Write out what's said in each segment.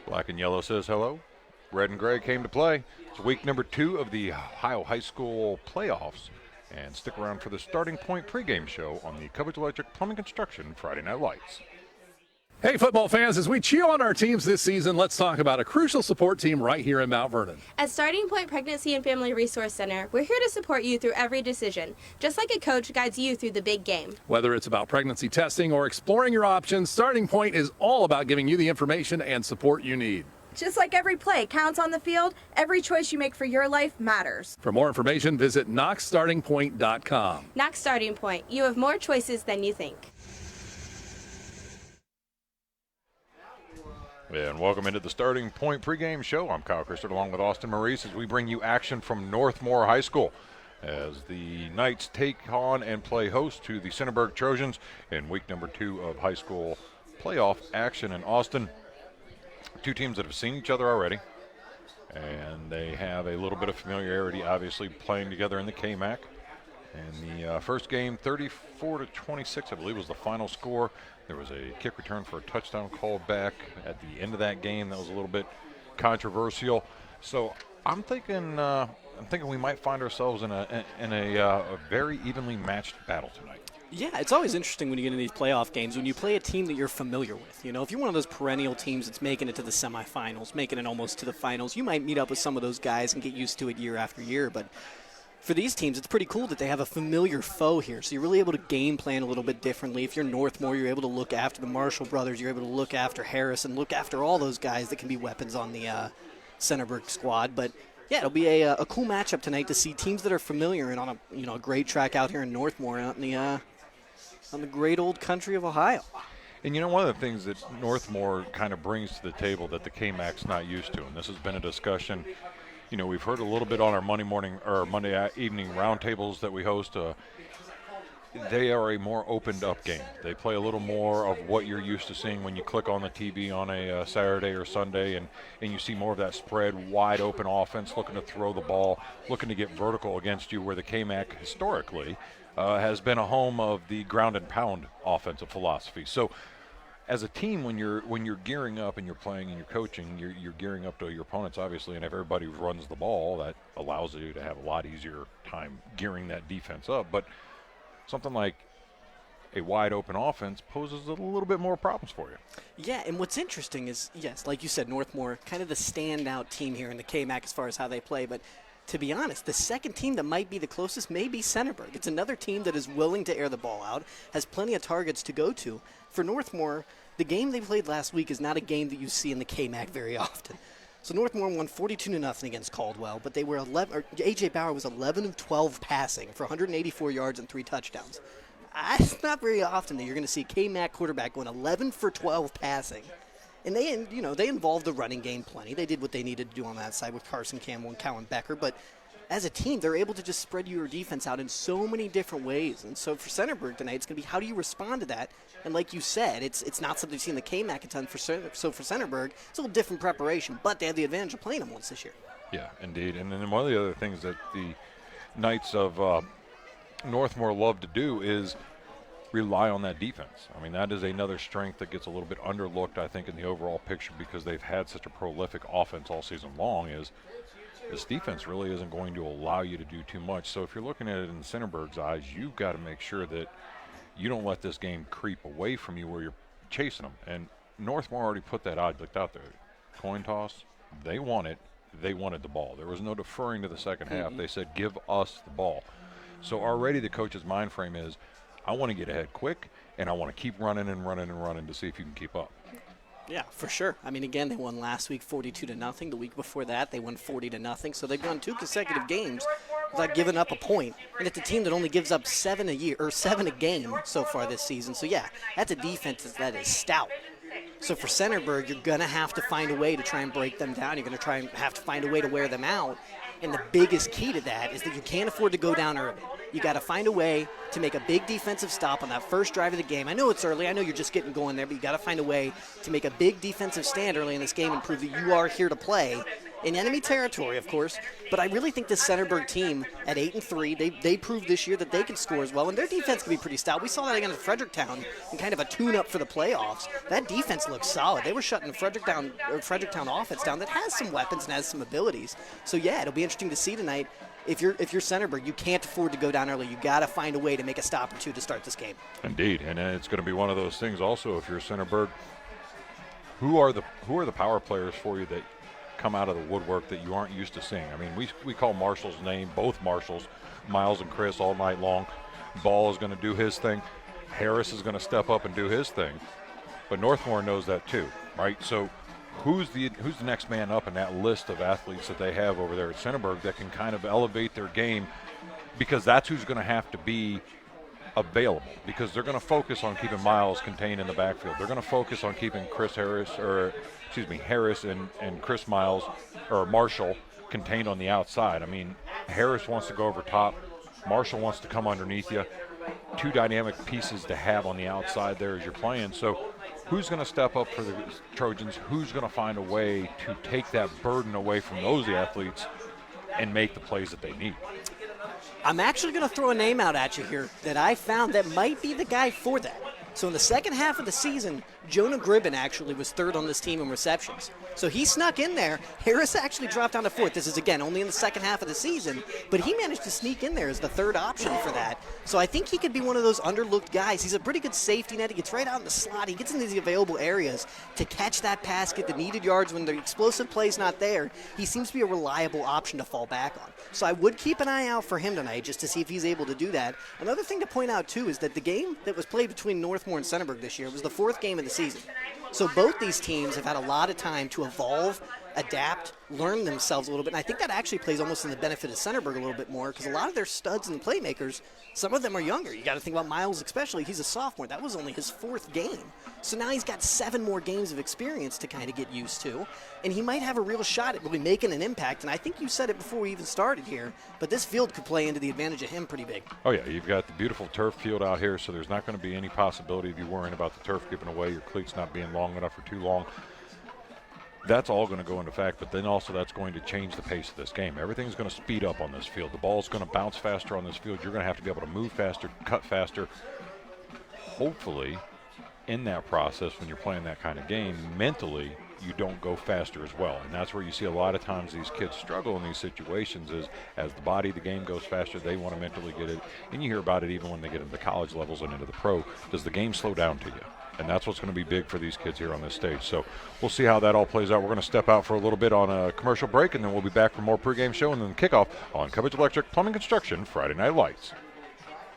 Black and yellow says hello. Red and gray came to play. It's week number 2 of the Ohio High School playoffs. And stick around for the Starting Point pregame show on the Cubbage Electric Plumbing Construction Friday Night Lights. Hey, football fans, as we cheer on our teams this season, let's talk about a crucial support team right here in Mount Vernon. At Starting Point Pregnancy and Family Resource Center, we're here to support you through every decision, just like a coach guides you through the big game. Whether it's about pregnancy testing or exploring your options, Starting Point is all about giving you the information and support you need. Just like every play counts on the field, every choice you make for your life matters. For more information, visit knoxstartingpoint.com. Knox Starting Point, you have more choices than you think. And welcome into the Starting Point pregame show. I'm Kyle Christopher along with Austin Maurice as we bring you action from Northmor High School as the Knights take on and play host to the Centerburg Trojans in week number 2 of high school playoff action in Austin. Two teams that have seen each other already, and they have a little bit of familiarity, obviously, playing together in the KMAC. And the first game, 34-26, I believe, was the final score. There was a kick return for a touchdown called back at the end of that game. That was a little bit controversial. So I'm thinking we might find ourselves in a very evenly matched battle tonight. Yeah, it's always interesting when you get into these playoff games when you play a team that you're familiar with. You know, if you're one of those perennial teams that's making it to the semifinals, making it almost to the finals, you might meet up with some of those guys and get used to it year after year. But for these teams, it's pretty cool that they have a familiar foe here. So you're really able to game plan a little bit differently. If you're Northmor, you're able to look after the Marshall brothers. You're able to look after Harris and look after all those guys that can be weapons on the Centerburg squad. But yeah, it'll be a cool matchup tonight to see teams that are familiar and on a great track out here in Northmor, out in on the great old country of Ohio. And you know, one of the things that Northmor kind of brings to the table that the KMAC's not used to, and this has been a discussion. You know, we've heard a little bit on our Monday evening roundtables that we host. They are a more opened up game. They play a little more of what you're used to seeing when you click on the TV on a Saturday or Sunday, and you see more of that spread, wide open offense, looking to throw the ball, looking to get vertical against you, where the KMAC historically has been a home of the ground and pound offensive philosophy. So as a team, when you're gearing up and you're playing and you're coaching, you're gearing up to your opponents, obviously, and if everybody runs the ball, that allows you to have a lot easier time gearing that defense up. But something like a wide open offense poses a little bit more problems for you. Yeah, and what's interesting is, yes, like you said, Northmor, kind of the standout team here in the KMAC as far as how they play, but to be honest, the second team that might be the closest may be Centerburg. It's another team that is willing to air the ball out, has plenty of targets to go to. For Northmor, the game they played last week is not a game that you see in the KMAC very often. So Northmor won 42-0 against Caldwell, but they were A.J. Bauer was 11 of 12 passing for 184 yards and 3 touchdowns. It's not very often that you're going to see a KMAC quarterback going 11 for 12 passing. And they involved the running game plenty. They did what they needed to do on that side with Carson Campbell and Cowan Becker. But as a team, they're able to just spread your defense out in so many different ways. And so for Centerburg tonight, it's going to be how do you respond to that? And like you said, it's not something you see in the KMAC a ton. So for Centerburg, it's a little different preparation. But they have the advantage of playing them once this year. Yeah, indeed. And then one of the other things that the Knights of Northmor love to do is rely on that defense. I mean, that is another strength that gets a little bit underlooked, I think, in the overall picture because they've had such a prolific offense all season long. Is this defense really isn't going to allow you to do too much. So if you're looking at it in Centerburg's eyes, you've got to make sure that you don't let this game creep away from you where you're chasing them. And Northmor already put that object out there. Coin toss, they won it. They wanted the ball. There was no deferring to the second half. They said, give us the ball. So already the coach's mind frame is, I want to get ahead quick, and I want to keep running and running and running to see if you can keep up. Yeah, for sure. I mean, again, they won last week 42-0. The week before that, they won 40-0. So they've won 2 consecutive games without giving up a point. And it's a team that only gives up 7 a game so far this season. So yeah, that's a defense that is stout. So for Centerburg, you're going to have to find a way to try and break them down. You're going to have to find a way to wear them out. And the biggest key to that is that you can't afford to go down early. You got to find a way to make a big defensive stop on that first drive of the game. I know it's early. I know you're just getting going there, but you got to find a way to make a big defensive stand early in this game and prove that you are here to play in enemy territory, of course. But I really think this Centerburg team at 8-3, they proved this year that they can score as well, and their defense can be pretty stout. We saw that against Fredericktown in kind of a tune-up for the playoffs. That defense looks solid. They were shutting Fredericktown offense down that has some weapons and has some abilities. So yeah, it'll be interesting to see tonight. If you're Centerburg, you can't afford to go down early. You got to find a way to make a stop or two to start this game. Indeed, and it's going to be one of those things. Also, if you're Centerburg, who are the power players for you that come out of the woodwork that you aren't used to seeing? I mean, we call Marshall's name, both Marshalls, Miles and Chris, all night long. Ball is going to do his thing. Harris is going to step up and do his thing. But Northmor knows that too, right? So who's the next man up in that list of athletes that they have over there at Centerburg that can kind of elevate their game? Because that's who's going to have to be available, because they're going to focus on keeping Miles contained in the backfield. They're going to focus on keeping Harris and Chris Miles or Marshall contained on the outside. I mean, Harris wants to go over top. Marshall wants to come underneath you. Two dynamic pieces to have on the outside there as you're playing. So who's going to step up for the Trojans? Who's going to find a way to take that burden away from those athletes and make the plays that they need? I'm actually going to throw a name out at you here that I found that might be the guy for that. So in the second half of the season, Jonah Gribben actually was third on this team in receptions. So he snuck in there. Harris actually dropped down to fourth. This is, again, only in the second half of the season, but he managed to sneak in there as the third option for that. So I think he could be one of those underlooked guys. He's a pretty good safety net. He gets right out in the slot. He gets in these available areas to catch that pass, get the needed yards when the explosive play's not there. He seems to be a reliable option to fall back on. So I would keep an eye out for him tonight just to see if he's able to do that. Another thing to point out, too, is that the game that was played between Northmor and Centerburg this year was the fourth game of the season. So both these teams have had a lot of time to evolve, adapt, learn themselves a little bit. And I think that actually plays almost in the benefit of Centerburg a little bit more, because a lot of their studs and playmakers, some of them are younger. You got to think about Miles especially. He's a sophomore. That was only his fourth game. So now he's got 7 more games of experience to kind of get used to. And he might have a real shot at really making an impact. And I think you said it before we even started here, but this field could play into the advantage of him pretty big. Oh, yeah. You've got the beautiful turf field out here, so there's not going to be any possibility of you worrying about the turf giving away, your cleats not being long enough or too long. That's all going to go into fact, but then also that's going to change the pace of this game. Everything's going to speed up on this field. The ball's going to bounce faster on this field. You're going to have to be able to move faster, cut faster. Hopefully, in that process, when you're playing that kind of game, mentally, you don't go faster as well. And that's where you see a lot of times these kids struggle in these situations is as the body of the game goes faster, they want to mentally get it. And you hear about it even when they get into the college levels and into the pro. Does the game slow down to you? And that's what's going to be big for these kids here on this stage. So we'll see how that all plays out. We're going to step out for a little bit on a commercial break, and then we'll be back for more pregame show and then kickoff on Cubbage Electric Plumbing Construction Friday Night Lights.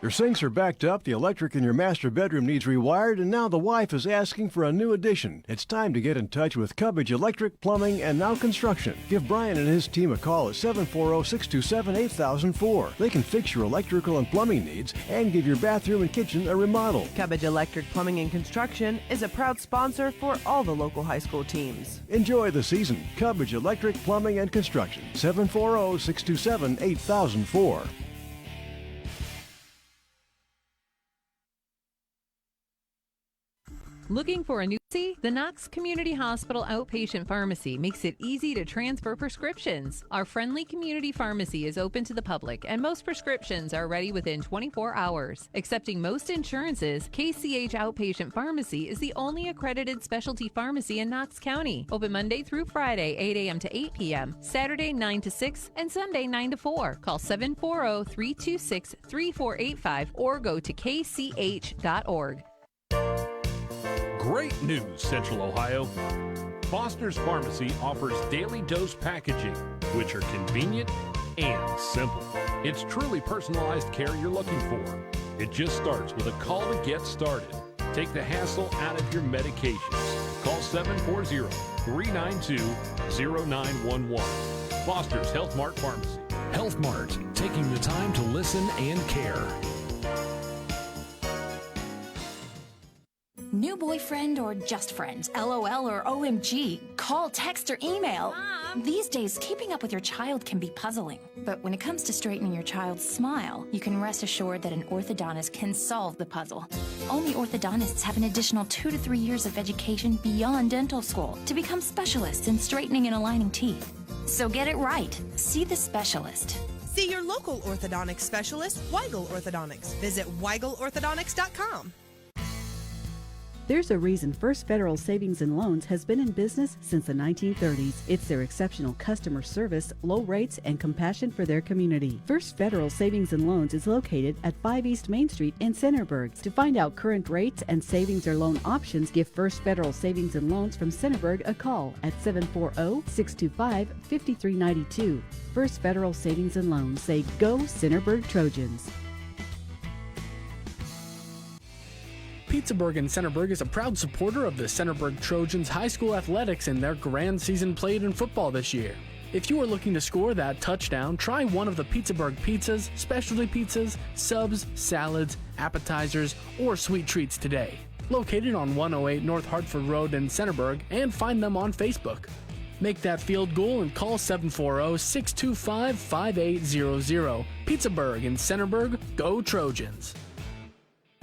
Your sinks are backed up, the electric in your master bedroom needs rewired, and now the wife is asking for a new addition. It's time to get in touch with Cubbage Electric, Plumbing, and Now Construction. Give Brian and his team a call at 740-627-8004. They can fix your electrical and plumbing needs and give your bathroom and kitchen a remodel. Cubbage Electric Plumbing and Construction is a proud sponsor for all the local high school teams. Enjoy the season. Cubbage Electric, Plumbing, and Construction. 740-627-8004. Looking for a new pharmacy? The Knox Community Hospital Outpatient Pharmacy makes it easy to transfer prescriptions. Our friendly community pharmacy is open to the public, and most prescriptions are ready within 24 hours. Accepting most insurances, KCH Outpatient Pharmacy is the only accredited specialty pharmacy in Knox County. Open Monday through Friday, 8 a.m. to 8 p.m., Saturday 9 to 6, and Sunday 9 to 4. Call 740-326-3485 or go to kch.org. Great news, Central Ohio. Foster's Pharmacy offers daily dose packaging, which are convenient and simple. It's truly personalized care you're looking for. It just starts with a call to get started. Take the hassle out of your medications. Call 740-392-0911. Foster's Health Mart Pharmacy. Health Mart, taking the time to listen and care. New new boyfriend or just friends? LOL or OMG? Call, text, or email. Mom. These days, keeping up with your child can be puzzling. But when it comes to straightening your child's smile, you can rest assured that an orthodontist can solve the puzzle. Only orthodontists have an additional 2 to 3 years of education beyond dental school to become specialists in straightening and aligning teeth. So get it right. See the specialist. See your local orthodontic specialist, Weigel Orthodontics. Visit weigelorthodontics.com. There's a reason First Federal Savings and Loans has been in business since the 1930s. It's their exceptional customer service, low rates, and compassion for their community. First Federal Savings and Loans is located at 5 East Main Street in Centerburg. To find out current rates and savings or loan options, give First Federal Savings and Loans from Centerburg a call at 740-625-5392. First Federal Savings and Loans. Say go Centerburg Trojans. Pittsburgh and Centerburg is a proud supporter of the Centerburg Trojans high school athletics in their grand season played in football this year. If you are looking to score that touchdown, try one of the Pittsburgh pizzas, specialty pizzas, subs, salads, appetizers, or sweet treats today. Located on 108 North Hartford Road in Centerburg, and find them on Facebook. Make that field goal and call 740-625-5800. Pittsburgh and Centerburg, go Trojans.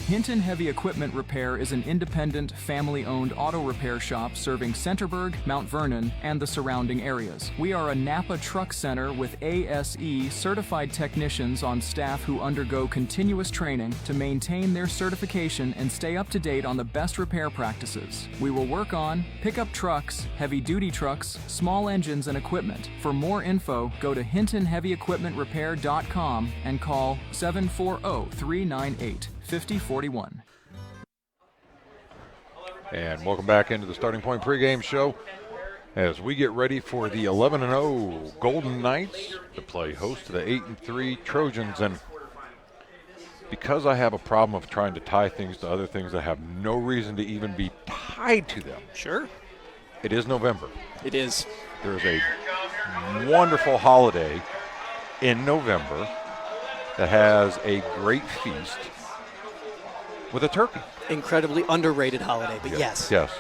Hinton Heavy Equipment Repair is an independent, family-owned auto repair shop serving Centerburg, Mount Vernon, and the surrounding areas. We are a Napa Truck Center with ASE certified technicians on staff who undergo continuous training to maintain their certification and stay up to date on the best repair practices. We will work on pickup trucks, heavy-duty trucks, small engines, and equipment. For more info, go to hintonheavyequipmentrepair.com and call 740-398-5041. And welcome back into the Starting Point pregame show as we get ready for the 11-0 Golden Knights to play host to the 8-3 Trojans. And because I have a problem of trying to tie things to other things that have no reason to even be tied to them. Sure. It is November. It is. There's a wonderful holiday in November that has a great feast with a turkey. Incredibly underrated holiday, but yes. Yes.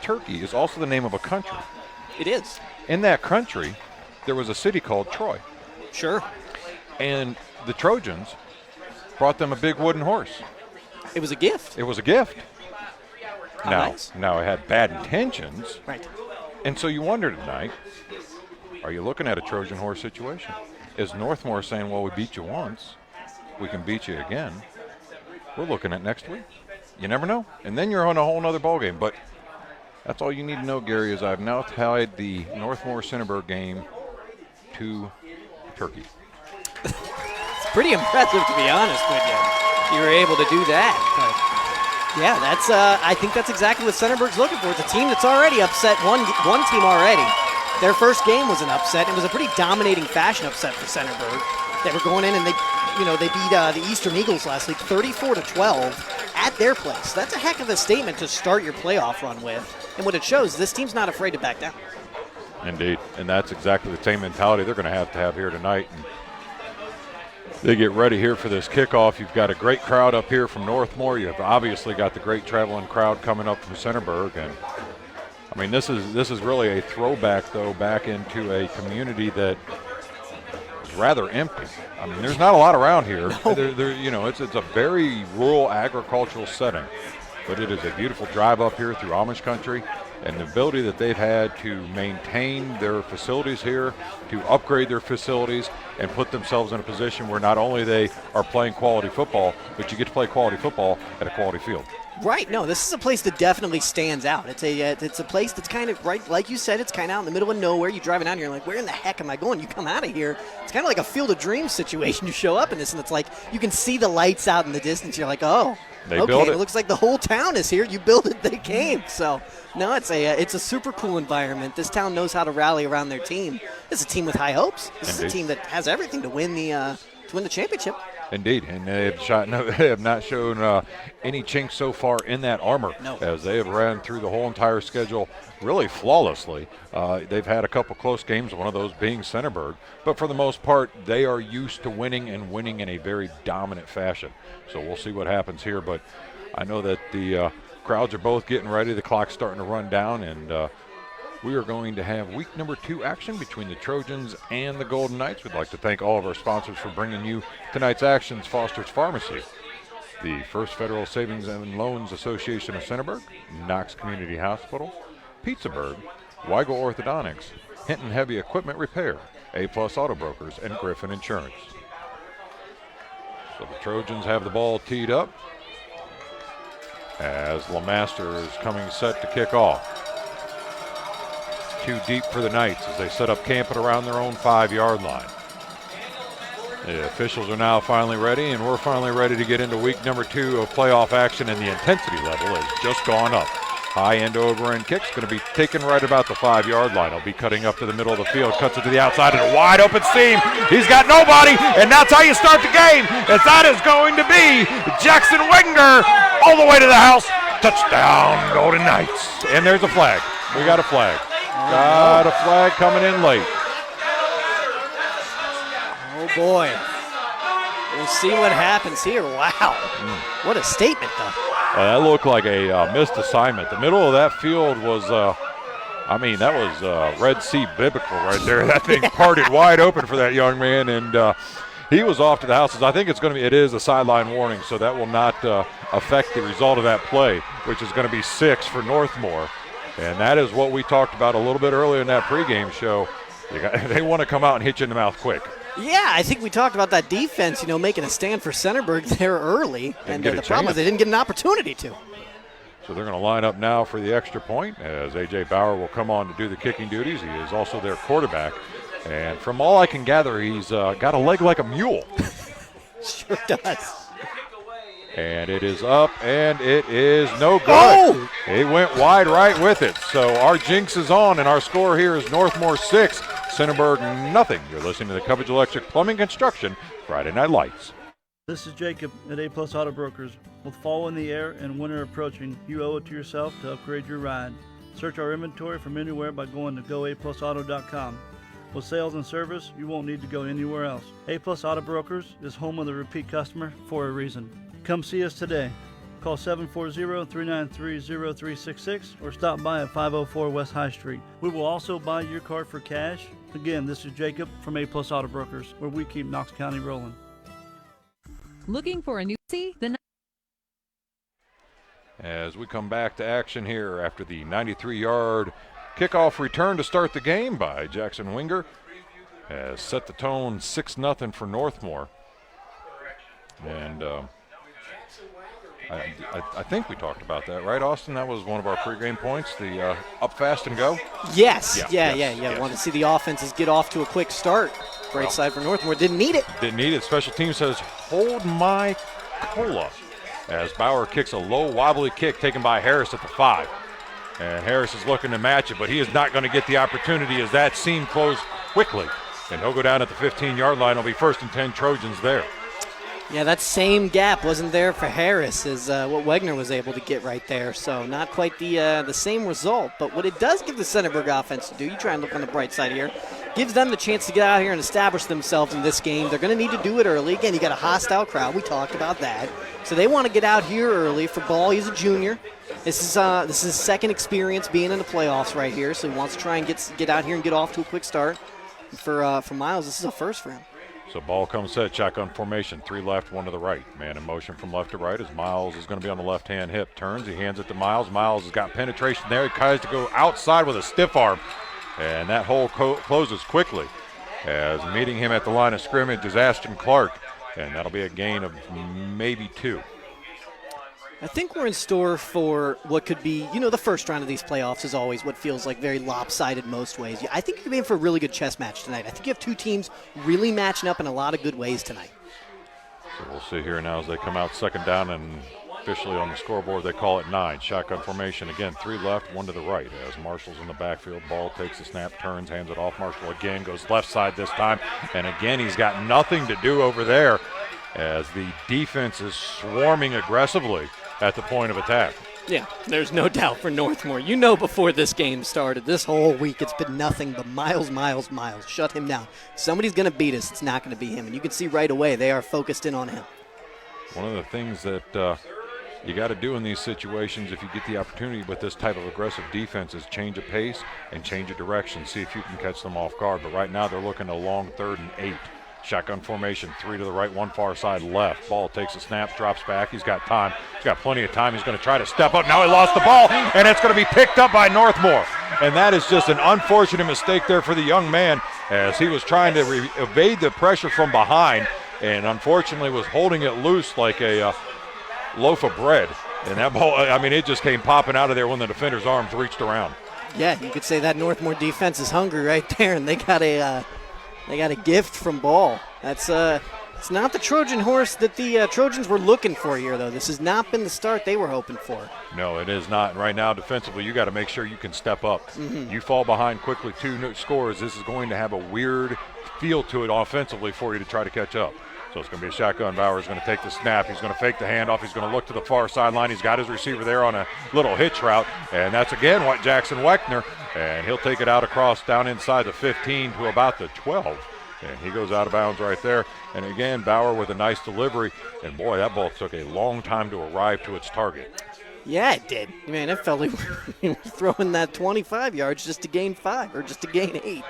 Turkey is also the name of a country. It is. In that country, there was a city called Troy. Sure. And the Trojans brought them a big wooden horse. It was a gift. It was a gift. Nice. Now it had bad intentions. Right. And so you wonder tonight, are you looking at a Trojan horse situation? Is Northmor saying, well, we beat you once, we can beat you again? We're looking at next week. You never know. And then you're on a whole other ballgame. But that's all you need to know, Gary, is I've now tied the Northmor-Centerburg game to turkey. It's pretty impressive, to be honest with you. You were able to do that. But yeah, that's. I think that's exactly what Centerburg's looking for. It's a team that's already upset one team already. Their first game was an upset. It was a pretty dominating fashion upset for Centerburg. They were going in and they beat the Eastern Eagles last week 34-12 at their place. That's a heck of a statement to start your playoff run with. And what it shows, this team's not afraid to back down. Indeed, and that's exactly the same mentality they're going to have here tonight. And they get ready here for this kickoff. You've got a great crowd up here from Northmor. You've obviously got the great traveling crowd coming up from Centerburg. And I mean, this is really a throwback, though, back into a community that is rather empty. I mean, there's not a lot around here. No. It's a very rural agricultural setting, but it is a beautiful drive up here through Amish country, and the ability that they've had to maintain their facilities here, to upgrade their facilities, and put themselves in a position where not only they are playing quality football, but you get to play quality football at a quality field. Right. No, this is a place that definitely stands out. It's a place that's kind of, right, like you said, it's kind of out in the middle of nowhere. You're driving out here, you're like, where in the heck am I going? You come out of here, it's kind of like a Field of Dreams situation. You show up in this, and it's like you can see the lights out in the distance. You're like, oh, they built it. It looks like the whole town is here. You build it, they came. So, no, it's a super cool environment. This town knows how to rally around their team. This is a team with high hopes. This is a team that has everything to win the championship. Indeed, and they have not shown any chinks so far in that armor. No. As they have ran through the whole entire schedule really flawlessly. They've had a couple close games, one of those being Centerburg, but for the most part, they are used to winning and winning in a very dominant fashion. So we'll see what happens here, but I know that the crowds are both getting ready. The clock's starting to run down, and we are going to have week number 2 action between the Trojans and the Golden Knights. We'd like to thank all of our sponsors for bringing you tonight's actions: Foster's Pharmacy, the First Federal Savings and Loans Association of Centerburg, Knox Community Hospital, Pittsburgh, Weigel Orthodontics, Hinton Heavy Equipment Repair, A-Plus Auto Brokers, and Griffin Insurance. So the Trojans have the ball teed up as LeMaster is coming set to kick off. Too deep for the Knights as they set up camp at around their own 5-yard line. The officials are now finally ready, and we're finally ready to get into week number 2 of playoff action, and the intensity level has just gone up. High end over end kick's going to be taken right about the 5-yard line. He'll be cutting up to the middle of the field, cuts it to the outside, and a wide open seam. He's got nobody, and that's how you start the game, as that is going to be Jackson Winger all the way to the house. Touchdown, Golden Knights. And there's a flag. We got a flag. Got a flag coming in late. Oh, boy. We'll see what happens here. Wow. What a statement, though. That looked like a missed assignment. The middle of that field was, that was Red Sea biblical right there. That thing parted wide open for that young man, and he was off to the houses. I think it is a sideline warning, so that will not affect the result of that play, which is going to be 6 for Northmor. And that is what we talked about a little bit earlier in that pregame show. They want to come out and hit you in the mouth quick. Yeah, I think we talked about that defense, making a stand for Centerburg there early. And the problem is they didn't get an opportunity to. So they're going to line up now for the extra point as A.J. Bauer will come on to do the kicking duties. He is also their quarterback. And from all I can gather, he's got a leg like a mule. Sure does. And it is up, and it is no good. Oh! It went wide right with it. So our jinx is on, and our score here is Northmor 6, Centerburg nothing. You're listening to the Cubbage Electric Plumbing Construction Friday Night Lights. This is Jacob at A-Plus Auto Brokers. With fall in the air and winter approaching, you owe it to yourself to upgrade your ride. Search our inventory from anywhere by going to goaplusauto.com. With sales and service, you won't need to go anywhere else. A-Plus Auto Brokers is home of the repeat customer for a reason. Come see us today. Call 740-393-0366 or stop by at 504 West High Street. We will also buy your car for cash. Again, this is Jacob from A-Plus Auto Brokers, where we keep Knox County rolling. Looking for a new As we come back to action here after the 93-yard kickoff return to start the game by Jackson Winger has set the tone 6-0 for Northmor. And I think we talked about that, right, Austin? That was one of our pregame points, the up fast and go? Yes. Yeah. Want to see the offenses get off to a quick start. Great side for Northmor. Didn't need it. Special team says, hold my cola. As Bauer kicks a low, wobbly kick taken by Harris at the 5. And Harris is looking to match it, but he is not going to get the opportunity as that seam closed quickly. And he'll go down at the 15-yard line. It'll be 1st and 10 Trojans there. Yeah, that same gap wasn't there for Harris as what Wegner was able to get right there. So not quite the same result. But what it does give the Centerburg offense to do, you try and look on the bright side here, gives them the chance to get out here and establish themselves in this game. They're going to need to do it early. Again, you got a hostile crowd. We talked about that. So they want to get out here early. For Ball, he's a junior. This is his second experience being in the playoffs right here. So he wants to try and get out here and get off to a quick start. For Miles, this is a first for him. So ball comes set, shotgun formation, 3 left, 1 to the right. Man in motion from left to right as Miles is going to be on the left-hand hip. Turns, he hands it to Miles. Miles has got penetration there. He tries to go outside with a stiff arm, and that hole closes quickly. As meeting him at the line of scrimmage is Ashton Clark, and that'll be a gain of maybe 2. I think we're in store for what could be, the first round of these playoffs is always what feels like very lopsided most ways. I think you could be in for a really good chess match tonight. I think you have two teams really matching up in a lot of good ways tonight. So we'll see here now as they come out 2nd down, and officially on the scoreboard they call it 9. Shotgun formation again, 3 left, 1 to the right. As Marshall's in the backfield, Ball takes the snap, turns, hands it off. Marshall again goes left side this time, and again he's got nothing to do over there as the defense is swarming aggressively at the point of attack. Yeah, there's no doubt for Northmor. Before this game started, this whole week it's been nothing but Miles. Shut him down. Somebody's going to beat us. It's not going to be him. And you can see right away they are focused in on him. One of the things that you got to do in these situations if you get the opportunity with this type of aggressive defense is change a pace and change a direction. See if you can catch them off guard. But right now they're looking at a long 3rd and 8. Shotgun formation, 3 to the right, 1 far side left. Ball takes a snap, drops back. He's got time. He's got plenty of time. He's going to try to step up. Now he lost the ball, and it's going to be picked up by Northmor. And that is just an unfortunate mistake there for the young man as he was trying to evade the pressure from behind and unfortunately was holding it loose like a loaf of bread. And that ball, I mean, it just came popping out of there when the defender's arms reached around. Yeah, you could say that Northmor defense is hungry right there, and they got a gift from Ball. That's it's not the Trojan horse that the Trojans were looking for here, though. This has not been the start they were hoping for. No, it is not. And right now, defensively, you got to make sure you can step up. Mm-hmm. You fall behind quickly, 2 scores. This is going to have a weird feel to it offensively for you to try to catch up. So it's going to be a shotgun. Bauer's going to take the snap. He's going to fake the handoff. He's going to look to the far sideline. He's got his receiver there on a little hitch route. And that's, again, what Jackson Weckner. And he'll take it out across down inside the 15 to about the 12. And he goes out of bounds right there. And again, Bauer with a nice delivery. And boy, that ball took a long time to arrive to its target. Yeah, it did. Man, it felt like he was throwing that 25 yards just to gain 5 or just to gain 8.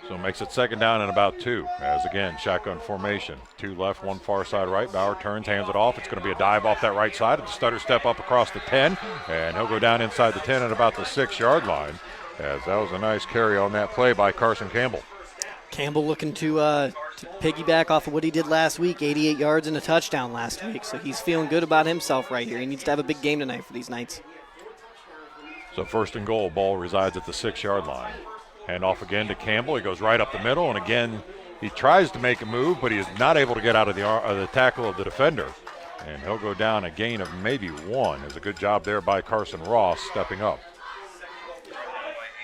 So it makes it 2nd down and about 2. As again, shotgun formation. 2 left, 1 far side right. Bauer turns, hands it off. It's going to be a dive off that right side. The stutter step up across the 10. And he'll go down inside the 10 at about the 6-yard line. As that was a nice carry on that play by Carson Campbell. Campbell looking to piggyback off of what he did last week, 88 yards and a touchdown last week. So he's feeling good about himself right here. He needs to have a big game tonight for these Knights. So 1st and goal, ball resides at the 6-yard line. Hand off again to Campbell. He goes right up the middle, and again, he tries to make a move, but he is not able to get out of the tackle of the defender. And he'll go down a gain of maybe 1. It's a good job there by Carson Ross stepping up.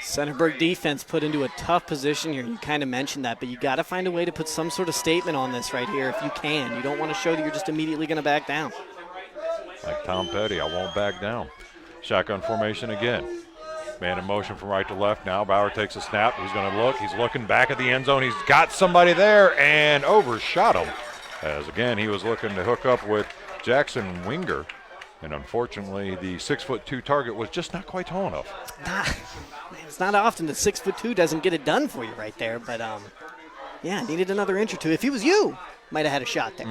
Centerburg defense put into a tough position here. You kind of mentioned that, but you got to find a way to put some sort of statement on this right here if you can. You don't want to show that you're just immediately going to back down. Like Tom Petty, I won't back down. Shotgun formation again. Man in motion from right to left now. Bauer takes a snap. He's going to look. He's looking back at the end zone. He's got somebody there and overshot him. As again, he was looking to hook up with Jackson Winger. And unfortunately, the 6'2" target was just not quite tall enough. It's not often that 6'2" doesn't get it done for you right there, but yeah, needed another inch or two. If he was you, might have had a shot there.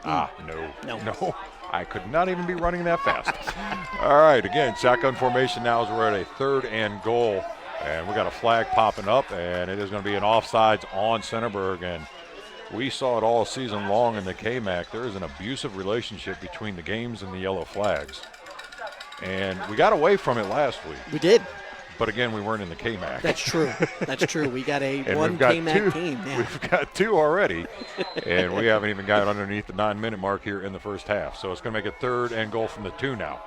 No. I could not even be running that fast. All right, again, shotgun formation now as we're at a 3rd and goal. And we got a flag popping up, and it is going to be an offsides on Centerburg. And we saw it all season long in the KMAC. There is an abusive relationship between the games and the yellow flags. And we got away from it last week. We did. But again, we weren't in the KMAC. That's true. That's true. We got one got KMAC team. Yeah. We've got 2 already, and we haven't even got underneath the 9-minute mark here in the first half. So it's going to make a 3rd and goal from the 2 now.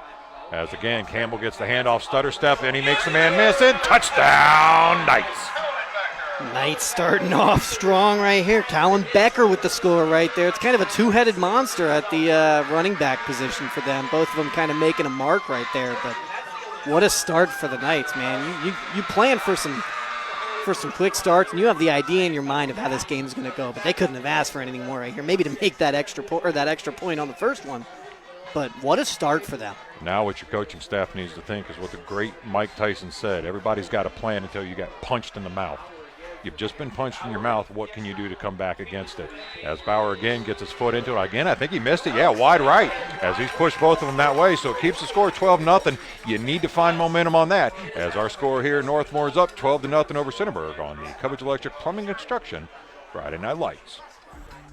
As again, Campbell gets the handoff, stutter step, and he makes the man miss, and touchdown, Knights. Knights starting off strong right here. Talon Becker with the score right there. It's kind of a 2-headed monster at the running back position for them. Both of them kind of making a mark right there, but what a start for the Knights, man. You plan for some quick starts, and you have the idea in your mind of how this game is going to go, but they couldn't have asked for anything more right here. Maybe to make that extra point on the first one, but what a start for them. Now what your coaching staff needs to think is what the great Mike Tyson said. Everybody's got a plan until you get punched in the mouth. You've just been punched in your mouth. What can you do to come back against it? As Bauer again gets his foot into it. Again, I think he missed it. Yeah, wide right as he's pushed both of them that way. So it keeps the score 12-0. You need to find momentum on that. As our score here, Northmor is up 12-0 over Centerburg on the Cubbage Electric Plumbing Construction Friday Night Lights.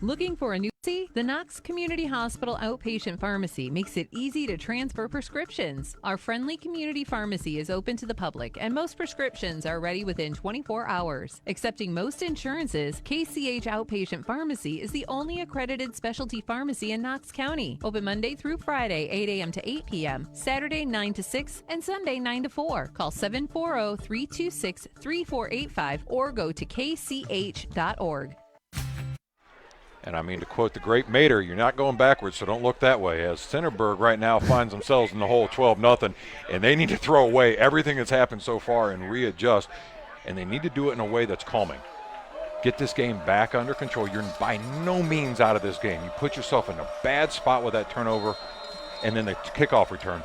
Looking for a new pharmacy? The Knox Community Hospital Outpatient Pharmacy makes it easy to transfer prescriptions. Our friendly community pharmacy is open to the public, and most prescriptions are ready within 24 hours. Accepting most insurances, KCH Outpatient Pharmacy is the only accredited specialty pharmacy in Knox County. Open Monday through Friday, 8 a.m. to 8 p.m., Saturday 9 to 6, and Sunday 9 to 4. Call 740-326-3485 or go to kch.org. And I mean, to quote the great Mater, you're not going backwards, so don't look that way. As Centerburg right now finds themselves in the hole 12-0, and they need to throw away everything that's happened so far and readjust, and they need to do it in a way that's calming. Get this game back under control. You're by no means out of this game. You put yourself in a bad spot with that turnover. and then the kickoff return.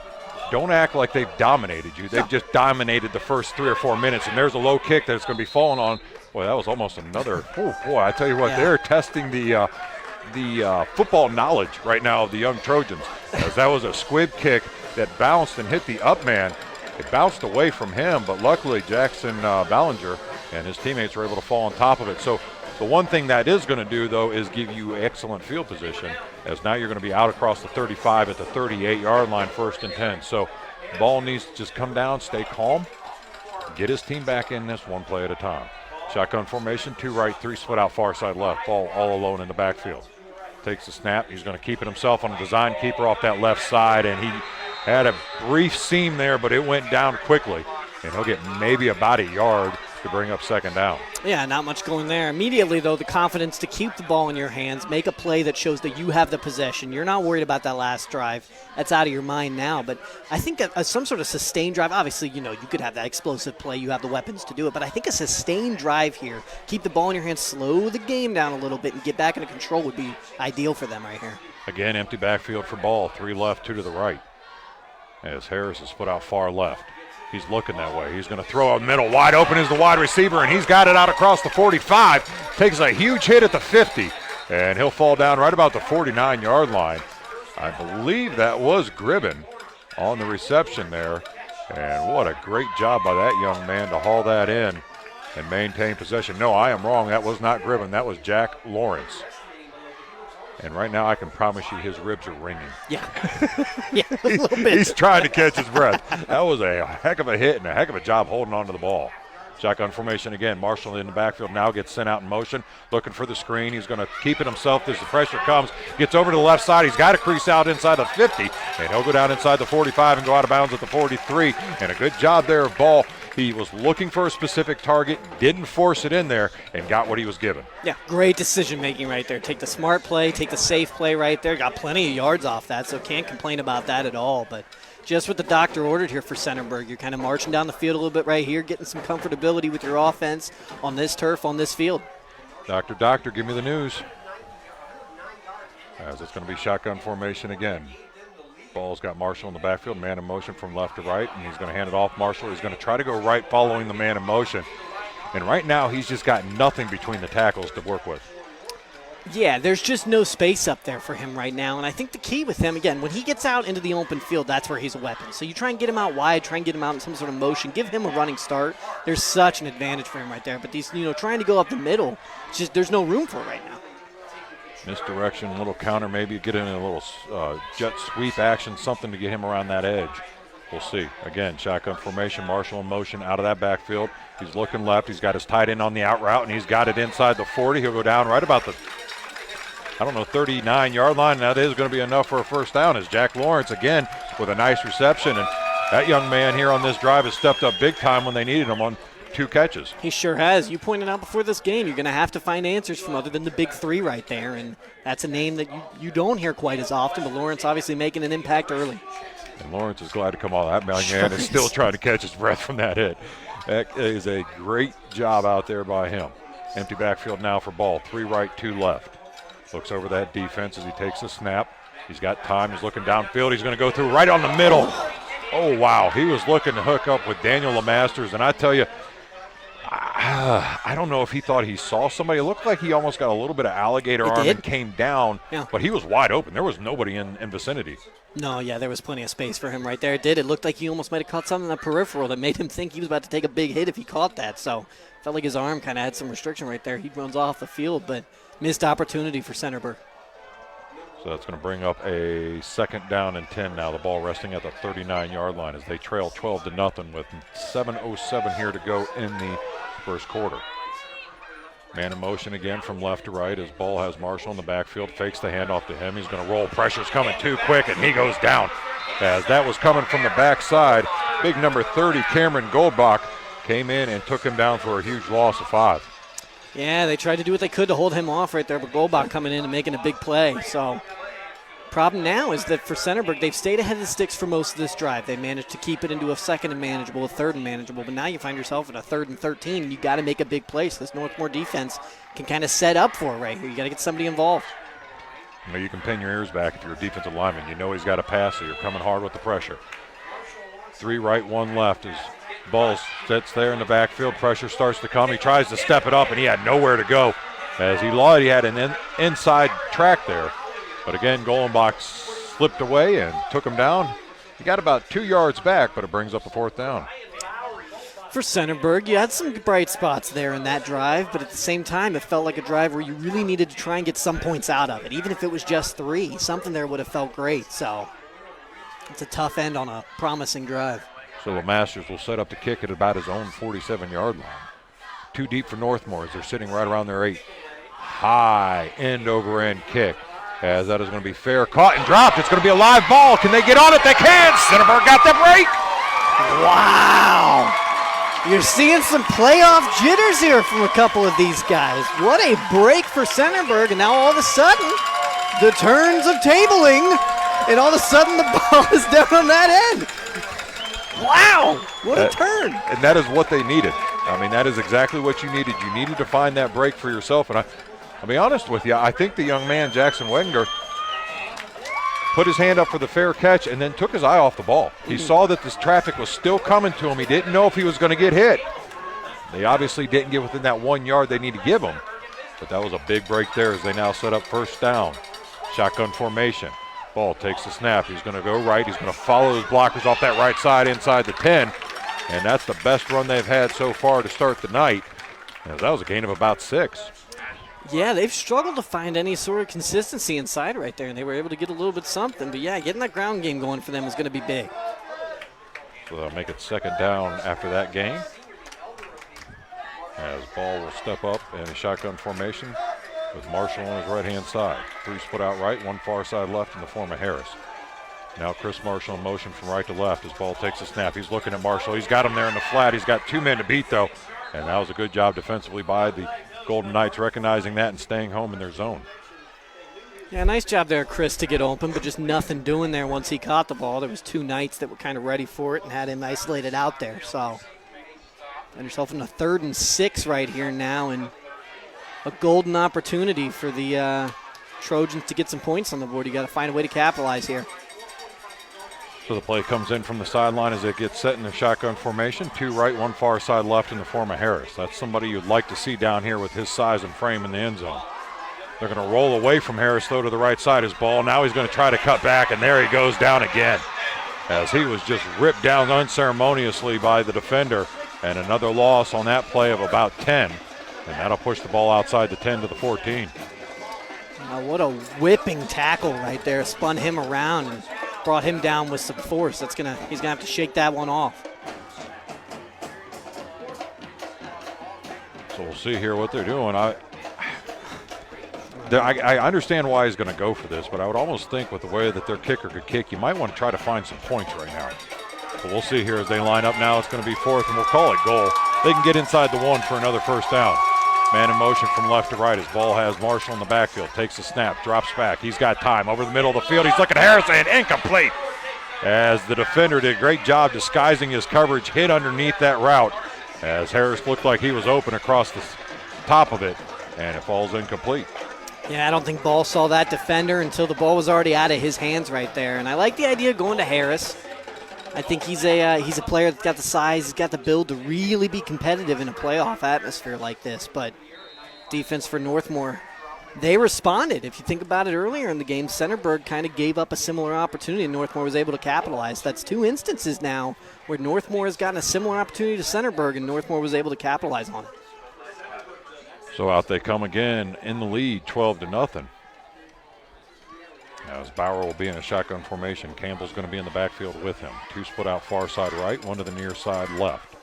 Don't act like they've dominated you. They've just dominated the first 3 or 4 minutes, and there's a low kick that's going to be falling on. Boy, that was almost another. Oh, boy, I tell you what, they're testing the football knowledge right now of the young Trojans, as that was a squib kick that bounced and hit the up man. It bounced away from him, but luckily Jackson Ballinger and his teammates were able to fall on top of it. So the one thing that is going to do, though, is give you excellent field position, as now you're going to be out across the 35 at the 38-yard line, 1st and 10. So the ball needs to just come down, stay calm, get his team back in this one play at a time. Shotgun formation, 2 right, 3 split out, far side left, ball all alone in the backfield. Takes the snap. He's going to keep it himself on a design keeper off that left side, and he had a brief seam there, but it went down quickly, and he'll get maybe about a yard to bring up 2nd down. Yeah, not much going there. Immediately, though, the confidence to keep the ball in your hands, make a play that shows that you have the possession. You're not worried about that last drive. That's out of your mind now. But I think some sort of sustained drive, obviously, you could have that explosive play. You have the weapons to do it. But I think a sustained drive here, keep the ball in your hands, slow the game down a little bit, and get back into control would be ideal for them right here. Again, empty backfield for ball. 3 left, 2 to the right. As Harris is put out far left. He's looking that way. He's going to throw a middle. Wide open is the wide receiver, and he's got it out across the 45. Takes a huge hit at the 50, and he'll fall down right about the 49-yard line. I believe that was Gribben on the reception there, and what a great job by that young man to haul that in and maintain possession. No, I am wrong. That was not Gribben. That was Jack Lawrence. And right now I can promise you his ribs are ringing. Yeah, yeah, a little bit. He's trying to catch his breath. That was a heck of a hit and a heck of a job holding on to the ball. Shotgun formation again. Marshall in the backfield now gets sent out in motion, looking for the screen. He's going to keep it himself as the pressure comes. Gets over to the left side. He's got to crease out inside the 50, and he'll go down inside the 45 and go out of bounds at the 43. And a good job there of Ball. He was looking for a specific target, didn't force it in there, and got what he was given. Yeah, great decision-making right there. Take the smart play, take the safe play right there. Got plenty of yards off that, so can't complain about that at all. But just what the doctor ordered here for Centerburg. You're kind of marching down the field a little bit right here, getting some comfortability with your offense on this turf, on this field. Doctor, give me the news. As it's going to be shotgun formation again. Ball's got Marshall in the backfield, man in motion from left to right, and he's going to hand it off Marshall. He's going to try to go right following the man in motion. And right now he's just got nothing between the tackles to work with. Yeah, there's just no space up there for him right now. And I think the key with him, again, when he gets out into the open field, that's where he's a weapon. So you try and get him out wide, try and get him out in some sort of motion, give him a running start. There's such an advantage for him right there. But these, trying to go up the middle, it's just there's no room for it right now. Misdirection, little counter, maybe get in a little jet sweep action, something to get him around that edge. We'll see. Again, shotgun formation, Marshall in motion out of that backfield. He's looking left. He's got his tight end on the out route, and he's got it inside the 40. He'll go down right about the, 39-yard line. That is going to be enough for a 1st down as Jack Lawrence, again, with a nice reception. And that young man here on this drive has stepped up big time when they needed him on 2 catches. He sure has. You pointed out before this game, you're going to have to find answers from other than the big 3 right there, and that's a name that you don't hear quite as often, but Lawrence obviously making an impact early. And Lawrence is glad to come on. That man is still trying to catch his breath from that hit. That is a great job out there by him. Empty backfield now for Ball. 3 right, 2 left. Looks over that defense as he takes the snap. He's got time. He's looking downfield. He's going to go through right on the middle. Oh, wow. He was looking to hook up with Daniel LeMasters, and I tell you, I don't know if he thought he saw somebody. It looked like he almost got a little bit of alligator arm and came down, but he was wide open. There was nobody in vicinity. No, yeah, there was plenty of space for him right there. It did. It looked like he almost might have caught something in the peripheral that made him think he was about to take a big hit if he caught that. So felt like his arm kind of had some restriction right there. He runs off the field, but missed opportunity for Centerburg. So that's going to bring up a 2nd down and 10 now. The ball resting at the 39-yard line as they trail 12-0 with 7:07 here to go in the 1st quarter. Man in motion again from left to right as Ball has Marshall in the backfield, fakes the handoff to him. He's going to roll. Pressure's coming too quick, and he goes down. As that was coming from the backside, big number 30, Cameron Goldbach, came in and took him down for a huge loss of 5. Yeah, they tried to do what they could to hold him off right there, but Goldbach coming in and making a big play. So problem now is that for Centerburg, they've stayed ahead of the sticks for most of this drive. They managed to keep it into a 2nd and manageable, a 3rd and manageable, but now you find yourself at a 3rd and 13, and you got to make a big play so this Northmor defense can kind of set up for it right here. You got to get somebody involved. You know, you can pin your ears back if you're a defensive lineman. You know he's got a pass, so you're coming hard with the pressure. 3 right, 1 left as ball sits there in the backfield. Pressure starts to come. He tries to step it up, and he had nowhere to go. As he had an inside track there. But again, Goldenbach slipped away and took him down. He got about 2 yards back, but it brings up a 4th down. For Centerburg, you had some bright spots there in that drive, but at the same time, it felt like a drive where you really needed to try and get some points out of it. Even if it was just 3, something there would have felt great. So it's a tough end on a promising drive. So the Masters will set up the kick at about his own 47-yard line. 2 deep for Northmor as they're sitting right around their 8. High end-over-end kick. As that is going to be fair. Caught and dropped. It's going to be a live ball. Can they get on it? They can. Centerburg got the break. Wow. You're seeing some playoff jitters here from a couple of these guys. What a break for Centerburg. And now all of a sudden, the turns of tabling, and all of a sudden the ball is down on that end. Wow, what a turn. And that is what they needed. I mean, that is exactly what you needed. You needed to find that break for yourself. And I'll be honest with you, I think the young man, Jackson Wegener, put his hand up for the fair catch and then took his eye off the ball. He saw that this traffic was still coming to him. He didn't know if he was going to get hit. They obviously didn't get within that 1 yard they need to give him. But that was a big break there as they now set up 1st down. Shotgun formation. Ball takes the snap. He's going to go right. He's going to follow his blockers off that right side inside the 10. And that's the best run they've had so far to start the night. And that was a gain of about 6. Yeah, they've struggled to find any sort of consistency inside right there, and they were able to get a little bit something. But, yeah, getting that ground game going for them is going to be big. So they'll make it 2nd down after that gain. As Ball will step up in a shotgun formation with Marshall on his right-hand side. 3 split out right, 1 far side left in the form of Harris. Now Chris Marshall in motion from right to left as Ball takes a snap. He's looking at Marshall. He's got him there in the flat. He's got 2 men to beat, though. And that was a good job defensively by the Golden Knights, recognizing that and staying home in their zone. Yeah, nice job there, Chris, to get open, but just nothing doing there once he caught the ball. There was 2 Knights that were kind of ready for it and had him isolated out there. So find yourself in a 3rd and 6 right here now, and a golden opportunity for the Trojans to get some points on the board. You got to find a way to capitalize here. So the play comes in from the sideline as it gets set in the shotgun formation. 2 right, 1 far side left in the form of Harris. That's somebody you'd like to see down here with his size and frame in the end zone. They're going to roll away from Harris, though, to the right side. His ball. Now he's going to try to cut back, and there he goes down again. As he was just ripped down unceremoniously by the defender. And another loss on that play of about 10. And that'll push the ball outside the 10 to the 14. Now what a whipping tackle right there. Spun him around and brought him down with some force. He's gonna have to shake that one off. So we'll see here what they're doing. I understand why he's going to go for this, but I would almost think with the way that their kicker could kick, you might want to try to find some points right now. So we'll see here as they line up now. It's going to be 4th, and we'll call it goal. They can get inside the 1 for another 1st down. Man in motion from left to right as Ball has Marshall in the backfield. Takes a snap, drops back. He's got time over the middle of the field. He's looking at Harris and incomplete. As the defender did a great job disguising his coverage, hit underneath that route. As Harris looked like he was open across the top of it, and it falls incomplete. Yeah, I don't think Ball saw that defender until the ball was already out of his hands right there. And I like the idea of going to Harris. I think he's a player that's got the size, he's got the build to really be competitive in a playoff atmosphere like this. But defense for Northmor, they responded. If you think about it earlier in the game, Centerburg kind of gave up a similar opportunity and Northmor was able to capitalize. That's 2 instances now where Northmor has gotten a similar opportunity to Centerburg and Northmor was able to capitalize on it. So out they come again in the lead, 12-0. As Bauer will be in a shotgun formation, Campbell's going to be in the backfield with him. 2 split out far side right, 1 to the near side left.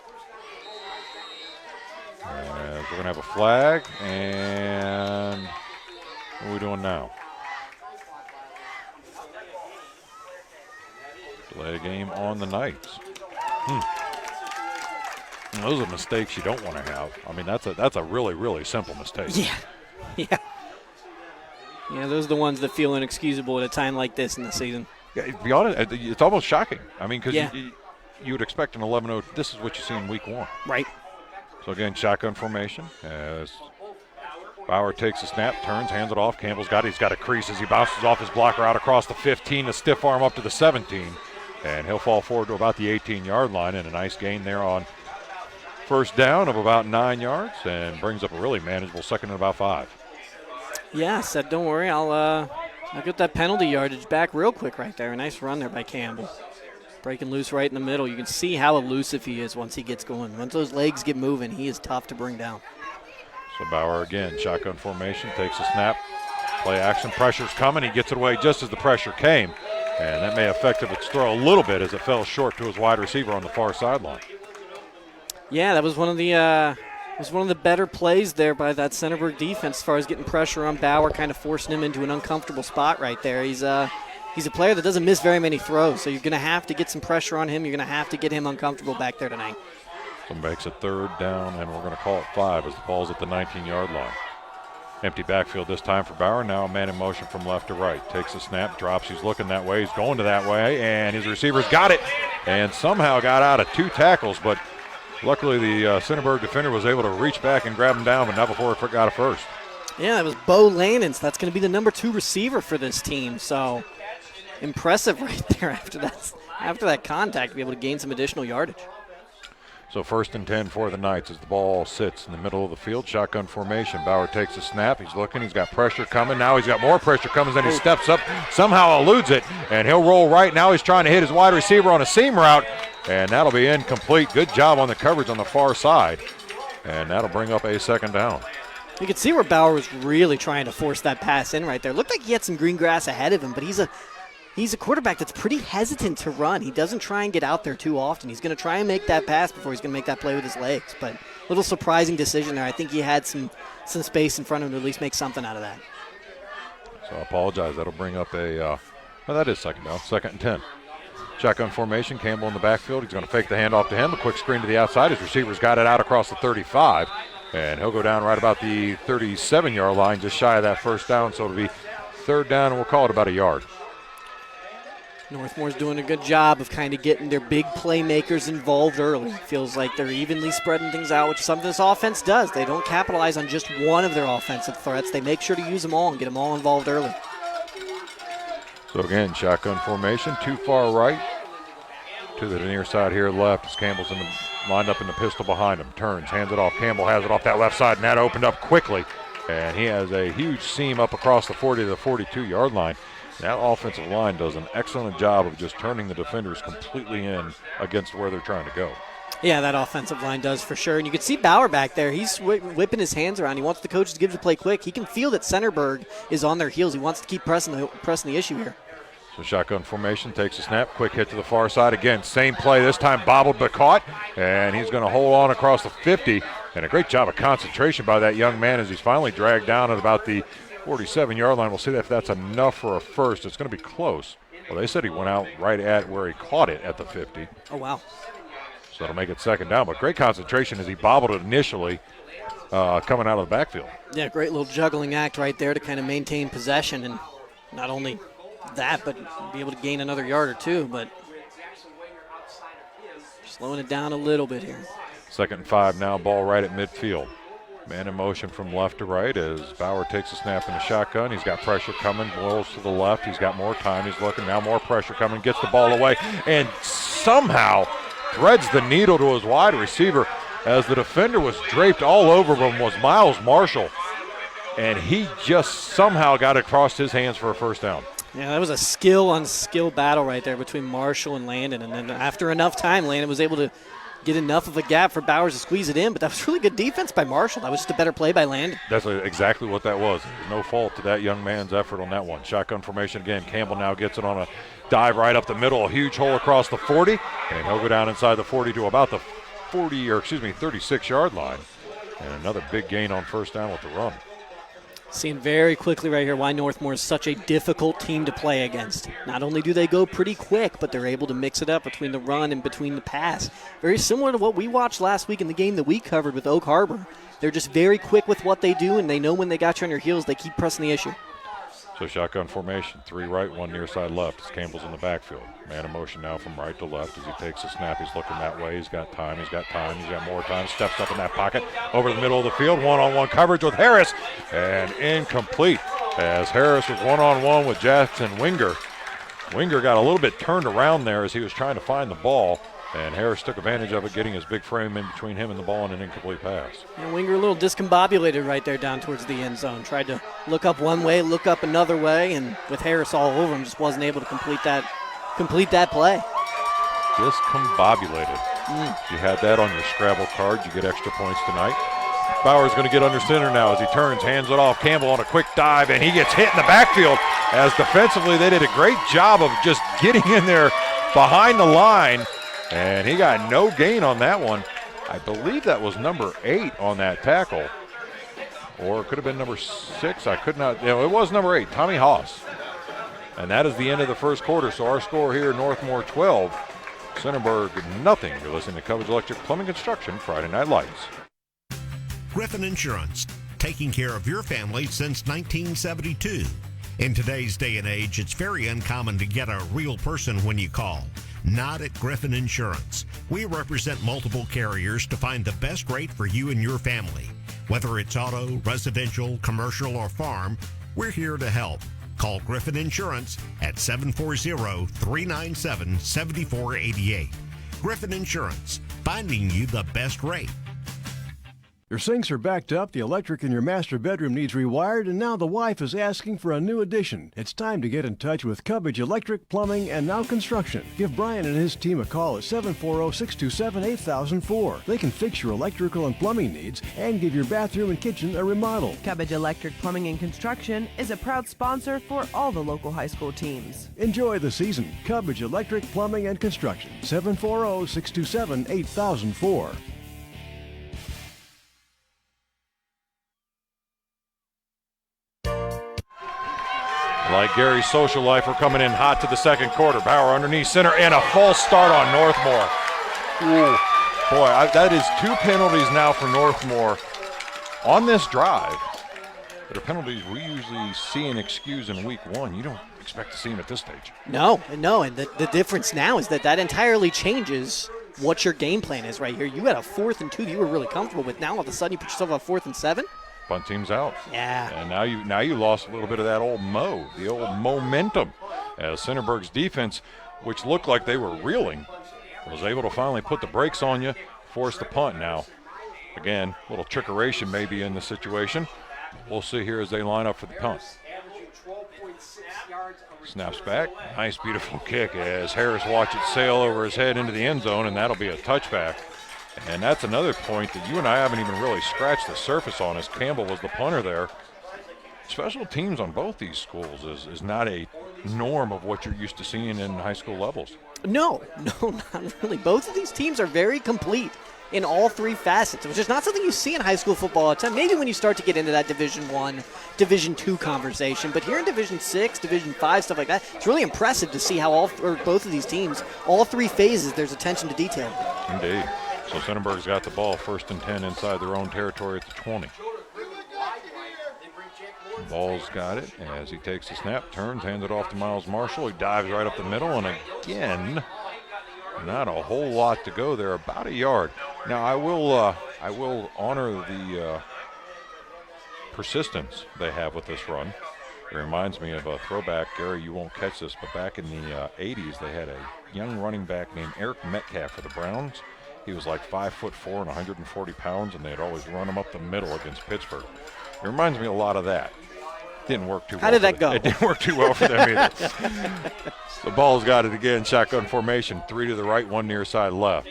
As we're going to have a flag, and what are we doing now? Delay game on the Knights. Those are mistakes you don't want to have. I mean, that's a really, really simple mistake. Yeah. Yeah, those are the ones that feel inexcusable at a time like this in the season. Yeah, to be honest, it's almost shocking. I mean, because you would expect an 11-0. This is what you see in week 1. Right. So, again, shotgun formation as Bauer takes a snap, turns, hands it off. Campbell's got it. He's got a crease as he bounces off his blocker out across the 15, a stiff arm up to the 17. And he'll fall forward to about the 18-yard line, and a nice gain there on first down of about 9 yards, and brings up a really manageable second and about 5. Yeah, said don't worry, I'll get that penalty yardage back real quick right there. A nice run there by Campbell. Breaking loose right in the middle. You can see how elusive he is once he gets going. Once those legs get moving, he is tough to bring down. So Bauer again, shotgun formation, takes a snap. Play action, pressure's coming. He gets it away just as the pressure came. And that may affect its throw a little bit as it fell short to his wide receiver on the far sideline. Yeah, that was one of the better plays there by that Centerburg defense as far as getting pressure on Bauer, kind of forcing him into an uncomfortable spot right there. He's a player that doesn't miss very many throws, so you're going to have to get some pressure on him. You're going to have to get him uncomfortable back there tonight. So makes it third down, and we're going to call it 5 as the ball's at the 19-yard line. Empty backfield this time for Bauer. Now a man in motion from left to right. Takes a snap, drops. He's looking that way. He's going to that way, and his receiver's got it and somehow got out of 2 tackles, but luckily the Centerburg defender was able to reach back and grab him down, but not before he got a first. Yeah, that was Bo Landons. That's going to be the number 2 receiver for this team, so impressive right there after that contact to be able to gain some additional yardage. So 1st and 10 for the Knights as the ball sits in the middle of the field. Shotgun formation. Bauer takes a snap. He's looking. He's got pressure coming. Now he's got more pressure coming. Then he steps up, somehow eludes it, and he'll roll right. Now he's trying to hit his wide receiver on a seam route, and that'll be incomplete. Good job on the coverage on the far side, and that'll bring up a second down. You can see where Bauer was really trying to force that pass in right there. Looked like he had some green grass ahead of him, but he's a quarterback that's pretty hesitant to run. He doesn't try and get out there too often. He's going to try and make that pass before he's going to make that play with his legs. But a little surprising decision there. I think he had some space in front of him to at least make something out of that. So I apologize. That'll bring up well, that is second down. 2nd and 10. Shotgun formation. Campbell in the backfield. He's going to fake the handoff to him. A quick screen to the outside. His receiver's got it out across the 35. And he'll go down right about the 37-yard line, just shy of that first down. So it'll be third down, and we'll call it about a yard. Northmore's doing a good job of kind of getting their big playmakers involved early. Feels like they're evenly spreading things out, which is something this offense does. They don't capitalize on just one of their offensive threats. They make sure to use them all and get them all involved early. So again, shotgun formation, too far right to the near side here left as Campbell's lined up in the pistol behind him. Turns, hands it off. Campbell has it off that left side, and that opened up quickly. And he has a huge seam up across the 40 to the 42-yard line. That offensive line does an excellent job of just turning the defenders completely in against where they're trying to go. Yeah, that offensive line does for sure. And you can see Bauer back there. He's whipping his hands around. He wants the coaches to give the play quick. He can feel that Centerburg is on their heels. He wants to keep pressing the issue here. So shotgun formation, takes a snap, quick hit to the far side. Again, same play, this time bobbled but caught. And he's going to hold on across the 50. And a great job of concentration by that young man as he's finally dragged down at about the 47-yard line. We'll see if that's enough for a first. It's going to be close. Well, they said he went out right at where he caught it at the 50. Oh, wow. So that'll make it second down. But great concentration as he bobbled it initially coming out of the backfield. Yeah, great little juggling act right there to kind of maintain possession. And not only that, but be able to gain another yard or two. But slowing it down a little bit here. 2nd and 5 now, ball right at midfield. Man in motion from left to right as Bauer takes a snap in the shotgun. He's got pressure coming, rolls to the left. He's got more time. He's looking now, more pressure coming, gets the ball away, and somehow threads the needle to his wide receiver as the defender was draped all over him was Miles Marshall, and he just somehow got it across his hands for a first down. Yeah, that was a skill-on-skill battle right there between Marshall and Landon, and then after enough time, Landon was able to get enough of a gap for Bowers to squeeze it in, but that was really good defense by Marshall. That was just a better play by Landon. That's exactly what that was. There's no fault to that young man's effort on that one. Shotgun formation again. Campbell now gets it on a dive right up the middle, a huge hole across the 40, and he'll go down inside the 40 to about the 36-yard line. And another big gain on first down with the run. Seeing very quickly right here why Northmor is such a difficult team to play against. Not only do they go pretty quick, but they're able to mix it up between the run and between the pass. Very similar to what we watched last week in the game that we covered with Oak Harbor. They're just very quick with what they do, and they know when they got you on your heels, they keep pressing the issue. So shotgun formation, 3 right, 1 near side left. As Campbell's in the backfield. Man in motion now from right to left as he takes a snap. He's looking that way. He's got time. He's got more time. Steps up in that pocket over the middle of the field. One-on-one coverage with Harris. And incomplete as Harris was one-on-one with Jackson Winger. Winger got a little bit turned around there as he was trying to find the ball. And Harris took advantage of it, getting his big frame in between him and the ball and an incomplete pass. And Winger a little discombobulated right there down towards the end zone. Tried to look up one way, look up another way, and with Harris all over him, just wasn't able to complete that play. Discombobulated. If you had that on your Scrabble card, you get extra points tonight. Bauer's going to get under center now as he turns, hands it off. Campbell on a quick dive, and he gets hit in the backfield as defensively they did a great job of just getting in there behind the line. And he got no gain on that one. I believe that was number 8 on that tackle. Or it could have been number 6. I could not. It was number 8, Tommy Haas. And that is the end of the first quarter. So our score here, Northmor 12, Centerburg nothing. You're listening to Cubbage Electric Plumbing Construction Friday Night Lights. Griffin Insurance, taking care of your family since 1972. In today's day and age, it's very uncommon to get a real person when you call. Not at Griffin Insurance. We represent multiple carriers to find the best rate for you and your family. Whether it's auto, residential, commercial, or farm, we're here to help. Call Griffin Insurance at 740-397-7488. Griffin Insurance, finding you the best rate. Your sinks are backed up, the electric in your master bedroom needs rewired, and now the wife is asking for a new addition. It's time to get in touch with Cubbage Electric, Plumbing, and Now Construction. Give Brian and his team a call at 740-627-8004. They can fix your electrical and plumbing needs and give your bathroom and kitchen a remodel. Cubbage Electric, Plumbing, and Construction is a proud sponsor for all the local high school teams. Enjoy the season. Cubbage Electric, Plumbing, and Construction. 740-627-8004. Like Gary's social life, we're coming in hot to the second quarter. Bauer underneath center and a false start on Northmor. Ooh, boy, that is 2 penalties now for Northmor on this drive. That are penalties we usually see and excuse in week 1. You don't expect to see them at this stage. No, and the difference now is that entirely changes what your game plan is right here. You had a 4th and 2 that you were really comfortable with. Now all of a sudden you put yourself on 4th and 7. Punt team's out. Yeah. And now you lost a little bit of that old the old momentum, as Centerburg's defense, which looked like they were reeling, was able to finally put the brakes on you, force the punt now. Again, a little trickeration maybe in the situation. We'll see here as they line up for the punt. Snaps back. Nice, beautiful kick as Harris watches it sail over his head into the end zone, and that'll be a touchback. And that's another point that you and I haven't even really scratched the surface on, as Campbell was the punter there. Special teams on both these schools is not a norm of what you're used to seeing in high school levels. No, not really. Both of these teams are very complete in all 3 facets, which is not something you see in high school football all the time. Maybe when you start to get into that Division I, Division II conversation, but here in Division VI, Division V, stuff like that, it's really impressive to see how both of these teams, all 3 phases, there's attention to detail. Indeed. So Centerburg's got the ball, 1st and 10 inside their own territory at the 20. Ball's got it as he takes the snap, turns, hands it off to Miles Marshall. He dives right up the middle, and again, not a whole lot to go there, about a yard. Now I will honor the persistence they have with this run. It reminds me of a throwback. Gary, you won't catch this, but back in the 80s, they had a young running back named Eric Metcalf for the Browns. He was like 5'4" and 140 pounds, and they'd always run him up the middle against Pittsburgh. It reminds me a lot of that. Didn't work too well. How did that go? It didn't work too well for them either. The ball's got it again, shotgun formation, 3 to the right, 1 near side left.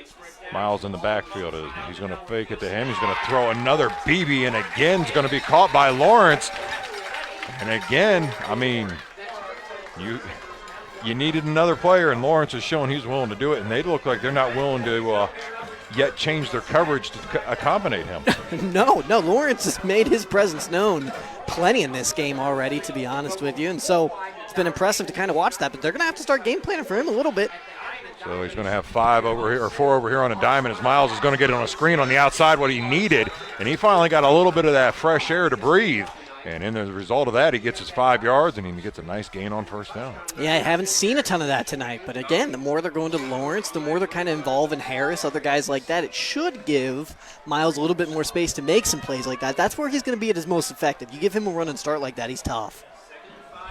Miles in the backfield. He's going to fake it to him. He's going to throw another BB, and again, it's going to be caught by Lawrence. And again, I mean, you needed another player, and Lawrence has shown he's willing to do it, and they look like they're not willing to yet change their coverage to accommodate him. No, Lawrence has made his presence known plenty in this game already, to be honest with you, and so it's been impressive to kind of watch that, but they're going to have to start game planning for him a little bit. So he's going to have 5 over here, or 4 over here on a diamond, as Miles is going to get it on a screen on the outside, what he needed, and he finally got a little bit of that fresh air to breathe And in the result of that, he gets his 5 yards, and he gets a nice gain on first down. Yeah, I haven't seen a ton of that tonight. But again, the more they're going to Lawrence, the more they're kind of involving Harris, other guys like that. It should give Miles a little bit more space to make some plays like that. That's where he's going to be at his most effective. You give him a run and start like that, he's tough.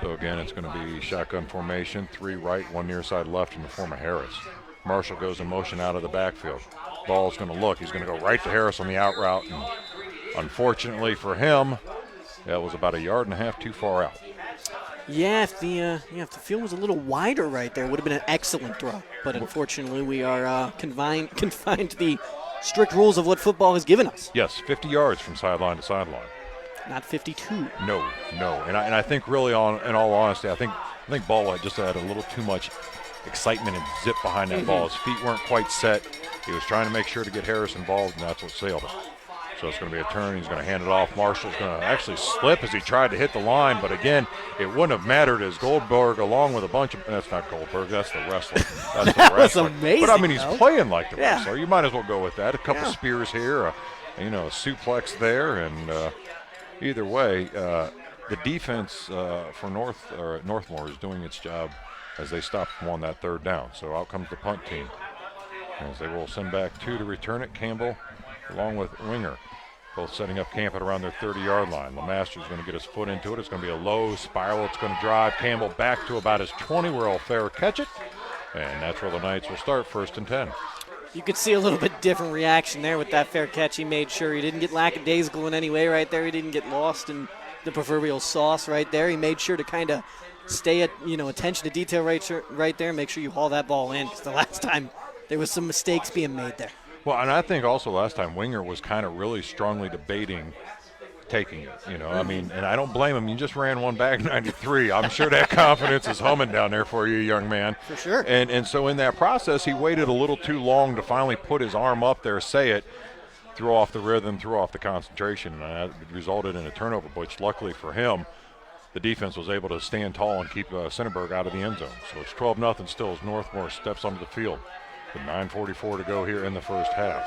So again, it's going to be shotgun formation, 3 right, 1 near side left in the form of Harris. Marshall goes in motion out of the backfield. Ball's going to look. He's going to go right to Harris on the out route. And unfortunately for him, that was about 1.5 yards too far out. Yeah, if the field was a little wider right there, it would have been an excellent throw. But unfortunately, we are confined to the strict rules of what football has given us. Yes, 50 yards from sideline to sideline. Not 52. No. And I think really, in all honesty, I think Ball just had a little too much excitement and zip behind that ball. His feet weren't quite set. He was trying to make sure to get Harris involved, and that's what sailed it. So it's going to be a turn. He's going to hand it off. Marshall's going to actually slip as he tried to hit the line, but again, it wouldn't have mattered as Goldberg, along with a bunch of – that's not Goldberg, that's the wrestler. That's that the wrestler. Was amazing, but, I mean, he's though. playing like the Yeah. wrestler. You might as well go with that. A couple spears here, a suplex there, and either way, the defense for Northmor is doing its job as they stop him on that third down. So out comes the punt team as they will send back 2 to return it. Campbell along with Winger, both setting up camp at around their 30-yard line. LeMaster's going to get his foot into it. It's going to be a low spiral. It's going to drive Campbell back to about his 20 where he'll fair catch it. And that's where the Knights will start 1st and 10. You could see a little bit different reaction there with that fair catch. He made sure he didn't get lackadaisical in any way right there. He didn't get lost in the proverbial sauce right there. He made sure to kind of stay at, attention to detail right there and make sure you haul that ball in, because the last time there was some mistakes being made there. Well, and I think also last time Winger was kind of really strongly debating taking it, I mean, and I don't blame him. You just ran one back 93. I'm sure that confidence is humming down there for you, young man. For sure. And so in that process, he waited a little too long to finally put his arm up there, say it, threw off the rhythm, threw off the concentration, and that resulted in a turnover, which luckily for him, the defense was able to stand tall and keep Centerburg out of the end zone. So it's 12-0 still as Northmor steps onto the field with 9:44 to go here in the first half.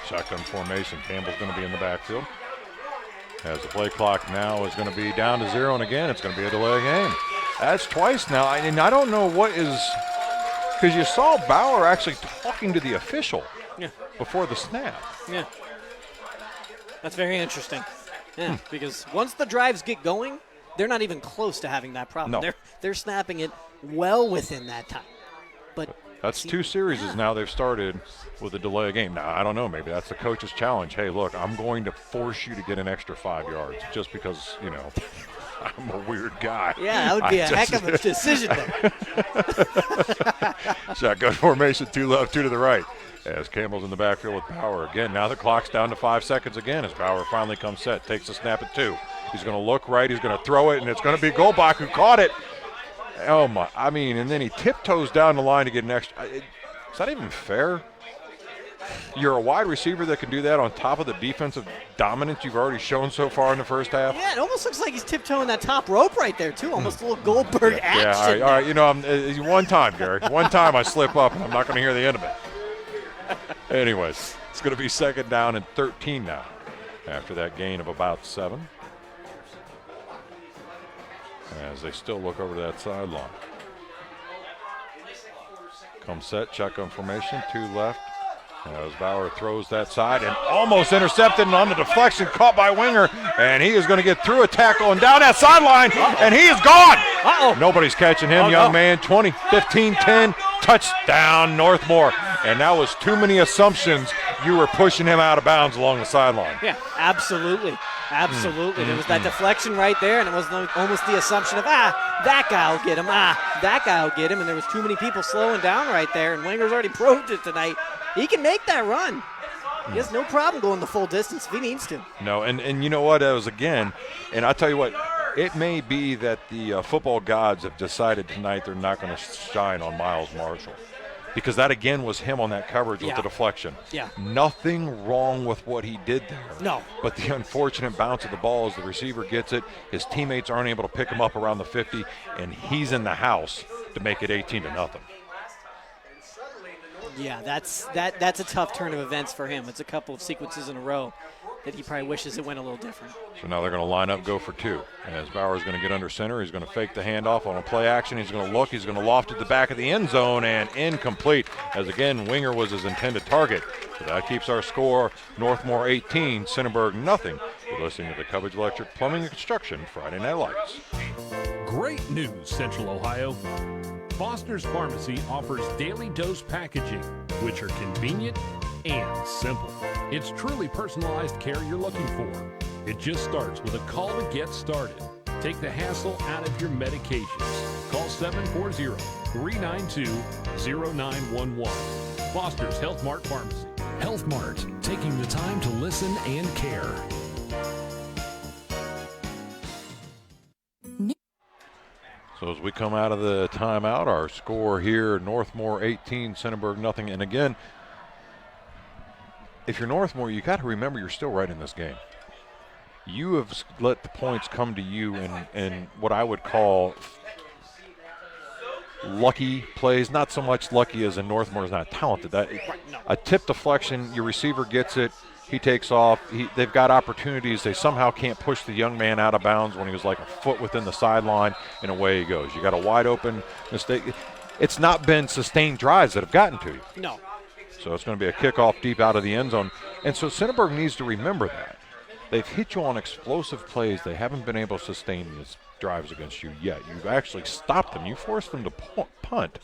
Shotgun formation. Campbell's going to be in the backfield. As the play clock now is going to be down to 0, and again, it's going to be a delay game. That's twice now, and I don't know what is – because you saw Bauer actually talking to the official before the snap. Yeah. That's very interesting. Yeah, because once the drives get going, they're not even close to having that problem. No. They're snapping it well within that time. But that's 2 series now they've started with a delay game. Now, I don't know. Maybe that's the coach's challenge. Hey, look, I'm going to force you to get an extra 5 yards just because, I'm a weird guy. Yeah, that would be a heck of a decision there. Shotgun formation, 2 left, 2 to the right. As Campbell's in the backfield with Bauer again. Now the clock's down to 5 seconds again as Bauer finally comes set, takes the snap at 2. He's going to look right, he's going to throw it, and it's going to be Goldbach who caught it. Oh, my. I mean, and then he tiptoes down the line to get an extra. Is that even fair? You're a wide receiver that can do that on top of the defensive dominance you've already shown so far in the first half? Yeah, it almost looks like he's tiptoeing that top rope right there, too. Almost a little Goldberg action. Yeah, all right. One time, Gary. One time I slip up, and I'm not going to hear the end of it. Anyways, it's going to be 2nd down and 13 now after that gain of about 7. As they still look over to that sideline. Come set, shotgun formation, 2 left. As Bauer throws that side and almost intercepted and on the deflection, caught by Winger, and he is going to get through a tackle and down that sideline, and he is gone. Nobody's catching him, young man. 20, 15, 10, touchdown Northmor. And that was too many assumptions. You were pushing him out of bounds along the sideline. Yeah, absolutely. Absolutely. There was that deflection right there, and it was almost the assumption of, that guy will get him. That guy will get him. And there was too many people slowing down right there, and Winger's already proved it tonight. He can make that run. He has no problem going the full distance if he needs to. No, and you know what? That was again, and I'll tell you what, it may be that the football gods have decided tonight they're not going to shine on Miles Marshall. Because that, again, was him on that coverage with the deflection. Yeah. Nothing wrong with what he did there. No. But the unfortunate bounce of the ball as the receiver gets it, his teammates aren't able to pick him up around the 50, and he's in the house to make it 18-0. Yeah, that's a tough turn of events for him. It's a couple of sequences in a row that he probably wishes it went a little different. So now they're going to line up, go for two. As Bauer's going to get under center, he's going to fake the handoff on a play action. He's going to look. He's going to loft it the back of the end zone and incomplete. As again, Winger was his intended target. So that keeps our score Northmor 18, Centerburg nothing. You're listening to the Cubbage Electric Plumbing and Construction Friday Night Lights. Great news, Central Ohio. Foster's Pharmacy offers daily dose packaging, which are convenient and simple. It's truly personalized care you're looking for. It just starts with a call to get started. Take the hassle out of your medications. Call 740-392-0911. Foster's Health Mart Pharmacy. Health Mart, taking the time to listen and care. So as we come out of the timeout, our score here, Northmor 18, Centerburg nothing. And again, if you're Northmor, you got to remember you're still right in this game. You have let the points come to you in what I would call lucky plays. Not so much lucky as in Northmor is not talented. A tip deflection, your receiver gets it, he takes off. They've got opportunities. They somehow can't push the young man out of bounds when he was like a foot within the sideline, and away he goes. You got a wide open mistake. It's not been sustained drives that have gotten to you. No. So it's going to be a kickoff deep out of the end zone. And so Centerburg needs to remember that. They've hit you on explosive plays. They haven't been able to sustain these drives against you yet. You've actually stopped them. You forced them to punt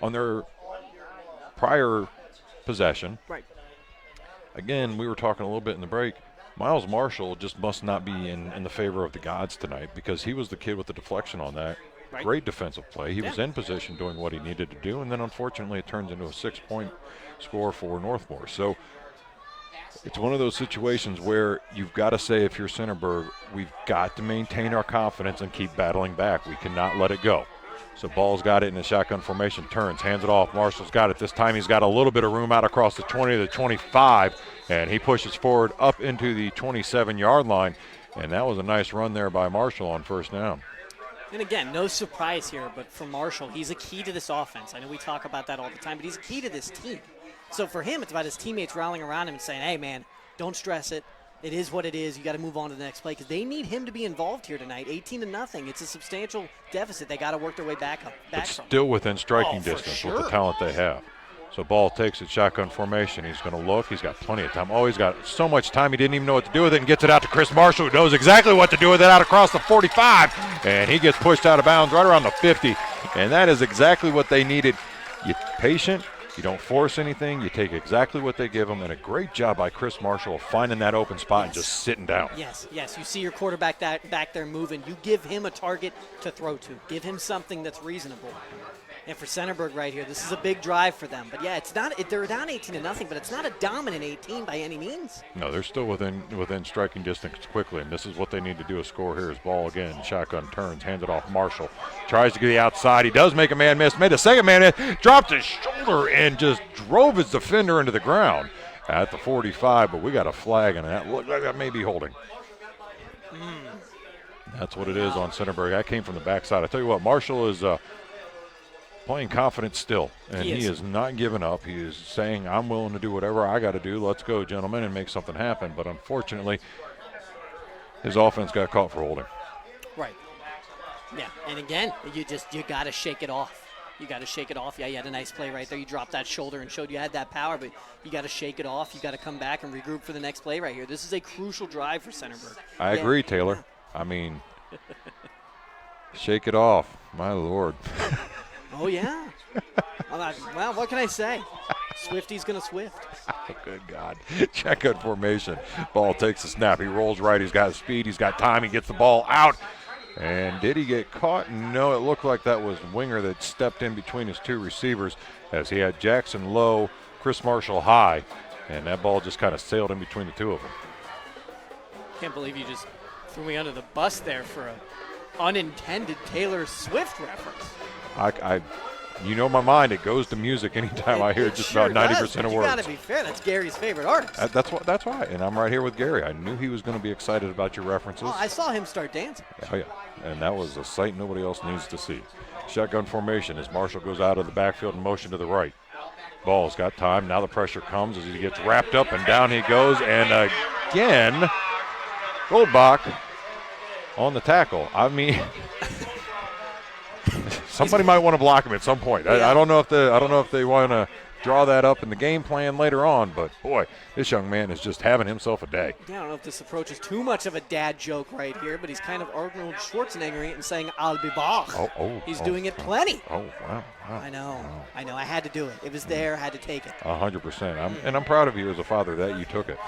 on their prior possession. Right. Again, we were talking a little bit in the break. Miles Marshall just must not be in the favor of the gods tonight because he was the kid with the deflection on that. Right. Great defensive play. He was in position doing what he needed to do, and then unfortunately it turns into a 6-point score for Northmor. So it's one of those situations where you've got to say, if you're Centerburg, we've got to maintain our confidence and keep battling back. We cannot let it go. So Ball's got it in the shotgun formation, turns, hands it off. Marshall's got it. This time he's got a little bit of room out across the 20 to the 25, and he pushes forward up into the 27-yard line. And that was a nice run there by Marshall on first down. And again, no surprise here, but for Marshall, he's a key to this offense. I know we talk about that all the time, but he's a key to this team. So for him, it's about his teammates rallying around him and saying, hey, man, don't stress it. It is what it is. You got to move on to the next play because they need him to be involved here tonight. 18-0. It's a substantial deficit. They got to work their way back But from. Still within striking distance with the talent they have. So Ball takes it, shotgun formation. He's going to look. He's got plenty of time. Oh, he's got so much time he didn't even know what to do with it, and gets it out to Chris Marshall, who knows exactly what to do with it out across the 45. And he gets pushed out of bounds right around the 50. And that is exactly what they needed. You're patient. You don't force anything. You take exactly what they give them, and a great job by Chris Marshall of finding that open spot and just sitting down. Yes. You see your quarterback back there moving. You give him a target to throw to. Give him something that's reasonable. And for Centerburg right here, this is a big drive for them. But, yeah, it's not. They're down 18-0, but it's not a dominant 18 by any means. No, they're still within striking distance quickly, and this is what they need to do. A score here is Ball again. Shotgun turns, hands it off Marshall. Tries to get the outside. He does make a man miss. Made a second man miss. Dropped his shoulder and just drove his defender into the ground at the 45. But we got a flag, and that looked like that may be holding. That's what it is on Centerburg. That came from the backside. I tell you what, Marshall is playing confident still, and he is not giving up. He is saying, I'm willing to do whatever I got to do. Let's go, gentlemen, and make something happen. But unfortunately, his offense got caught for holding. Right. Yeah, and again, you got to shake it off. You got to shake it off. Yeah, you had a nice play right there. You dropped that shoulder and showed you had that power, but you got to shake it off. You got to come back and regroup for the next play right here. This is a crucial drive for Centerburg. I agree, Taylor. I mean, shake it off. My Lord. Oh, yeah. Well, what can I say? Swifty's going to Swift. Oh, good God. Shotgun formation. Ball takes the snap. He rolls right. He's got speed. He's got time. He gets the ball out. And did he get caught? No, it looked like that was Winger that stepped in between his two receivers as he had Jackson low, Chris Marshall high, and that ball just kind of sailed in between the two of them. Can't believe you just threw me under the bus there for an unintended Taylor Swift reference. You know my mind, it goes to music anytime I hear just about 90% of words. You got to be fair. That's Gary's favorite artist. That's why, and I'm right here with Gary. I knew he was going to be excited about your references. Oh, I saw him start dancing. Oh, yeah, and that was a sight nobody else needs to see. Shotgun formation as Marshall goes out of the backfield and motion to the right. Ball's got time. Now the pressure comes as he gets wrapped up, and down he goes, and a again. Goldbach on the tackle. I mean, somebody might want to block him at some point. I don't know if they want to draw that up in the game plan later on, but boy, this young man is just having himself a day. Yeah, I don't know if this approach is too much of a dad joke right here, but he's kind of Arnold Schwarzenegger and saying, I'll be back. He's doing it plenty. Oh, wow. I know. I had to do it. It was there. I had to take it. 100%. I'm proud of you as a father that you took it.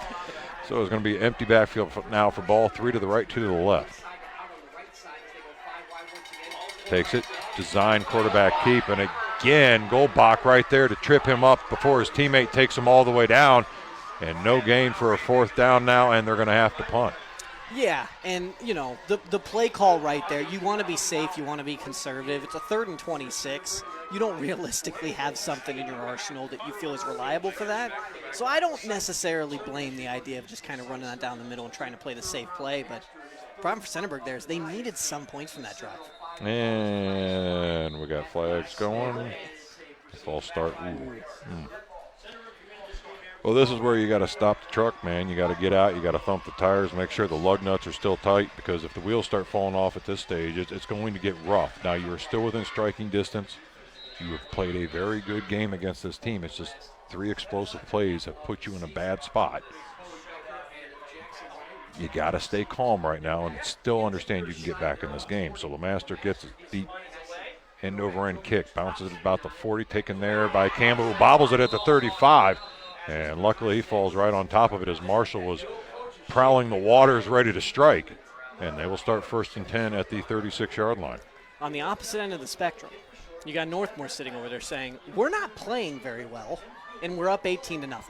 So it's going to be empty backfield now for ball, 3 to the right, 2 to the left. Takes it, design quarterback keep, and again, Goldbach right there to trip him up before his teammate takes him all the way down. And no gain for a 4th down now, and they're going to have to punt. Yeah, and, the play call right there, you want to be safe, you want to be conservative. It's a 3rd and 26. You don't realistically have something in your arsenal that you feel is reliable for that. So I don't necessarily blame the idea of just kind of running that down the middle and trying to play the safe play. But the problem for Centerburg there is they needed some points from that drive. And we got flags going. False start. Well, this is where you got to stop the truck, man. You got to get out. You got to thump the tires, make sure the lug nuts are still tight, because if the wheels start falling off at this stage, it's going to get rough. Now, you are still within striking distance. You have played a very good game against this team. It's just 3 explosive plays have put you in a bad spot. You got to stay calm right now and still understand you can get back in this game. So LeMaster gets a deep end-over-end kick, bounces it about the 40, taken there by Campbell, who bobbles it at the 35. And luckily he falls right on top of it as Marshall was prowling the waters ready to strike. And they will start 1st and 10 at the 36-yard line. On the opposite end of the spectrum, you got Northmor sitting over there saying, we're not playing very well, and we're up 18-0.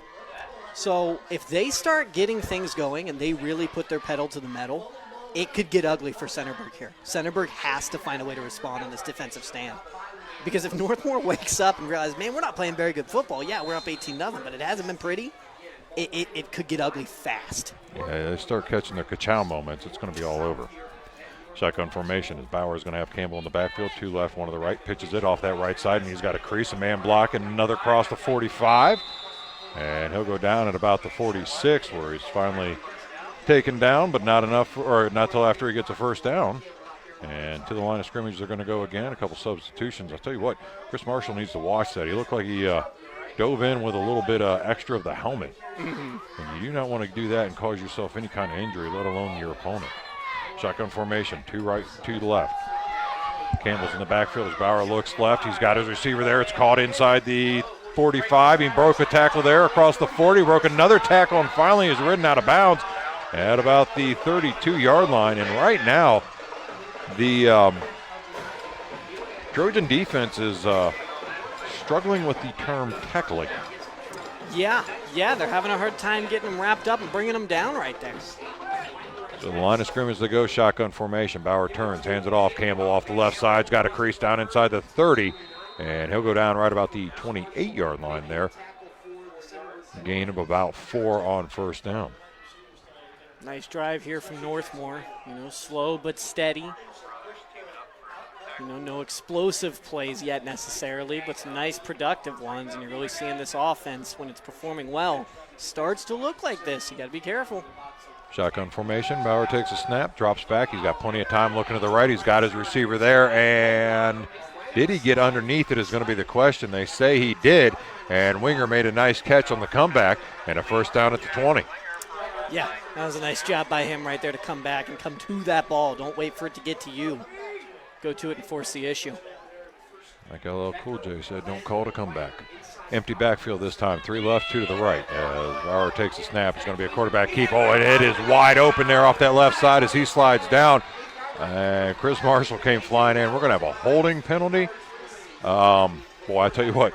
So if they start getting things going and they really put their pedal to the metal, it could get ugly for Centerburg here. Centerburg has to find a way to respond on this defensive stand. Because if Northmor wakes up and realizes, man, we're not playing very good football. Yeah, we're up 18-0, but it hasn't been pretty. It could get ugly fast. Yeah, they start catching their ka-chow moments, it's going to be all over. Shotgun formation as Bauer is going to have Campbell in the backfield, 2 left, 1 to the right, pitches it off that right side, and he's got a crease, a man block, and another cross to 45. And he'll go down at about the 46, where he's finally taken down, but not enough, or not till after he gets a 1st down. And to the line of scrimmage, they're going to go again. A couple substitutions. I'll tell you what, Chris Marshall needs to watch that. He looked like he dove in with a little bit extra of the helmet. And you do not want to do that and cause yourself any kind of injury, let alone your opponent. Shotgun formation, 2 right, 2 to the left. Campbell's in the backfield as Bauer looks left. He's got his receiver there. It's caught inside the 45. He broke a tackle there across the 40, broke another tackle, and finally is ridden out of bounds at about the 32-yard line. And right now, the Trojan defense is struggling with the term tackling. Yeah, they're having a hard time getting them wrapped up and bringing them down right there. So the line of scrimmage, they go shotgun formation. Bauer turns, hands it off. Campbell off the left side. He's got a crease down inside the 30, and he'll go down right about the 28-yard line there. Gain of about 4 on 1st down. Nice drive here from Northmor. Slow but steady. No explosive plays yet necessarily, but some nice productive ones, and you're really seeing this offense, when it's performing well, starts to look like this. You got to be careful. Shotgun formation. Bauer takes a snap, drops back. He's got plenty of time looking to the right. He's got his receiver there, and did he get underneath it is going to be the question. They say he did, and Winger made a nice catch on the comeback and a 1st down at the 20. Yeah, that was a nice job by him right there to come back and come to that ball. Don't wait for it to get to you. Go to it and force the issue. Like LL Cool J said, don't call it a comeback. Empty backfield this time. 3 left, 2 to the right. As Bauer takes a snap, it's going to be a quarterback keep. Oh, and it is wide open there off that left side as he slides down. And Chris Marshall came flying in. We're going to have a holding penalty. Boy, I tell you what,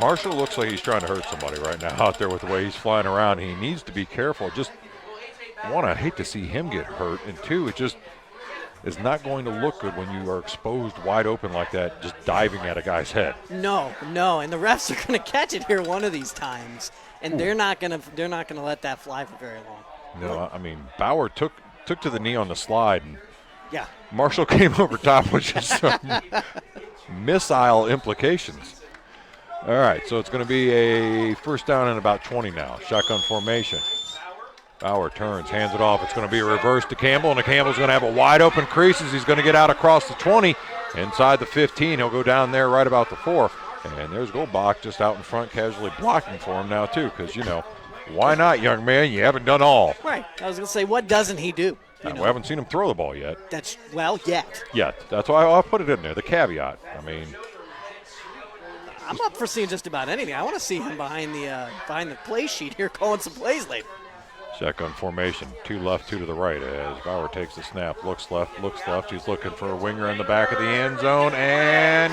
Marshall looks like he's trying to hurt somebody right now out there with the way he's flying around. He needs to be careful. Just, 1, I hate to see him get hurt. And 2, it just is not going to look good when you are exposed wide open like that, just diving at a guy's head. No, and the refs are going to catch it here one of these times, and they're not going to let that fly for very long. No, I mean, Bauer took to the knee on the slide, and yeah, Marshall came over top, which is some missile implications. All right, so it's going to be a first down and about 20 now. Shotgun formation. Bauer turns, hands it off. It's going to be a reverse to Campbell, and Campbell's going to have a wide open crease as he's going to get out across the 20. Inside the 15, he'll go down there right about the 4. And there's Goldbach just out in front, casually blocking for him now, too, because, why not, young man? You haven't done all. Right. I was going to say, what doesn't he do? We haven't seen him throw the ball yet. Yet. Yet. That's why I'll put it in there, the caveat. I mean, I'm up for seeing just about anything. I want to see him behind the play sheet here calling some plays later. Shotgun formation, 2 left, 2 to the right as Bauer takes the snap, looks left. He's looking for a winger in the back of the end zone, and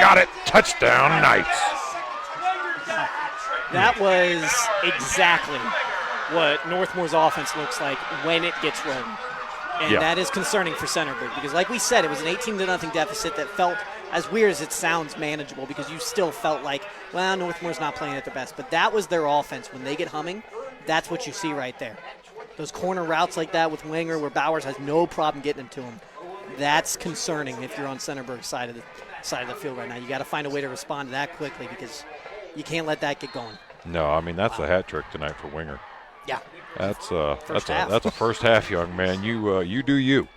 got it. Touchdown, Knights. That was exactly what Northmore's offense looks like when it gets rolling. And that is concerning for Centerburg because, like we said, it was an 18-0 deficit that felt, as weird as it sounds, manageable because you still felt like, well, Northmore's not playing at their best. But that was their offense. When they get humming, that's what you see right there. Those corner routes like that with Wenger where Bowers has no problem getting them to him. That's concerning if you're on Centerburg's side of the field right now. You got to find a way to respond to that quickly because you can't let that get going. No, I mean, that's a hat trick tonight for Wenger. Yeah. That's a first half, young man. You do you.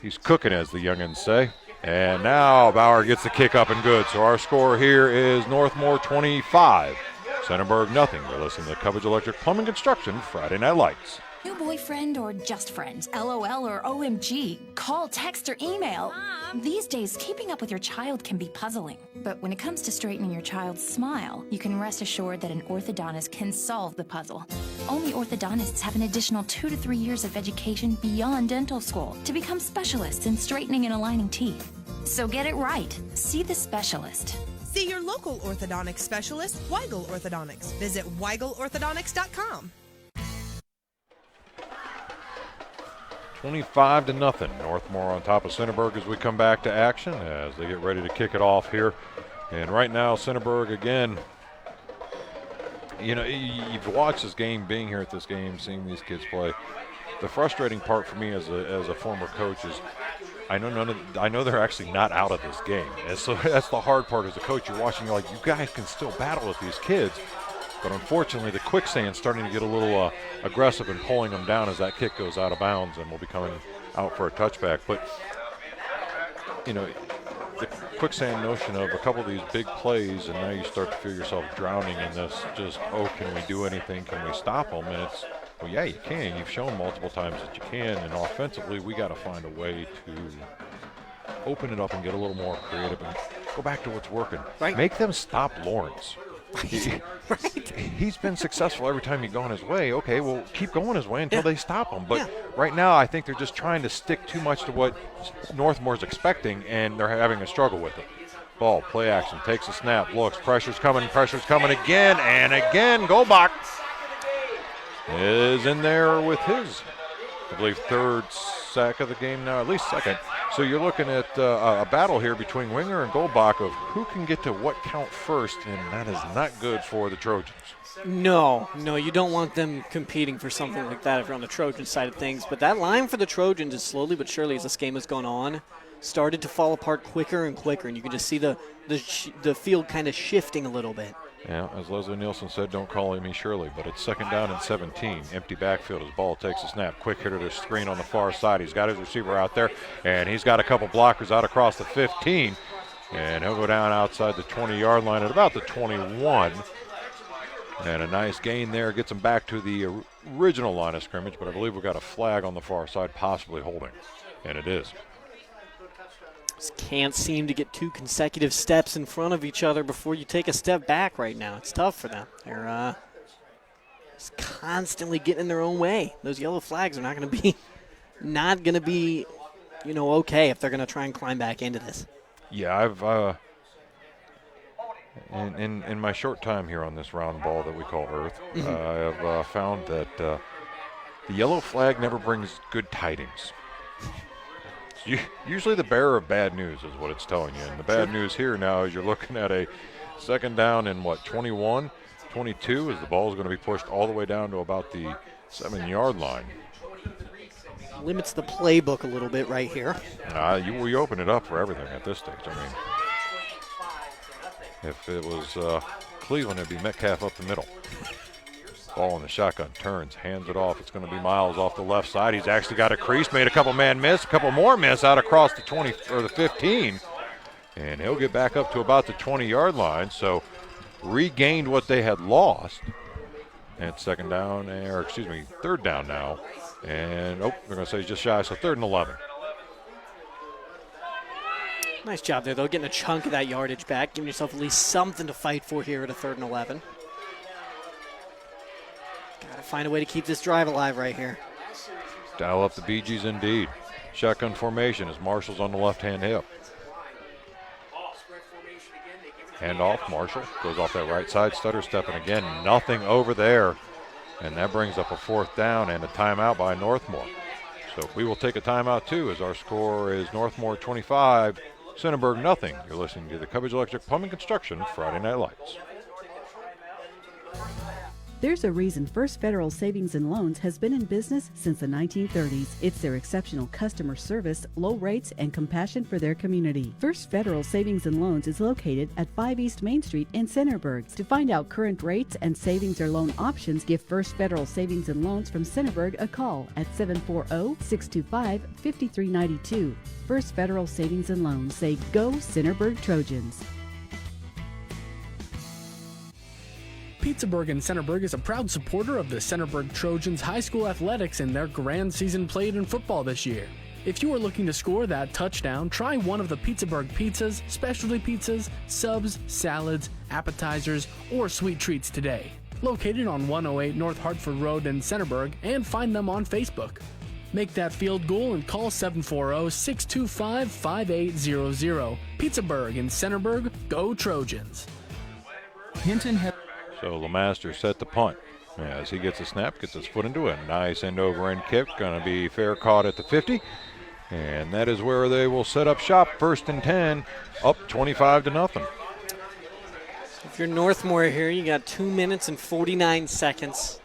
He's cooking, as the youngins say. And now Bauer gets the kick up and good. So our score here is Northmor 25, Centerburg nothing. You're listening to Cubbage Electric Plumbing Construction Friday Night Lights. New boyfriend or just friends? LOL or OMG? Call, text, or email. These days, keeping up with your child can be puzzling. But when it comes to straightening your child's smile, you can rest assured that an orthodontist can solve the puzzle. Only orthodontists have an additional 2 to 3 years of education beyond dental school to become specialists in straightening and aligning teeth. So get it right. See the specialist. See your local orthodontic specialist, Weigel Orthodontics. Visit weigelorthodontics.com. 25-0. Northmor on top of Centerburg as we come back to action as they get ready to kick it off here. And right now, Centerburg again. You've watched this game, being here at this game, seeing these kids play. The frustrating part for me as a former coach is I know they're actually not out of this game. And so that's the hard part as a coach. You're watching, you're like, you guys can still battle with these kids. But unfortunately, the quicksand's starting to get a little aggressive and pulling them down as that kick goes out of bounds and will be coming out for a touchback. But, the quicksand notion of a couple of these big plays, and now you start to feel yourself drowning in this just, can we do anything? Can we stop them? And it's, well, yeah, you can. You've shown multiple times that you can. And offensively, we got to find a way to open it up and get a little more creative and go back to what's working. Right. Make them stop Lawrence. Right. He's been successful every time he's gone his way. Okay, well, keep going his way until they stop him. But right now, I think they're just trying to stick too much to what Northmore's expecting, and they're having a struggle with it. Ball, play action, takes a snap, looks, pressure's coming again, and again. Goldbach is in there with his, I believe, third sack of the game now, at least second. So you're looking at a battle here between Wenger and Goldbach of who can get to what count first, and that is not good for the Trojans. No, you don't want them competing for something like that if you're on the Trojan side of things. But that line for the Trojans is slowly but surely, as this game has gone on, started to fall apart quicker and quicker, and you can just see the field kind of shifting a little bit. Yeah, as Leslie Nielsen said, don't call me Shirley, but it's 2nd down and 17. Empty backfield as ball takes a snap. Quick hitter to screen on the far side. He's got his receiver out there, and he's got a couple blockers out across the 15. And he'll go down outside the 20-yard line at about the 21. And a nice gain there gets him back to the original line of scrimmage, but I believe we've got a flag on the far side, possibly holding. And it is. Just can't seem to get 2 consecutive steps in front of each other before you take a step back right now. It's tough for them. They're just constantly getting in their own way. Those yellow flags are not going to be okay if they're going to try and climb back into this. Yeah, I've in my short time here on this round ball that we call Earth, I have found that the yellow flag never brings good tidings. Usually the bearer of bad news is what it's telling you. And the bad news here now is you're looking at a 2nd down and 21, 22 as the ball is going to be pushed all the way down to about the 7-yard line. Limits the playbook a little bit right here. We open it up for everything at this stage. I mean, If it was Cleveland, it'd be Metcalf up the middle. Ball in the shotgun, turns, hands it off. It's going to be Miles off the left side. He's actually got a crease, made a couple man miss, a couple more miss out across the 20 or the 15. And he'll get back up to about the 20-yard line. So regained what they had lost. And third down now. And, they're going to say just shy, so 3rd and 11. Nice job there, though, getting a chunk of that yardage back, giving yourself at least something to fight for here at a 3rd and 11. Got to find a way to keep this drive alive right here. Dial up the Bee Gees indeed. Shotgun formation as Marshall's on the left-hand hip. Hand off, Marshall goes off that right side, stutter stepping again, nothing over there. And that brings up a 4th down and a timeout by Northmor. So we will take a timeout too, as our score is Northmor 25, Centerburg nothing. You're listening to the Cubbage Electric Plumbing Construction Friday Night Lights. There's a reason First Federal Savings and Loans has been in business since the 1930s. It's their exceptional customer service, low rates, and compassion for their community. First Federal Savings and Loans is located at 5 East Main Street in Centerburg. To find out current rates and savings or loan options, give First Federal Savings and Loans from Centerburg a call at 740-625-5392. First Federal Savings and Loans. Say go Centerburg Trojans. Pittsburgh and Centerburg is a proud supporter of the Centerburg Trojans high school athletics in their grand season played in football this year. If you are looking to score that touchdown, try one of the Pittsburgh pizzas, specialty pizzas, subs, salads, appetizers, or sweet treats today. Located on 108 North Hartford Road in Centerburg, and find them on Facebook. Make that field goal and call 740-625-5800. Pittsburgh and Centerburg, go Trojans. So LeMaster set the punt. As he gets a snap, gets his foot into it. Nice end-over-end kick. Going to be fair caught at the 50. And that is where they will set up shop. 1st and 10, up 25-0. If you're Northmor here, you got 2 minutes and 49 seconds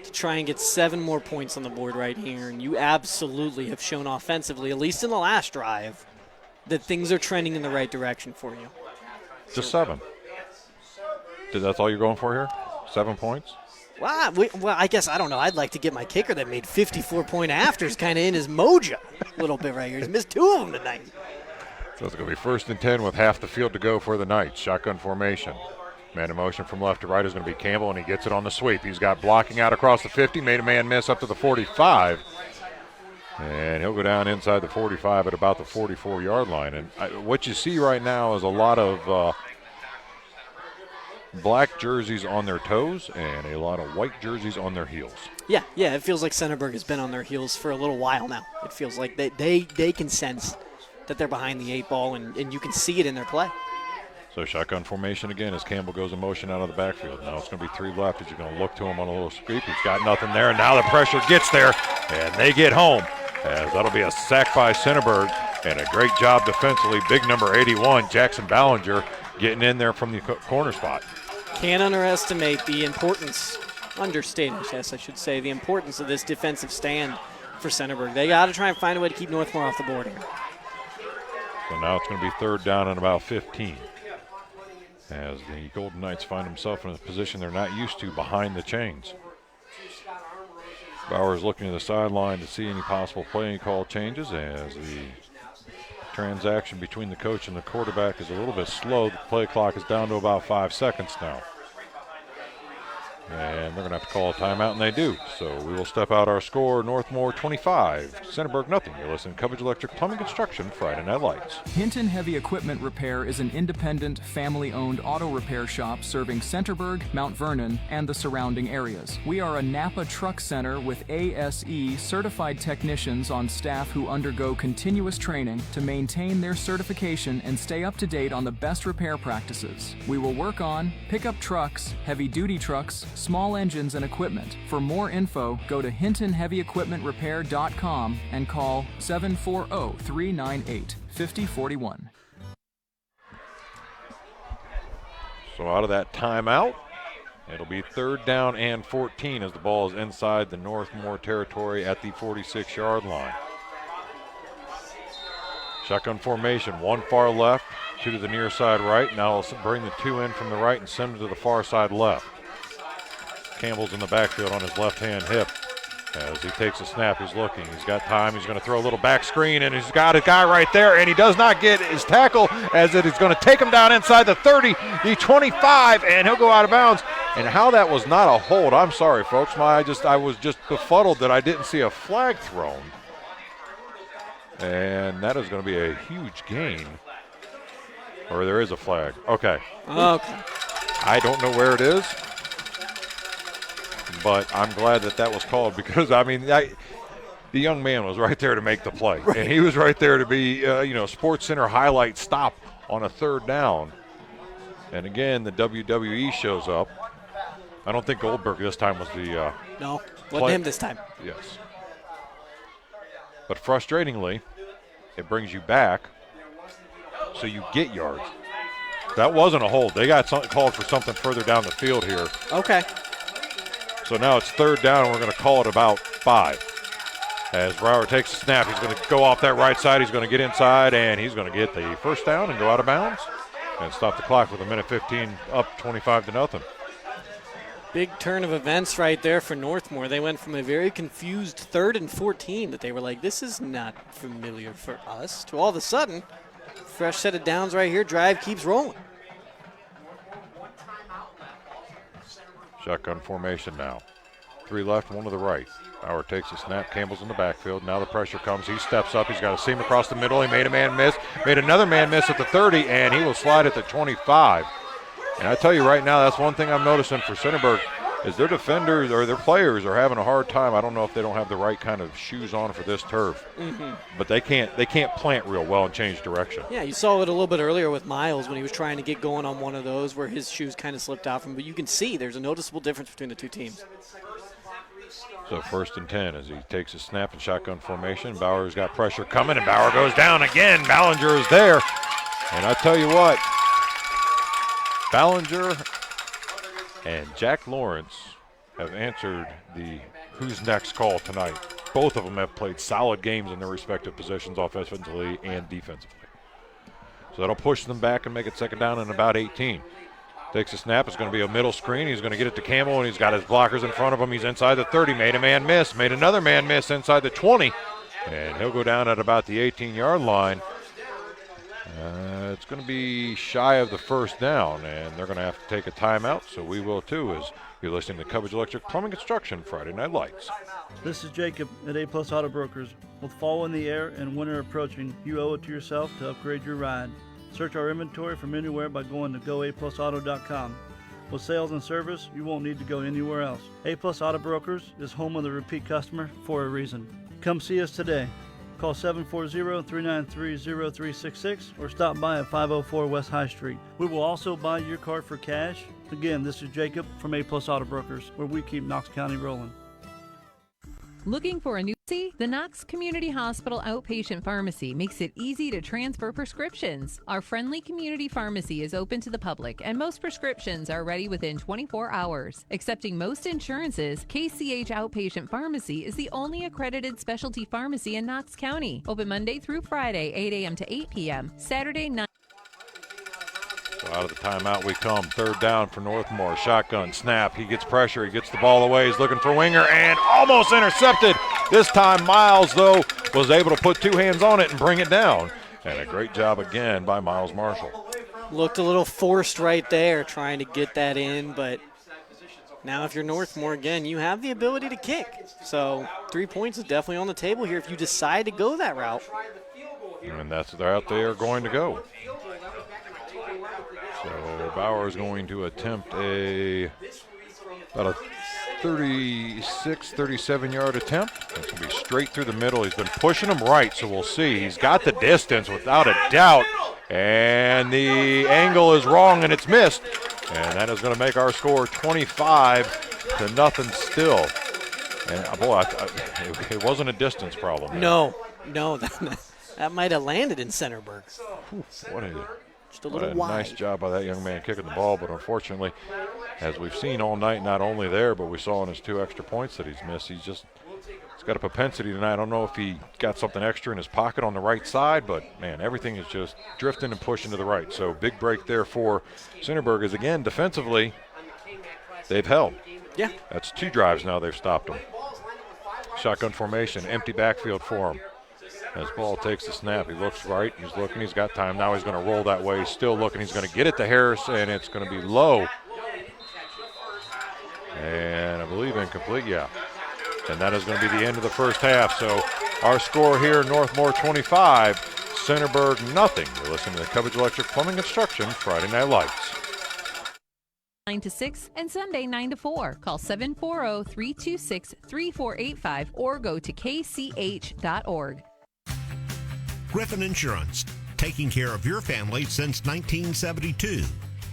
to try and get 7 more points on the board right here. And you absolutely have shown offensively, at least in the last drive, that things are trending in the right direction for you. Just 7. That's all you're going for here? 7 points? Well, I guess, I don't know. I'd like to get my kicker that made 54-point afters kind of in his mojo a little bit right here. He's missed 2 of them tonight. So it's going to be 1st and 10 with half the field to go for the Knights. Shotgun formation. Man in motion from left to right is going to be Campbell, and he gets it on the sweep. He's got blocking out across the 50, made a man miss up to the 45. And he'll go down inside the 45 at about the 44-yard line. And what you see right now is a lot of black jerseys on their toes and a lot of white jerseys on their heels. Yeah, it feels like Centerburg has been on their heels for a little while now. It feels like they can sense that they're behind the 8 ball, and you can see it in their play. So shotgun formation again as Campbell goes in motion out of the backfield. Now it's going to be 3 left as you're going to look to him on a little sweep. He's got nothing there, and now the pressure gets there, and they get home. As that'll be a sack by Centerburg, and a great job defensively. Big number 81, Jackson Ballinger, getting in there from the corner spot. Can't underestimate the importance, understate, yes, I should say, the importance of this defensive stand for Centerburg. They got to try and find a way to keep Northmor off the board here. So now it's going to be 3rd down and about 15. As the Golden Knights find themselves in a position they're not used to behind the chains. Bauer is looking to the sideline to see any possible play call changes as the transaction between the coach and the quarterback is a little bit slow. The play clock is down to about 5 seconds now. And they're going to have to call a timeout, and they do. So we will step out our score, Northmor 25, Centerburg nothing. You're listening to Cubbage Electric Plumbing Construction Friday Night Lights. Hinton Heavy Equipment Repair is an independent, family-owned auto repair shop serving Centerburg, Mount Vernon, and the surrounding areas. We are a Napa truck center with ASE certified technicians on staff who undergo continuous training to maintain their certification and stay up to date on the best repair practices. We will work on pickup trucks, heavy-duty trucks, small engines, and equipment. For more info, go to hintonheavyequipmentrepair.com and call 740-398-5041. So out of that timeout, it'll be 3rd down and 14 as the ball is inside the Northmor territory at the 46-yard line. Shotgun formation, one far left, two to the near side right. Now we'll bring the two in from the right and send them to the far side left. Campbell's in the backfield on his left-hand hip. As he takes a snap, he's looking. He's got time. He's going to throw a little back screen, and he's got a guy right there, and he does not get his tackle as it is going to take him down inside the 30, the 25, and he'll go out of bounds. And how that was not a hold, I'm sorry, folks. I was just befuddled that I didn't see a flag thrown. And that is going to be a huge gain. Or there is a flag. Okay. Okay. I don't know where it is. But I'm glad that was called because, the young man was right there to make the play. Right. And he was right there to be, Sports Center highlight stop on a third down. And again, the WWE shows up. I don't think Goldberg this time was the No, wasn't him this time. Yes. But frustratingly, it brings you back so you get yards. That wasn't a hold. They got called for something further down the field here. Okay. So now it's third down, and we're going to call it about 5. As Brower takes a snap, he's going to go off that right side. He's going to get inside, and he's going to get the first down and go out of bounds and stop the clock with 1:15 up 25-0. Big turn of events right there for Northmor. They went from a very confused 3rd and 14 that they were like, this is not familiar for us, to all of a sudden, fresh set of downs right here. Drive keeps rolling. Shotgun formation now. 3 left, 1 to the right. Bauer takes a snap. Campbell's in the backfield. Now the pressure comes. He steps up. He's got a seam across the middle. He made a man miss. Made another man miss at the 30, and he will slide at the 25. And I tell you right now, that's one thing I'm noticing for Centerburg is their defenders or their players are having a hard time. I don't know if they don't have the right kind of shoes on for this turf. Mm-hmm. But they can't plant real well and change direction. Yeah, you saw it a little bit earlier with Miles when he was trying to get going on one of those where his shoes kind of slipped out from him. But you can see there's a noticeable difference between the two teams. So 1st and 10 as he takes a snap in shotgun formation. Bauer's got pressure coming, and Bauer goes down again. Ballinger is there. And I tell you what, Ballinger and Jack Lawrence have answered the who's next call tonight. Both of them have played solid games in their respective positions offensively and defensively. So that'll push them back and make it 2nd down and about 18. Takes a snap. It's going to be a middle screen. He's going to get it to Campbell, and he's got his blockers in front of him. He's inside the 30. Made a man miss. Made another man miss inside the 20. And he'll go down at about the 18-yard line. It's going to be shy of the 1st down, and they're going to have to take a timeout, so we will too, as you're listening to Cubbage Electric Plumbing Construction Friday Night Lights. This is Jacob at A+ Auto Brokers. With fall in the air and winter approaching, you owe it to yourself to upgrade your ride. Search our inventory from anywhere by going to goaplusauto.com. With sales and service, you won't need to go anywhere else. A+ Auto Brokers is home of the repeat customer for a reason. Come see us today. Call 740-393-0366 or stop by at 504 West High Street. We will also buy your car for cash. Again, this is Jacob from A+ Auto Brokers, where we keep Knox County rolling. Looking for a new pharmacy? The Knox Community Hospital Outpatient Pharmacy makes it easy to transfer prescriptions. Our friendly community pharmacy is open to the public, and most prescriptions are ready within 24 hours. Accepting most insurances, KCH Outpatient Pharmacy is the only accredited specialty pharmacy in Knox County. Open Monday through Friday, 8 a.m. to 8 p.m., Saturday 9. So out of the timeout we come. 3rd down for Northmor. Shotgun snap. He gets pressure. He gets the ball away. He's looking for Winger and almost intercepted. This time Miles, though, was able to put 2 hands on it and bring it down. And a great job again by Miles Marshall. Looked a little forced right there trying to get that in, but now if you're Northmor, again, you have the ability to kick. So 3 points is definitely on the table here if you decide to go that route. And that's the route they are going to go. So Bauer is going to attempt about a 36, 37-yard attempt. It's going to be straight through the middle. He's been pushing him right, so we'll see. He's got the distance without a doubt. And the angle is wrong, and it's missed. And that is going to make our score 25-0 still. And, boy, it wasn't a distance problem there. No, that might have landed in Centerburg. What a wide. Nice job by that young man kicking the ball, but unfortunately, as we've seen all night, not only there, but we saw in his 2 extra points that he's missed, he's just He's got a propensity tonight. I don't know if he got something extra in his pocket on the right side, but, man, everything is just drifting and pushing to the right. So big break there for Centerburg is, again, defensively, they've held. Yeah. That's 2 drives now they've stopped them. Shotgun formation, empty backfield for him. As Ball takes the snap, he looks right, he's looking, he's got time. Now he's going to roll that way. He's still looking, he's going to get it to Harris, and it's going to be low. And I believe incomplete, yeah. And that is going to be the end of the first half. So our score here, Northmor 25, Centerburg nothing. You're listening to the Cubbage Electric Plumbing Construction Friday Night Lights. 9 to 6 and Sunday 9 to 4. Call 740-326-3485 or go to kch.org. Griffin Insurance, taking care of your family since 1972.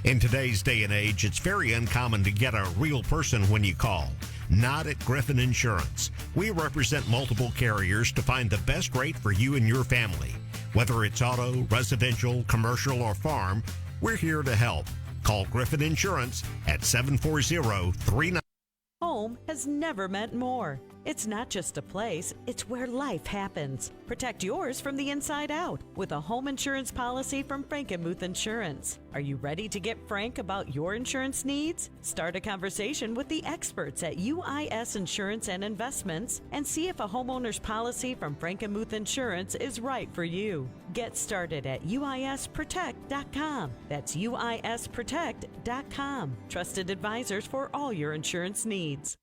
In today's day and age, it's very uncommon to get a real person when you call. Not at Griffin Insurance. We represent multiple carriers to find the best rate for you and your family. Whether it's auto, residential, commercial, or farm, we're here to help. Call Griffin Insurance at 740-39. Home has never meant more. It's not just a place, it's where life happens. Protect yours from the inside out with a home insurance policy from Frankenmuth Insurance. Are you ready to get frank about your insurance needs? Start a conversation with the experts at UIS Insurance and Investments and see if a homeowner's policy from Frankenmuth Insurance is right for you. Get started at uisprotect.com. That's uisprotect.com. Trusted advisors for all your insurance needs.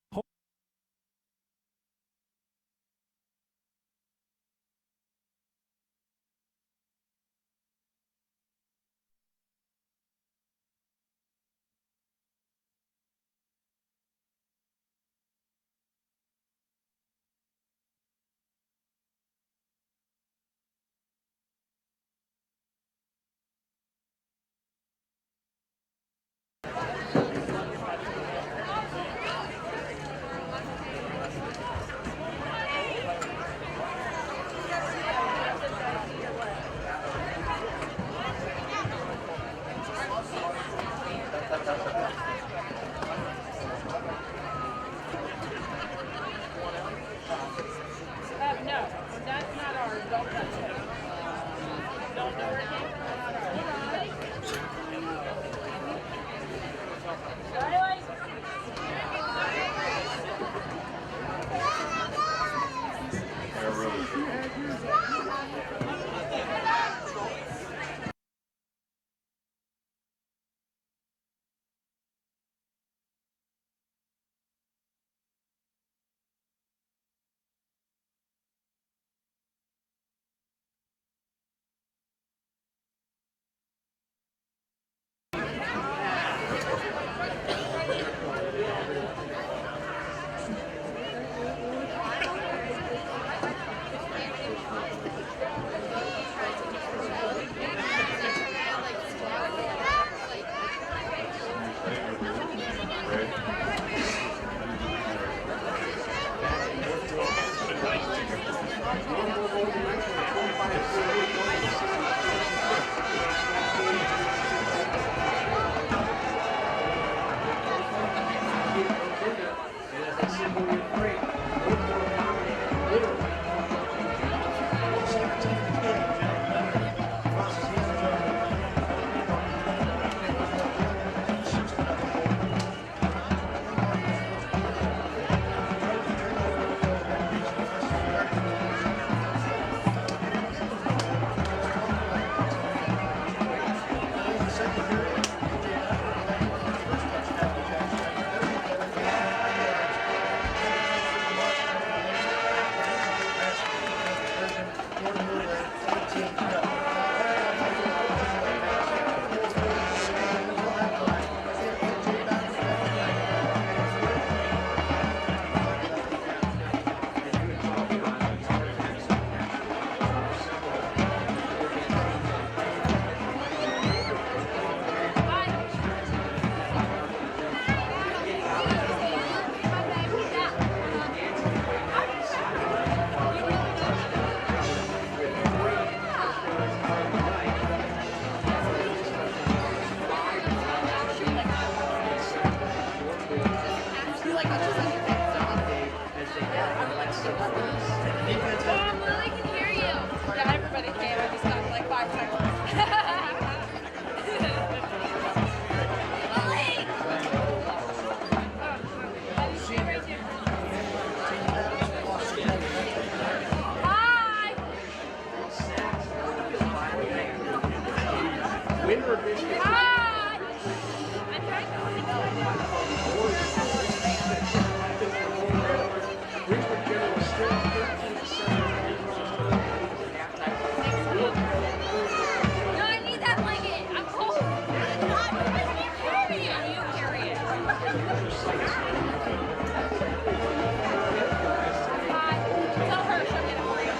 Lily can hear you. Yeah, everybody can. I just got like 5 seconds. No, I need that blanket. I'm cold. Carry it. You carry it. Tell her she'll get it for you.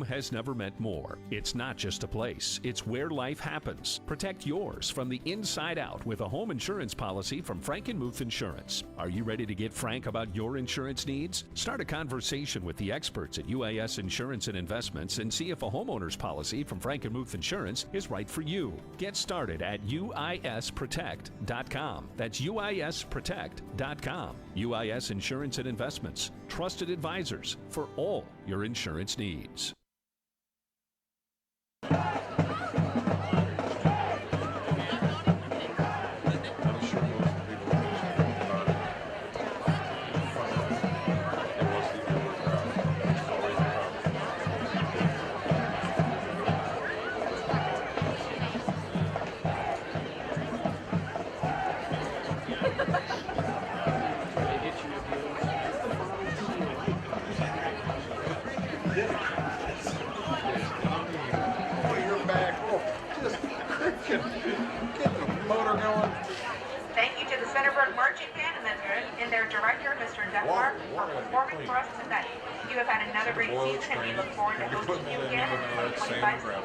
has never meant more. It's not just a place, it's where life happens. Protect yours from the inside out with a home insurance policy from Frank & Muth Insurance. Are you ready to get frank about your insurance needs? Start a conversation with the experts at UIS Insurance and Investments and see if a homeowner's policy from Frank & Muth Insurance is right for you. Get started at UISprotect.com. That's UISprotect.com. UIS Insurance and Investments. Trusted advisors for all your insurance needs. Thank you to the Centerburg Marching Band and their director, Mr. Northmor, for performing for us tonight. You have had another great season, and we look forward to hosting you again in the 2025 season.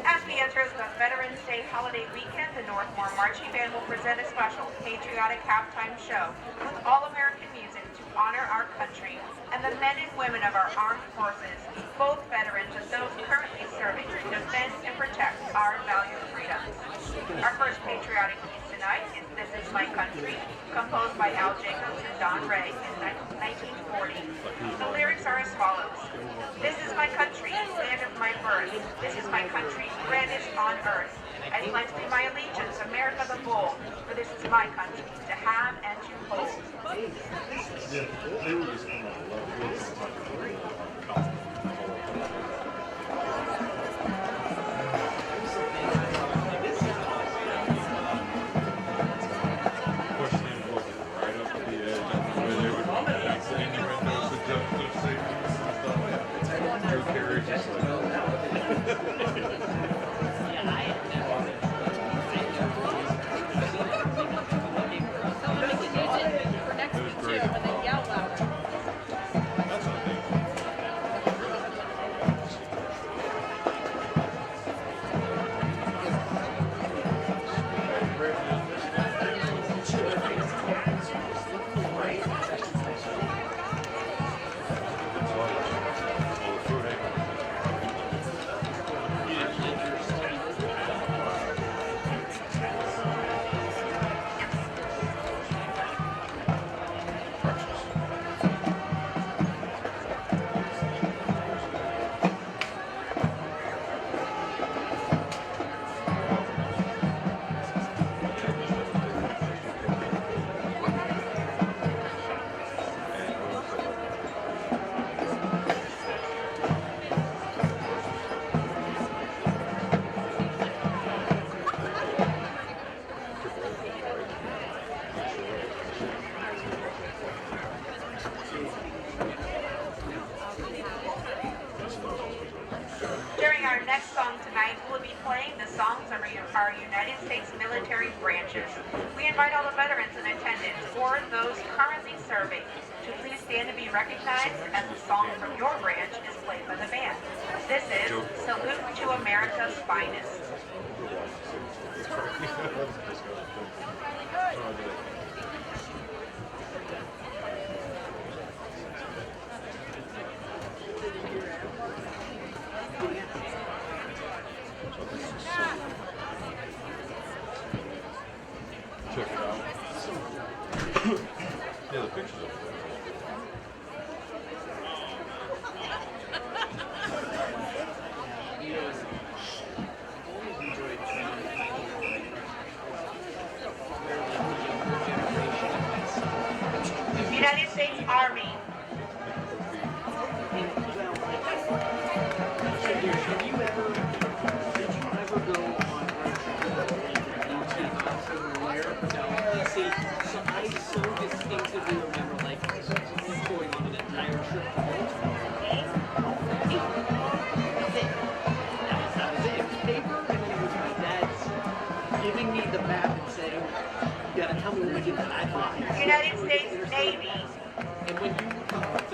As we enter the Veterans Day holiday weekend, the Northmor Marching Band will present a special patriotic halftime show with all-American music to honor our country and the men and women of our armed forces, both veterans and those currently serving to defend and protect our valued freedoms. Our first patriotic piece tonight is This Is My Country, composed by Al Jacobs and Don Ray in 1940. The lyrics are as follows. This is my country, land of my birth. This is my country, grandest on earth. I pledge thee my allegiance, America the bold, for this is my country, to have and to hold. Our United States military branches. We invite all the veterans in attendance or those currently serving to please stand to be recognized as the song from your branch is played by the band. This is Salute to America's Finest. Check it out. Yeah, the pictures of United States Army. Giving me the map and saying, you gotta tell me when we get that iPhone. United States Navy. And when you were talking about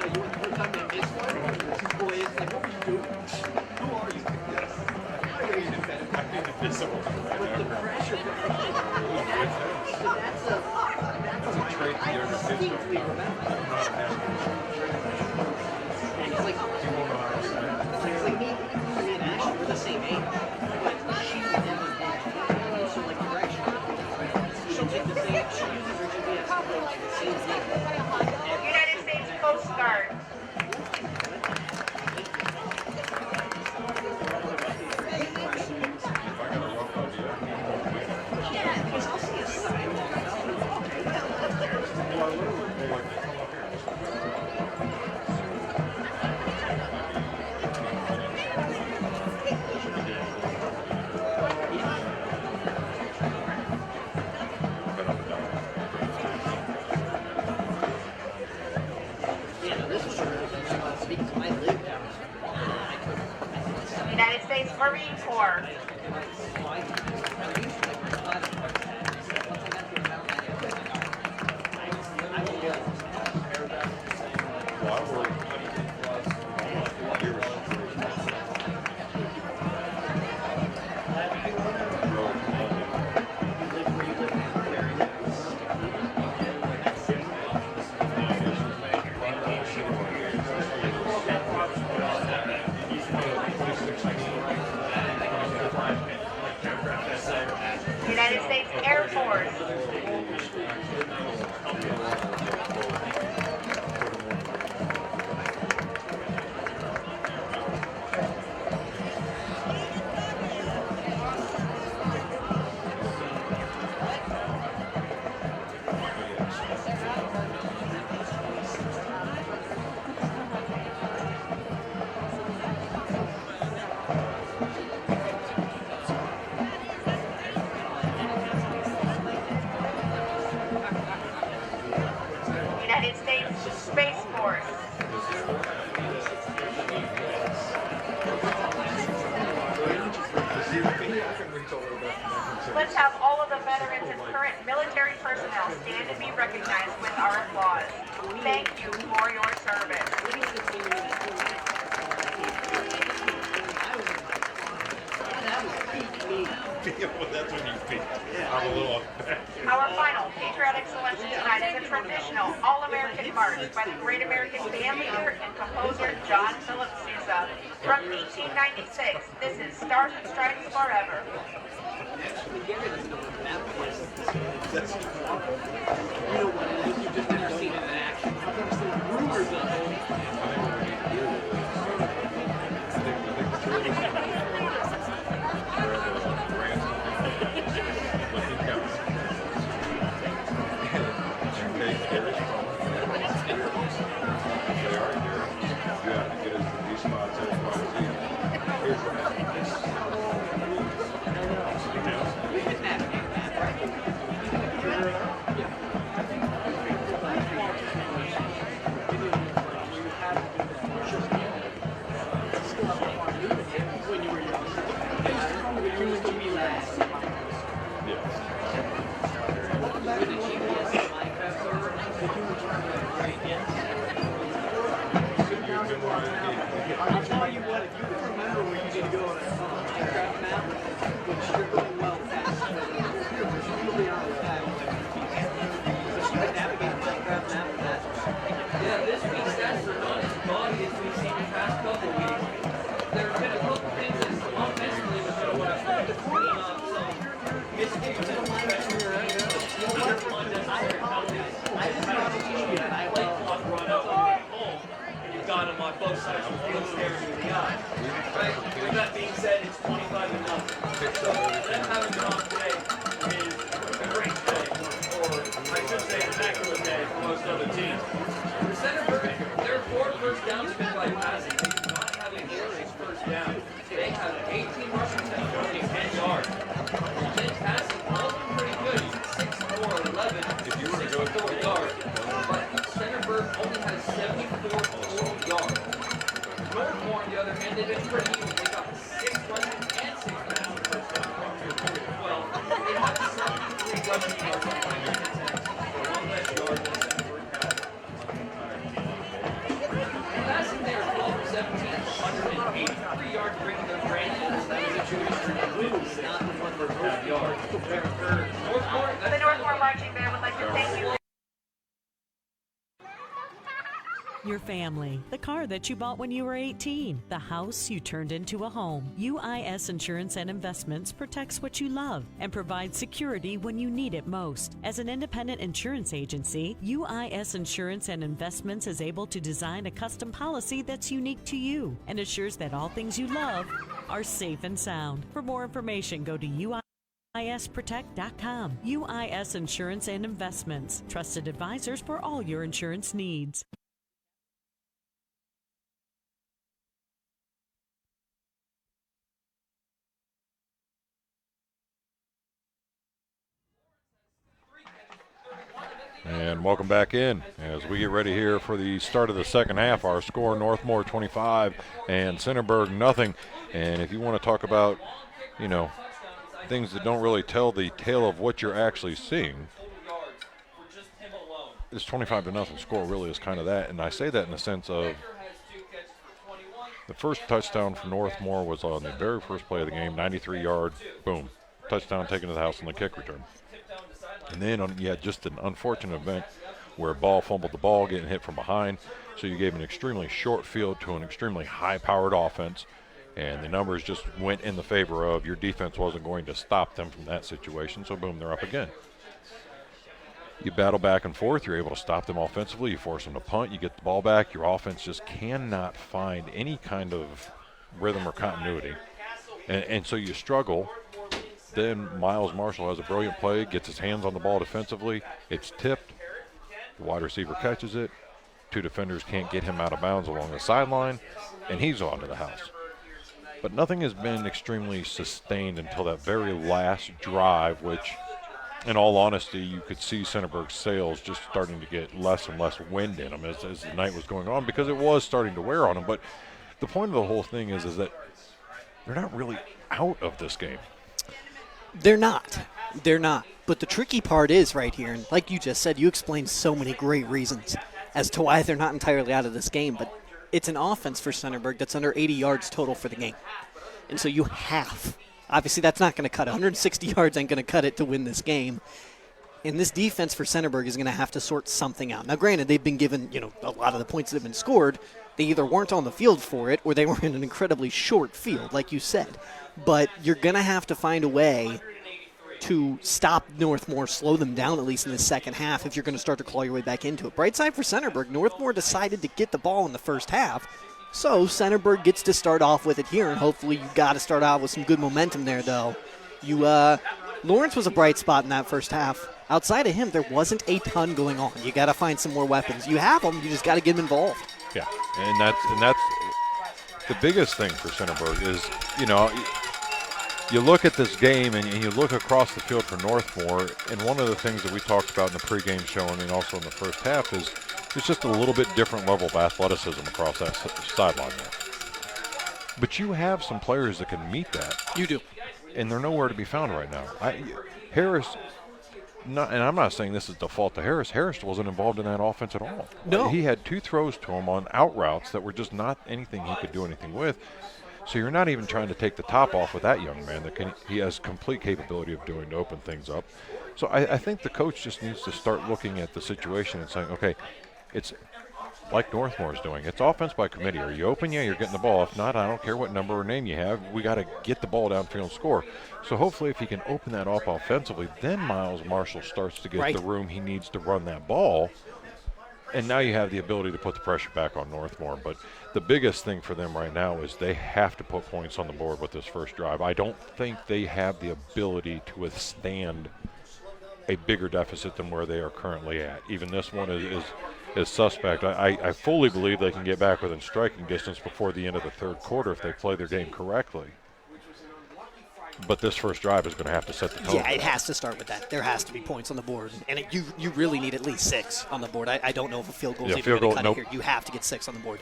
this one, people is like, what were you doing? Who are you? I know you're defending. I think invisible. But the pressure, that's a trait that you're distinctly remember. And it's like, it's like me and Ashley, we're the same age, but she and so like direction. She'll take the same, she uses her GPS to go like the same thing. United States Coast Guard. United States Marine Corps. United States Air Force. United States Space Force. Let's have all of the veterans and current military personnel stand and be recognized with our applause. Thank you for your service. That's when you peak. I'm a little Our final patriotic selection tonight is a traditional All-American March by the great American band leader and composer John Philip Sousa. From 1896, this is Stars and Stripes Forever. You've just never seen it in action. Rumors of I'll tell you what, if you can remember where you need to go on a Minecraft map, which you're going well past, you'll be on the back. So you can navigate Minecraft map with that. Yeah, this week's stats are not as body as we've seen the past couple of weeks. There have been a couple things that offensively was going to want to clean up some mistakes in the defense. I just want to teach you that I like clock run up and home. Got him on both sides of the field staring you in the eye. Right? With that being said, it's 25-0. Them having been off today is a great day, or I should say an immaculate day for most other teams. For Centerburg, their 4 first downs have been by passing. They do not have a near first down. They have 18 rushing attempts, only 10 yards. Then passing, all of them pretty good. 6-4, 11, 64 yards. But Centerburg only has 74 total yards. Northmor, on the other hand, they've been pretty even. They got 6 rushing and 6 passing touchdowns. 12 Your family, the car that you bought when you were 18, the house you turned into a home. UIS Insurance and Investments protects what you love and provides security when you need it most. As an independent insurance agency, UIS Insurance and Investments is able to design a custom policy that's unique to you and assures that all things you love are safe and sound. For more information, go to UISprotect.com. UIS Insurance and Investments, trusted advisors for all your insurance needs. And welcome back in as we get ready here for the start of the second half. Our score, Northmor 25 and Centerburg nothing. And if you want to talk about, things that don't really tell the tale of what you're actually seeing, this 25-0 score really is kind of that. And I say that in the sense of the first touchdown for Northmor was on the very first play of the game, 93-yard, boom, touchdown taken to the house on the kick return. And then you had just an unfortunate event where Ball fumbled the ball, getting hit from behind. So you gave an extremely short field to an extremely high-powered offense, and the numbers just went in the favor of your defense wasn't going to stop them from that situation. So, boom, they're up again. You battle back and forth. You're able to stop them offensively. You force them to punt. You get the ball back. Your offense just cannot find any kind of rhythm or continuity. And so you struggle. Then Miles Marshall has a brilliant play, gets his hands on the ball defensively. It's tipped. The wide receiver catches it. Two defenders can't get him out of bounds along the sideline, and he's on to the house. But nothing has been extremely sustained until that very last drive, which, in all honesty, you could see Centerburg's sails just starting to get less and less wind in them as the night was going on, because it was starting to wear on them. But the point of the whole thing is that they're not really out of this game. They're not. But the tricky part is right here, and like you just said, you explained so many great reasons as to why they're not entirely out of this game, but it's an offense for Centerburg that's under 80 yards total for the game. And so you have. Obviously, that's not going to cut it. 160 yards ain't going to cut it to win this game. And this defense for Centerburg is going to have to sort something out. Now, granted, they've been given, a lot of the points that have been scored, they either weren't on the field for it or they were in an incredibly short field, like you said. But you're going to have to find a way to stop Northmor, slow them down at least in the second half if you're going to start to claw your way back into it. Bright side for Centerburg, Northmor decided to get the ball in the first half, so Centerburg gets to start off with it here, and hopefully you got to start out with some good momentum there, though. Lawrence was a bright spot in that first half. Outside of him, there wasn't a ton going on. You got to find some more weapons. You have them, you just got to get them involved. Yeah, and that's the biggest thing for Centerburg is, you look at this game and you look across the field for Northmor, and one of the things that we talked about in the pregame show and also in the first half is there's just a little bit different level of athleticism across that sideline there. But you have some players that can meet that. You do. And they're nowhere to be found right now. Harris, and I'm not saying this is the fault of Harris. Harris wasn't involved in that offense at all. No. He had two throws to him on out routes that were just not anything he could do anything with. So you're not even trying to take the top off with that young man that he has complete capability of doing to open things up. So I think the coach just needs to start looking at the situation and saying, okay, it's like Northmore is doing. It's offense by committee. Are you open? Yeah, you're getting the ball. If not, I don't care what number or name you have. We got to get the ball downfield and score. So hopefully if he can open that up offensively, then Miles Marshall starts to get the room he needs to run that ball. And now you have the ability to put the pressure back on Northmor. But the biggest thing for them right now is they have to put points on the board with this first drive. I don't think they have the ability to withstand a bigger deficit than where they are currently at. Even this one is suspect. I fully believe they can get back within striking distance before the end of the third quarter if they play their game correctly. But this first drive is going to have to set the tone. Yeah, it has to start with that. There has to be points on the board. And you really need at least 6 on the board. I don't know if a field goal is even going to cut it here. You have to get 6 on the board.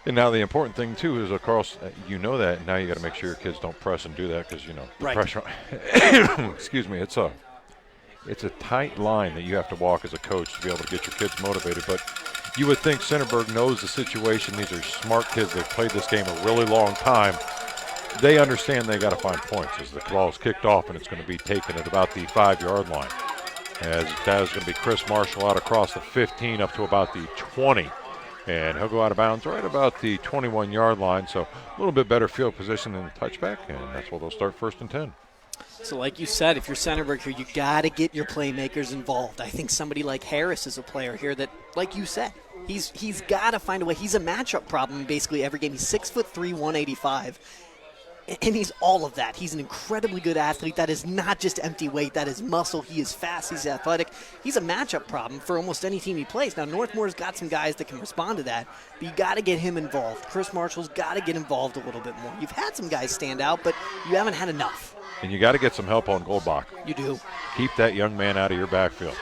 And now the important thing, too, is, of course, you know that. And now you got to make sure your kids don't press and do that because, the pressure. Excuse me. It's a tight line that you have to walk as a coach to be able to get your kids motivated. But you would think Centerburg knows the situation. These are smart kids. They've played this game a really long time. They understand they got to find points as the ball is kicked off, and it's going to be taken at about the 5-yard line. As that is going to be Chris Marshall out across the 15 up to about the 20. And he'll go out of bounds right about the 21-yard line, so a little bit better field position than the touchback, and that's where they'll start 1st and 10. So like you said, if you're Centerburg here, you got to get your playmakers involved. I think somebody like Harris is a player here that, like you said, he's got to find a way. He's a matchup problem in basically every game. He's 6'3", 185. And he's all of that. He's an incredibly good athlete. That is not just empty weight. That is muscle. He is fast. He's athletic. He's a matchup problem for almost any team he plays. Now, Northmore's got some guys that can respond to that, but you got to get him involved. Chris Marshall's got to get involved a little bit more. You've had some guys stand out, but you haven't had enough. And you got to get some help on Goldbach. You do. Keep that young man out of your backfield.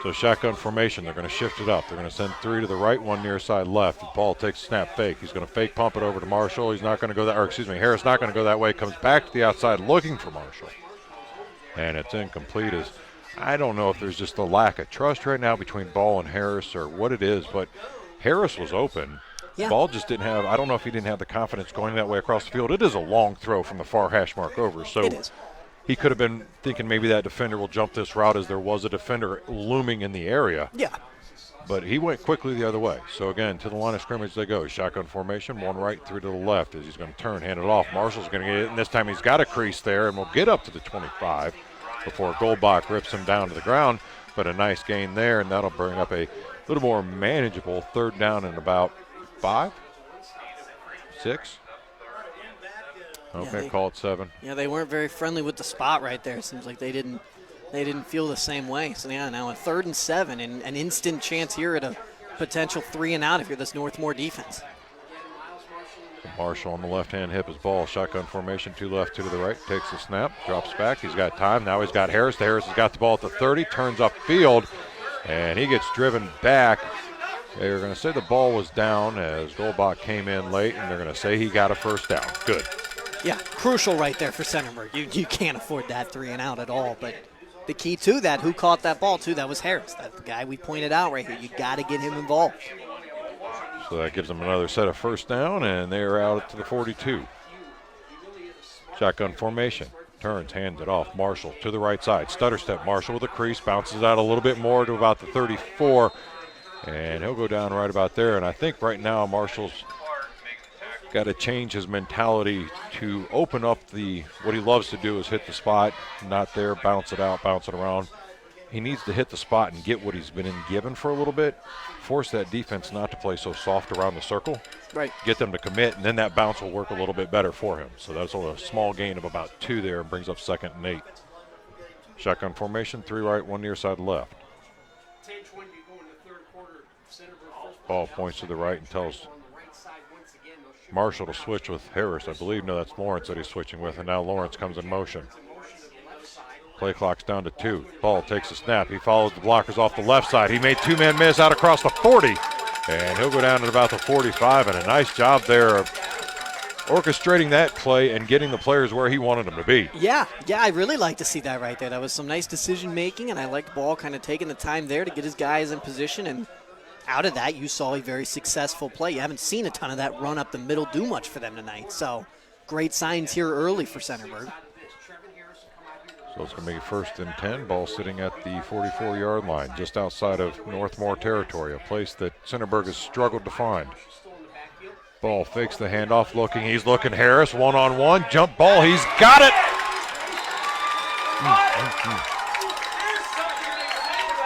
So shotgun formation, they're going to shift it up. They're going to send 3 to the right, 1 near side left. The ball takes a snap fake. He's going to fake pump it over to Marshall. He's not going to go that, or excuse me, Harris not going to go that way. Comes back to the outside looking for Marshall. And it's incomplete. I don't know if there's just a lack of trust right now between Ball and Harris or what it is, but Harris was open. Yeah. Ball just didn't have, I don't know if he didn't have the confidence going that way across the field. It is a long throw from the far hash mark over. So it is. He could have been thinking maybe that defender will jump this route as there was a defender looming in the area. Yeah. But he went quickly the other way. So, again, to the line of scrimmage they go. Shotgun formation, 1 right, 3 to the left as he's going to turn, hand it off. Marshall's going to get it, and this time he's got a crease there and will get up to the 25 before Goldbach rips him down to the ground. But a nice gain there, and that'll bring up a little more manageable 3rd down and about 5, 6. Okay, call it 7. Yeah, they weren't very friendly with the spot right there. It seems like they didn't feel the same way. So, yeah, now a 3rd and 7 and an instant chance here at a potential 3 and out if you're this Northmore defense. Marshall on the left-hand hip is Ball. Shotgun formation, 2 left, 2 to the right. Takes the snap, drops back. He's got time. Now he's got Harris. Harris has got the ball at the 30, turns upfield, and he gets driven back. They're going to say the ball was down as Goldbach came in late, and they're going to say he got a 1st down. Good. Yeah, crucial right there for Centerburg. You can't afford that 3 and out at all. But the key to that, who caught that ball too, that was Harris. That's the guy we pointed out right here. You got to get him involved. So that gives them another set of 1st down, and they're out to the 42. Shotgun formation. Turns, hands it off. Marshall to the right side. Stutter step. Marshall with a crease. Bounces out a little bit more to about the 34. And he'll go down right about there. And I think right now Marshall's got to change his mentality to open up what he loves to do is hit the spot, not there, bounce it out, bounce it around. He needs to hit the spot and get what he's been given for a little bit, force that defense not to play so soft around the circle, right? Get them to commit, and then that bounce will work a little bit better for him. So that's a small gain of about 2 there and brings up 2nd and 8. Shotgun formation, 3 right, 1 near side left. Ball points to the right and tells Marshall to switch with Harris, I believe. No, that's Lawrence that he's switching with, and now Lawrence comes in motion. Play clock's down to 2. Ball takes a snap. He follows the blockers off the left side. He made 2-man miss out across the 40, and he'll go down at about the 45, and a nice job there of orchestrating that play and getting the players where he wanted them to be. Yeah, I really like to see that right there. That was some nice decision-making, and I liked Ball kind of taking the time there to get his guys in position, and out of that, you saw a very successful play. You haven't seen a ton of that run up the middle do much for them tonight. So great signs here early for Centerburg. So it's going to be 1st and 10. Ball sitting at the 44-yard line, just outside of Northmore territory, a place that Centerburg has struggled to find. Ball fakes the handoff, looking. He's looking Harris, one-on-one, jump ball. He's got it.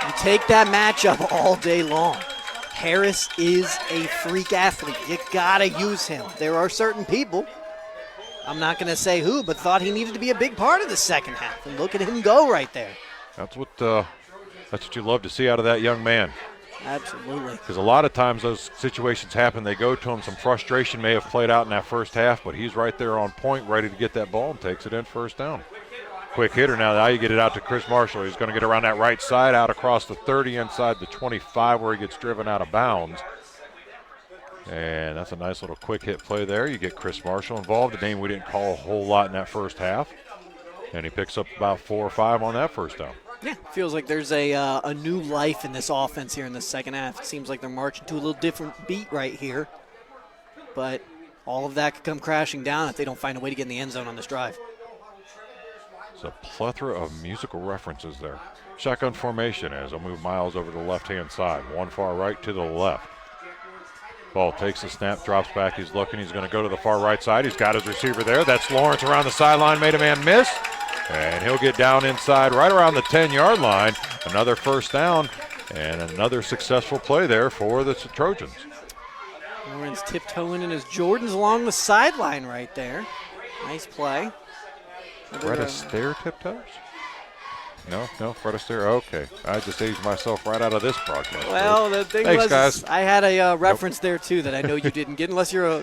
You take that matchup all day long. Harris is a freak athlete. You gotta use him. There are certain people, I'm not gonna say who, but thought he needed to be a big part of the 2nd half. And look at him go right there. That's what you love to see out of that young man. Absolutely. Because a lot of times those situations happen. They go to him. Some frustration may have played out in that 1st half, but he's right there on point, ready to get that ball and takes it in 1st down. Quick hitter now. Now you get it out to Chris Marshall. He's going to get around that right side, out across the 30, inside the 25, where he gets driven out of bounds. And that's a nice little quick hit play there. You get Chris Marshall involved, a name we didn't call a whole lot in that 1st half. And he picks up about 4 or 5 on that 1st down. Yeah, feels like there's a new life in this offense here in the 2nd half. It seems like they're marching to a little different beat right here. But all of that could come crashing down if they don't find a way to get in the end zone on this drive. There's a plethora of musical references there. Shotgun formation as they'll move Miles over to the left-hand side. 1 far right to the left. Ball takes the snap, drops back. He's looking. He's going to go to the far right side. He's got his receiver there. That's Lawrence around the sideline. Made a man miss. And he'll get down inside right around the 10-yard line. Another first down and another successful play there for the Trojans. Lawrence tiptoeing in his Jordans along the sideline right there. Nice play. Fred Astaire tiptoes? No, Fred Astaire. Okay, I just aged myself right out of this broadcast. Well, the thing Thanks, was, guys. I had a reference there too that I know you didn't get, unless you're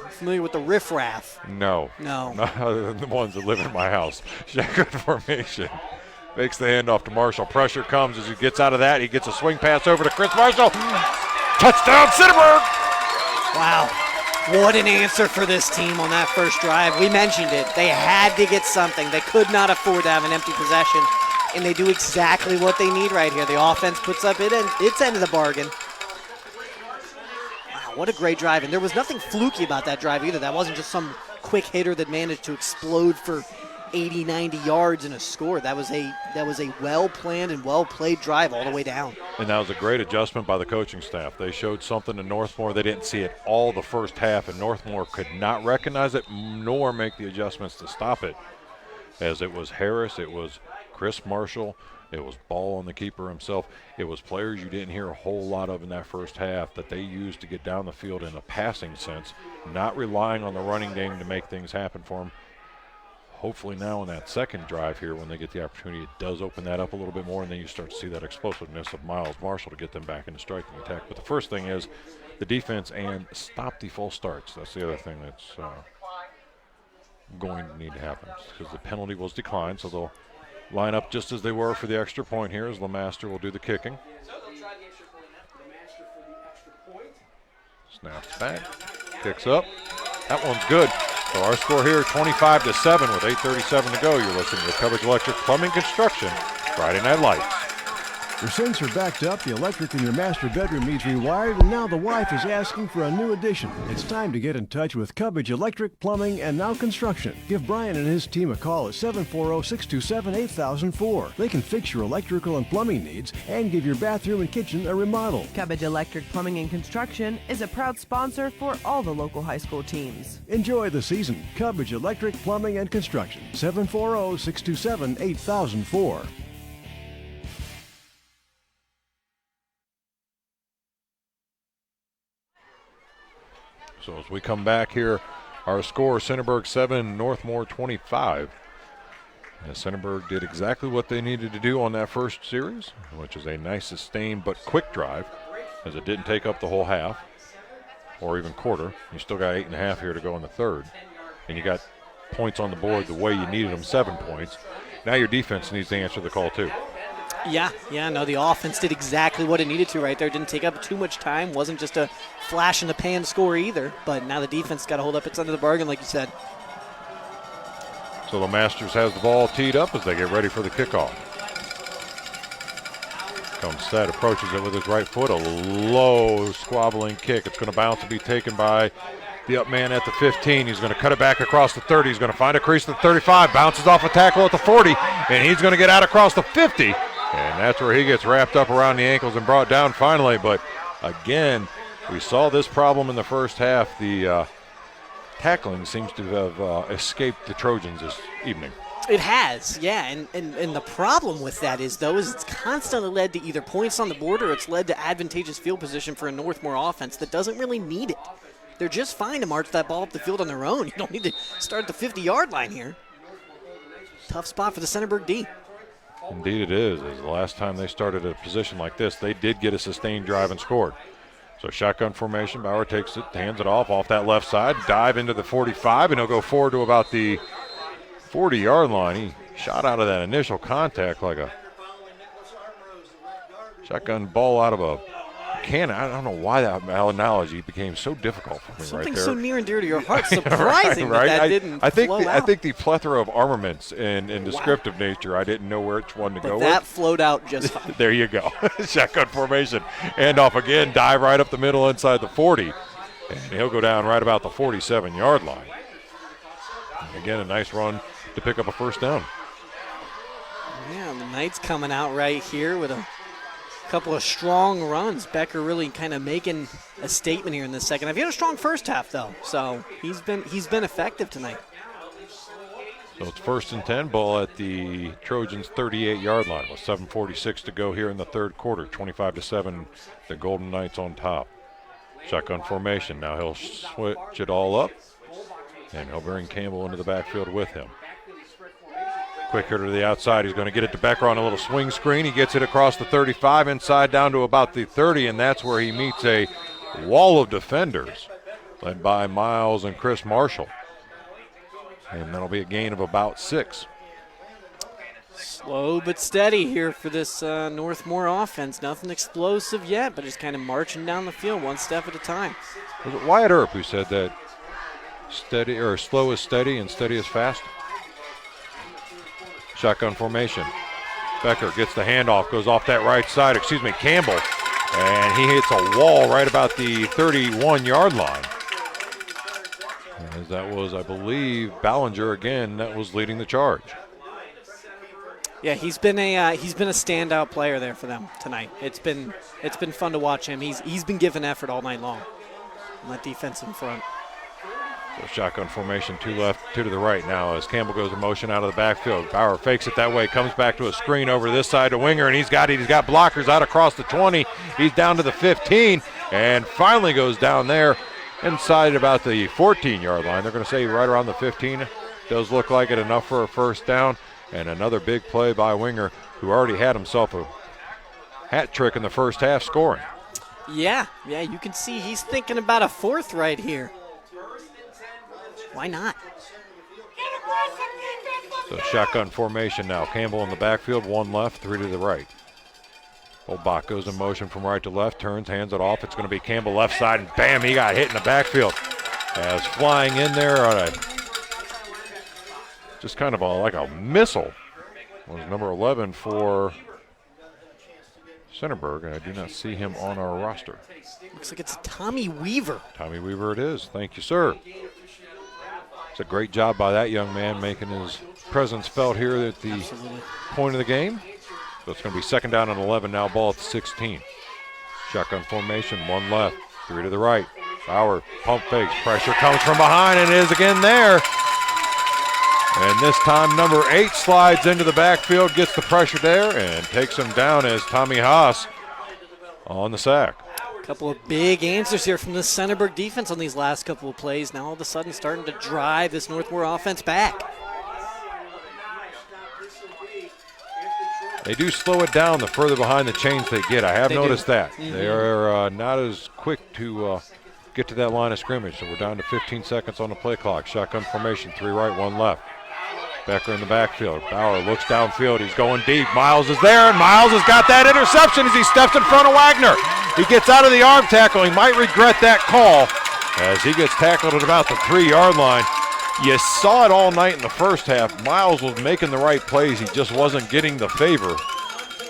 familiar with the riffraff. No. No. Other than the ones that live in my house. Shotgun formation. Makes the handoff to Marshall. Pressure comes as he gets out of that. He gets a swing pass over to Chris Marshall. Touchdown, Centerburg! Wow. What an answer for this team on that first drive. We mentioned it. They had to get something. They could not afford to have an empty possession. And they do exactly what they need right here. The offense puts up its end of the bargain. Wow, what a great drive. And there was nothing fluky about that drive either. That wasn't just some quick hitter that managed to explode for 80, 90 yards and a score. That was a well-planned and well-played drive all the way down. And that was a great adjustment by the coaching staff. They showed something to Northmor. They didn't see it all the first half, and Northmor could not recognize it nor make the adjustments to stop it. As it was Harris, it was Chris Marshall, it was Ball on the keeper himself. It was players you didn't hear a whole lot of in that first half that they used to get down the field in a passing sense, not relying on the running game to make things happen for them. Hopefully now in that second drive here, when they get the opportunity, it does open that up a little bit more, and then you start to see that explosiveness of Miles Marshall to get them back into striking attack. But the first thing is the defense and stop the false starts. That's the other thing that's going to need to happen, because the penalty was declined, so they'll line up just as they were for the extra point here as LeMaster will do the kicking. Snaps back, kicks up. That one's good. So our score here, 25-7 with 8:37 to go. You're listening to Cubbage Electric Plumbing Construction, Friday Night Lights. Your sinks are backed up, the electric in your master bedroom needs rewired, and now the wife is asking for a new addition. It's time to get in touch with Cubbage Electric, Plumbing, and Now Construction. Give Brian and his team a call at 740-627-8004. They can fix your electrical and plumbing needs and give your bathroom and kitchen a remodel. Cubbage Electric Plumbing and Construction is a proud sponsor for all the local high school teams. Enjoy the season. Cubbage Electric, Plumbing, and Construction. 740-627-8004. So as we come back here, our score, Centerburg 7, Northmor 25. And Centerburg did exactly what they needed to do on that first series, which is a nice, sustained, but quick drive, as it didn't take up the whole half or even quarter. You still got 8.5 here to go in the third. And you got points on the board the way you needed them, 7 points. Now your defense needs to answer the call too. Yeah, no, the offense did exactly what it needed to right there. Didn't take up too much time. Wasn't just a flash in the pan score either. But now the defense got to hold up its end of the bargain, like you said. So the Masters has the ball teed up as they get ready for the kickoff. Comes set, approaches it with his right foot. A low, squabbling kick. It's going to bounce and be taken by the up man at the 15. He's going to cut it back across the 30. He's going to find a crease at the 35. Bounces off a tackle at the 40. And he's going to get out across the 50. And that's where he gets wrapped up around the ankles and brought down finally. But again, we saw this problem in the first half. The tackling seems to have escaped the Trojans this evening. It has, yeah. And the problem with that is it's constantly led to either points on the board or it's led to advantageous field position for a Northmor offense that doesn't really need it. They're just fine to march that ball up the field on their own. You don't need to start at the 50-yard line here. Tough spot for the Centerburg D. Indeed it is. As the last time they started a position like this, they did get a sustained drive and scored. So shotgun formation, Bauer takes it, hands it off that left side, dive into the 45, and he'll go forward to about the 40-yard line. He shot out of that initial contact like a shotgun ball out of a can. I don't know why that analogy became so difficult for me. Something right there. So near and dear to your heart. Surprising right. that didn't flow out. I think the plethora of armaments and descriptive nature, I didn't know which one to go with. That flowed out just fine. There you go. Shotgun formation. Handoff again. Dive right up the middle inside the 40. And he'll go down right about the 47-yard line. And again, a nice run to pick up a first down. Yeah, the Knights coming out right here with a Couple of strong runs. Becker really kind of making a statement here in the second half. He had a strong first half, though, so he's been effective tonight. So it's 1st and 10, ball at the Trojans' 38-yard line with 7:46 to go here in the third quarter. 25-7, the Golden Knights on top. Shotgun formation. Now he'll switch it all up, and he'll bring Campbell into the backfield with him. Quick hitter to the outside. He's going to get it to Becker on a little swing screen. He gets it across the 35, inside down to about the 30, and that's where he meets a wall of defenders led by Miles and Chris Marshall. And that'll be a gain of about 6. Slow but steady here for this Northmor offense. Nothing explosive yet, but just kind of marching down the field one step at a time. Was it Wyatt Earp who said that steady or slow is steady and steady is fast? Shotgun formation. Becker gets the handoff, goes off that right side, Campbell, and he hits a wall right about the 31-yard line. As that was, I believe, Ballinger again that was leading the charge. Yeah, he's been a standout player there for them tonight. It's been fun to watch him. He's been giving effort all night long on that defense in front. So shotgun formation, 2 left, 2 to the right now as Campbell goes in motion out of the backfield. Bauer fakes it that way, comes back to a screen over this side to Winger, and he's got blockers out across the 20. He's down to the 15 and finally goes down there inside about the 14-yard line. They're going to say right around the 15. Does look like it, enough for a first down. And another big play by Winger, who already had himself a hat trick in the first half scoring. Yeah, you can see he's thinking about a 4th right here. Why not? So shotgun formation now. Campbell in the backfield, 1 left, 3 to the right. Bach goes in motion from right to left, turns, hands it off. It's going to be Campbell left side, and bam, he got hit in the backfield. As flying in there on a just kind of like a missile was number 11 for Centerburg, and I do not see him on our roster. Looks like it's Tommy Weaver. Tommy Weaver it is. Thank you, sir. It's a great job by that young man making his presence felt here at the point of the game. So it's going to be 2nd down and 11 now, ball at the 16. Shotgun formation, 1 left, 3 to the right. Bauer pump fakes, pressure comes from behind, and it is again there. And this time number 8 slides into the backfield, gets the pressure there, and takes him down as Tommy Haas on the sack. A couple of big answers here from the Centerburg defense on these last couple of plays. Now all of a sudden starting to drive this Northmor offense back. They do slow it down the further behind the chains they get. I have noticed that. Mm-hmm. They are not as quick to get to that line of scrimmage. So we're down to 15 seconds on the play clock. Shotgun formation, 3 right, 1 left. Becker in the backfield. Bauer looks downfield. He's going deep. Miles is there, and Miles has got that interception as he steps in front of Wagner. He gets out of the arm tackle. He might regret that call as he gets tackled at about the 3-yard line. You saw it all night in the first half. Miles was making the right plays. He just wasn't getting the favor.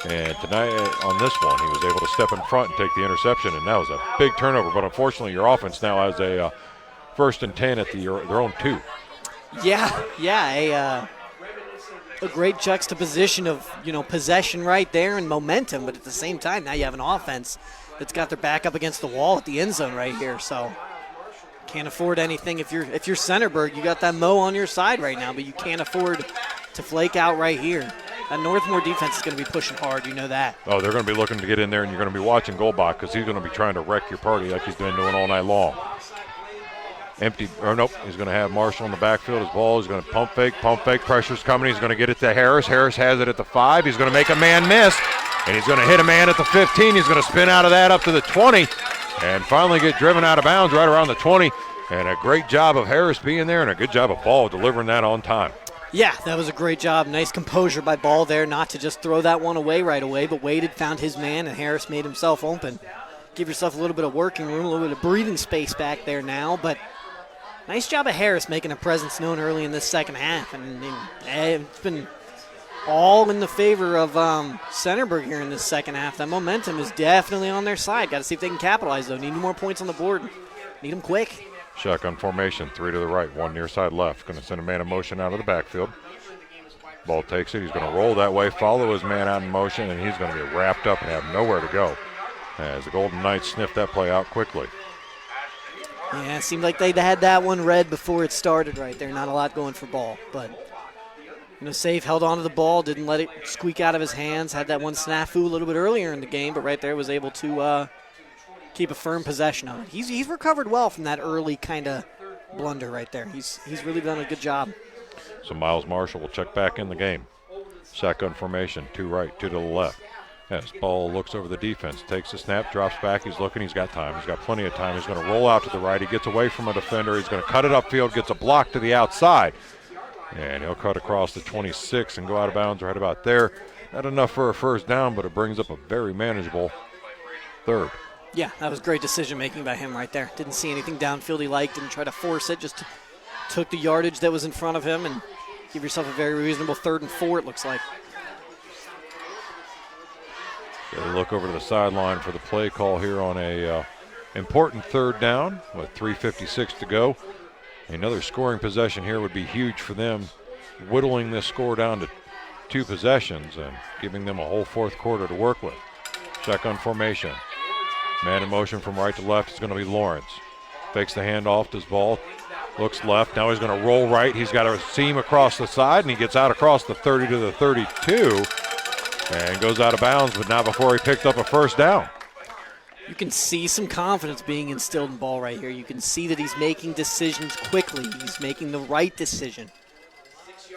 And tonight on this one, he was able to step in front and take the interception, and that was a big turnover. But unfortunately, your offense now has a 1st and 10 at their own 2. Yeah, a great juxtaposition of, possession right there and momentum, but at the same time, now you have an offense that's got their back up against the wall at the end zone right here. So can't afford anything. If you're Centerburg, you got that Mo on your side right now, but you can't afford to flake out right here. That Northmor defense is going to be pushing hard. You know that. Oh, they're going to be looking to get in there, and you're going to be watching Goldbach because he's going to be trying to wreck your party like he's been doing all night long. He's going to have Marshall in the backfield. His ball, he's going to pump fake, pressure's coming. He's going to get it to Harris. Harris has it at the 5. He's going to make a man miss, and he's going to hit a man at the 15. He's going to spin out of that up to the 20 and finally get driven out of bounds right around the 20. And a great job of Harris being there and a good job of Ball delivering that on time. Yeah, that was a great job. Nice composure by Ball there, not to just throw that one away right away, but waited, found his man, and Harris made himself open. Give yourself a little bit of working room, a little bit of breathing space back there now, but nice job of Harris making a presence known early in this second half. And it's been all in the favor of Centerburg here in this second half. That momentum is definitely on their side. Got to see if they can capitalize, though. Need more points on the board. Need them quick. Shotgun formation, 3 to the right, 1 near side left. Going to send a man in motion out of the backfield. Ball takes it. He's going to roll that way, follow his man out in motion, and he's going to get wrapped up and have nowhere to go as the Golden Knights sniffed that play out quickly. Yeah, it seemed like they'd had that one read before it started right there. Not a lot going for Ball, but Safe held on to the ball, didn't let it squeak out of his hands. Had that one snafu a little bit earlier in the game, but right there was able to keep a firm possession of it. He's recovered well from that early kind of blunder right there. He's really done a good job. So Miles Marshall will check back in the game. Shotgun formation, 2 right, 2 to the left. As Ball looks over the defense, takes the snap, drops back. He's looking. He's got time. He's got plenty of time. He's going to roll out to the right. He gets away from a defender. He's going to cut it upfield, gets a block to the outside. And he'll cut across the 26 and go out of bounds right about there. Not enough for a first down, but it brings up a very manageable third. Yeah, that was great decision-making by him right there. Didn't see anything downfield he liked, didn't try to force it, just took the yardage that was in front of him and give yourself a very reasonable 3rd and 4, it looks like. Got to look over to the sideline for the play call here on a important 3rd down with 3:56 to go. Another scoring possession here would be huge for them, whittling this score down to 2 possessions and giving them a whole 4th quarter to work with. Shotgun formation. Man in motion from right to left is going to be Lawrence. Fakes the handoff, does Ball. Looks left. Now he's going to roll right. He's got a seam across the side, and he gets out across the 30 to the 32 and goes out of bounds, but not before he picked up a first down. You can see some confidence being instilled in Ball right here. You can see that he's making decisions quickly. He's making the right decision.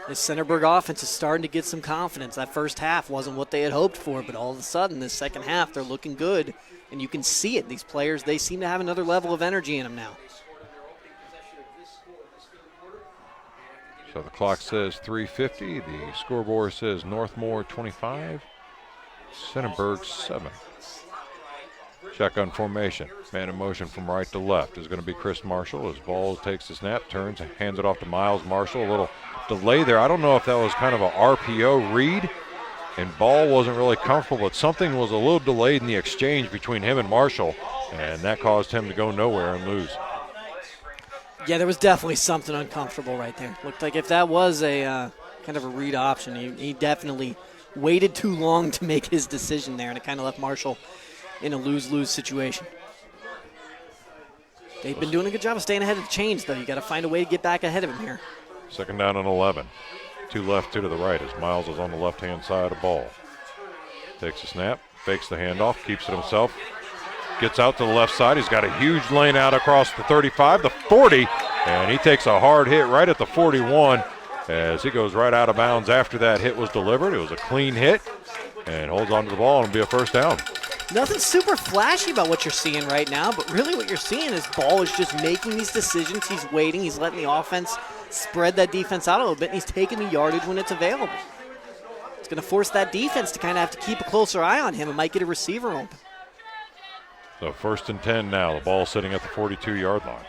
This Centerburg offense is starting to get some confidence. That first half wasn't what they had hoped for, but all of a sudden, this second half, they're looking good, and you can see it. These players, they seem to have another level of energy in them now. So the clock says 3:50. The scoreboard says Northmor 25, Centerburg 7. Shotgun formation. Man in motion from right to left is going to be Chris Marshall. As Ball takes the snap, turns, and hands it off to Miles Marshall. A little delay there. I don't know if that was kind of a RPO read, and Ball wasn't really comfortable, but something was a little delayed in the exchange between him and Marshall, and that caused him to go nowhere and lose. Yeah, there was definitely something uncomfortable right there. Looked like if that was a kind of a read option, he definitely waited too long to make his decision there, and it kind of left Marshall in a lose-lose situation. They've been doing a good job of staying ahead of the chains, though. You got to find a way to get back ahead of him here. 2nd down and 11. 2 left, 2 to the right as Miles is on the left-hand side of Ball. Takes a snap, fakes the handoff, keeps it himself. Gets out to the left side. He's got a huge lane out across the 35, the 40, and he takes a hard hit right at the 41 as he goes right out of bounds after that hit was delivered. It was a clean hit and holds on to the ball and it'll be a first down. Nothing super flashy about what you're seeing right now, but really what you're seeing is Ball is just making these decisions. He's waiting. He's letting the offense spread that defense out a little bit, and he's taking the yardage when it's available. It's going to force that defense to kind of have to keep a closer eye on him and might get a receiver open. So 1st and 10 now. The ball sitting at the 42-yard line.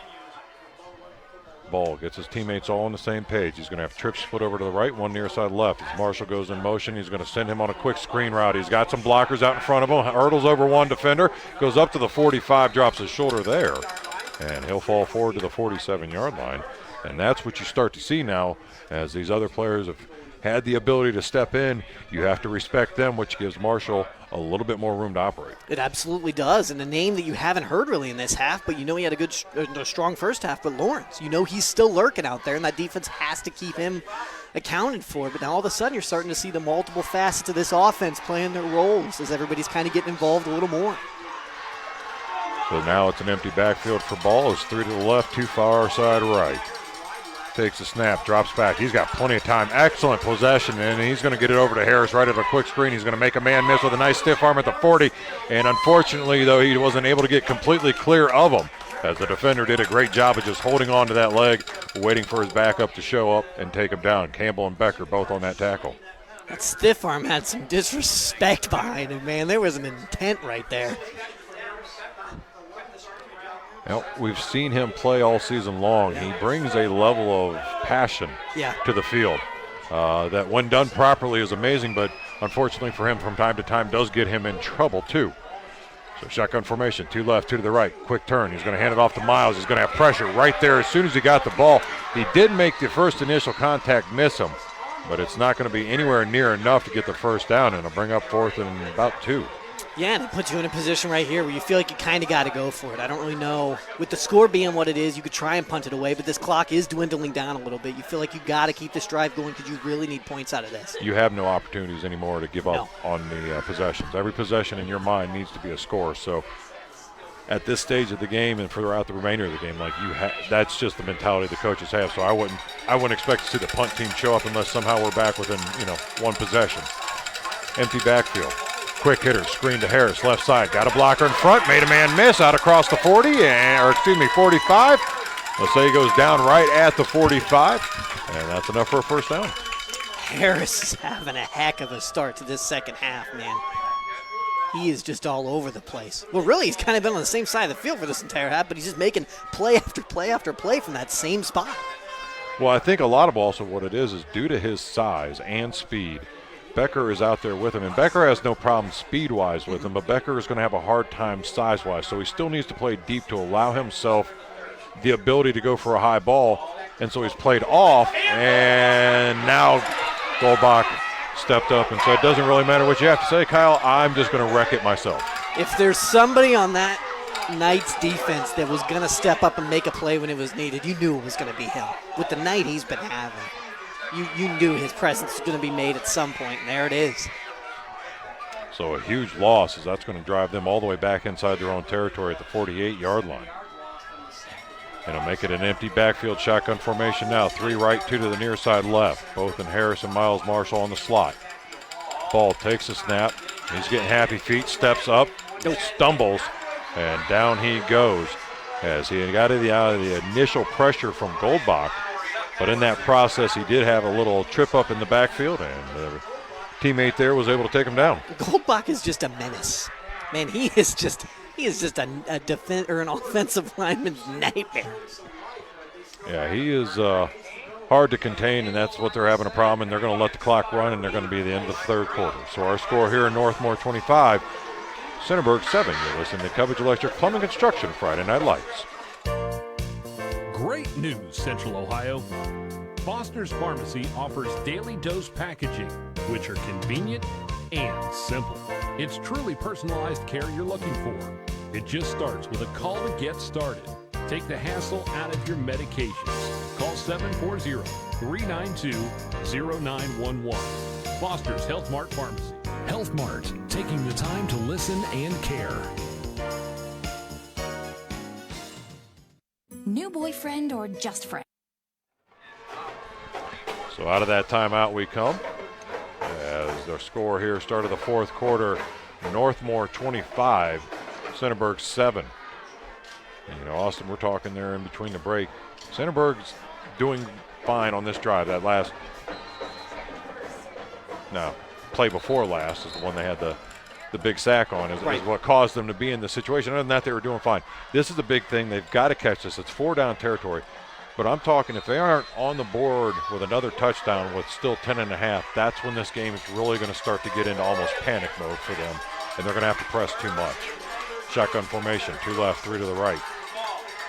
Ball gets his teammates all on the same page. He's going to have trips split over to the right, one near side left. As Marshall goes in motion, he's going to send him on a quick screen route. He's got some blockers out in front of him, hurdles over one defender, goes up to the 45, drops his shoulder there, and he'll fall forward to the 47-yard line. And that's what you start to see now as these other players have had the ability to step in. You have to respect them, which gives Marshall a little bit more room to operate. It absolutely does, and a name that you haven't heard really in this half, but you know he had a strong first half, but Lawrence, you know he's still lurking out there, and that defense has to keep him accounted for. But now all of a sudden you're starting to see the multiple facets of this offense playing their roles as everybody's kind of getting involved a little more. So now it's an empty backfield for Ball. It's 3 to the left, 2 far side right. Takes a snap, drops back. He's got plenty of time. Excellent possession, and he's going to get it over to Harris right at a quick screen. He's going to make a man miss with a nice stiff arm at the 40. And unfortunately, though, he wasn't able to get completely clear of him as the defender did a great job of just holding on to that leg, waiting for his backup to show up and take him down. Campbell and Becker both on that tackle. That stiff arm had some disrespect behind it, man. There was an intent right there. Well, we've seen him play all season long. He brings a level of passion to the field that when done properly is amazing, but unfortunately for him from time to time does get him in trouble too. So shotgun formation, 2 left, 2 to the right, quick turn. He's going to hand it off to Miles. He's going to have pressure right there as soon as he got the ball. He did make the first initial contact miss him, but it's not going to be anywhere near enough to get the first down, and it'll bring up 4th and about 2. Yeah, and it puts you in a position right here where you feel like you kind of got to go for it. I don't really know. With the score being what it is, you could try and punt it away, but this clock is dwindling down a little bit. You feel like you got to keep this drive going because you really need points out of this. You have no opportunities anymore to give up on the possessions. Every possession in your mind needs to be a score. So at this stage of the game and throughout the remainder of the game, like that's just the mentality the coaches have. So I wouldn't expect to see the punt team show up unless somehow we're back within one possession. Empty backfield. Quick hitter, screen to Harris, left side. Got a blocker in front, made a man miss out across the 40, 45. Let's say he goes down right at the 45, and that's enough for a first down. Harris is having a heck of a start to this second half, man. He is just all over the place. Well, really, he's kind of been on the same side of the field for this entire half, but he's just making play after play after play from that same spot. Well, I think a lot of also what it is due to his size and speed. Becker is out there with him, and Becker has no problem speed-wise with him, but Becker is going to have a hard time size-wise, so he still needs to play deep to allow himself the ability to go for a high ball, and so he's played off, and now Goldbach stepped up and said, doesn't really matter what you have to say, Kyle, I'm just going to wreck it myself. If there's somebody on that Knights defense that was going to step up and make a play when it was needed, you knew it was going to be him. With the night he's been having, you knew his presence was going to be made at some point, and there it is. So a huge loss, as that's going to drive them all the way back inside their own territory at the 48-yard line. And it'll make it an empty backfield shotgun formation now. 3 right, 2 to the near side left. Both in Harris and Miles Marshall on the slot. Ball takes a snap. He's getting happy feet, steps up, stumbles, and down he goes as he got out of the initial pressure from Goldbach. But in that process, he did have a little trip up in the backfield, and the teammate there was able to take him down. Goldbach is just a menace. Man, he is just an offensive lineman's nightmare. Yeah, he is hard to contain, and that's what they're having a problem, and they're going to let the clock run, and they're going to be at the end of the third quarter. So our score here in Northmor 25, Centerburg 7. You're listening to Cubbage Electric Plumbing Construction Friday Night Lights. Great news, Central Ohio. Foster's Pharmacy offers daily dose packaging, which are convenient and simple. It's truly personalized care you're looking for. It just starts with a call to get started. Take the hassle out of your medications. Call 740-392-0911. Foster's Health Mart Pharmacy. Health Mart, taking the time to listen and care. New boyfriend or just friend? So out of that timeout we come. As the score here started the fourth quarter, Northmor 25, Centerburg 7. And Austin, we're talking there in between the break. Centerburg's doing fine on this drive. That last, play before last is the one they had the big sack on is what caused them to be in the situation. Other than that, they were doing fine. This is the big thing. They've got to catch this. It's 4-down territory. But I'm talking if they aren't on the board with another touchdown with still 10.5, that's when this game is really going to start to get into almost panic mode for them, and they're going to have to press too much. Shotgun formation, 2 left, 3 to the right.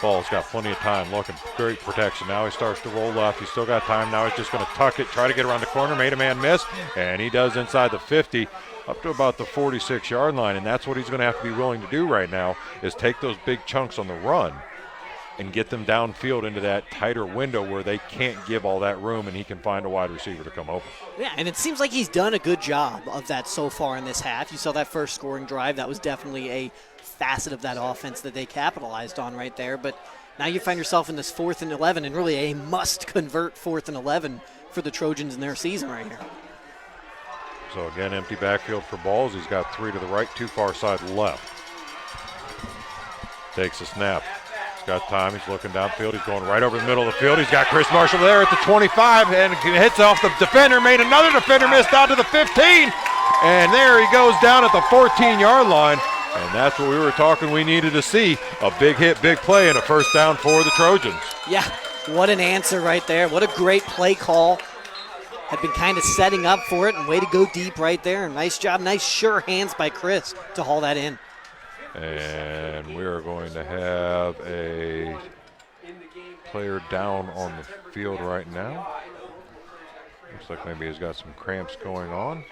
Ball's got plenty of time, looking great protection. Now he starts to roll left. He's still got time. Now he's just going to tuck it, try to get around the corner, made a man miss, and he does inside the 50 up to about the 46-yard line, and that's what he's going to have to be willing to do right now is take those big chunks on the run and get them downfield into that tighter window where they can't give all that room and he can find a wide receiver to come open. Yeah, and it seems like he's done a good job of that so far in this half. You saw that first scoring drive. That was definitely a facet of that offense that they capitalized on right there. But now you find yourself in this 4th and 11 and really a must-convert 4th and 11 for the Trojans in their season right here. So again, empty backfield for balls. He's got 3 to the right, 2 far side left. Takes a snap. Got time. He's looking downfield. He's going right over the middle of the field. He's got Chris Marshall there at the 25 and hits off the defender. Made another defender miss down to the 15. And there he goes down at the 14-yard line. And that's what we were talking we needed to see. A big hit, big play, and a first down for the Trojans. Yeah, what an answer right there. What a great play call. Had been kind of setting up for it and way to go deep right there. Nice job, nice sure hands by Chris to haul that in. And we are going to have a player down on the field right now. Looks like maybe he's got some cramps going on.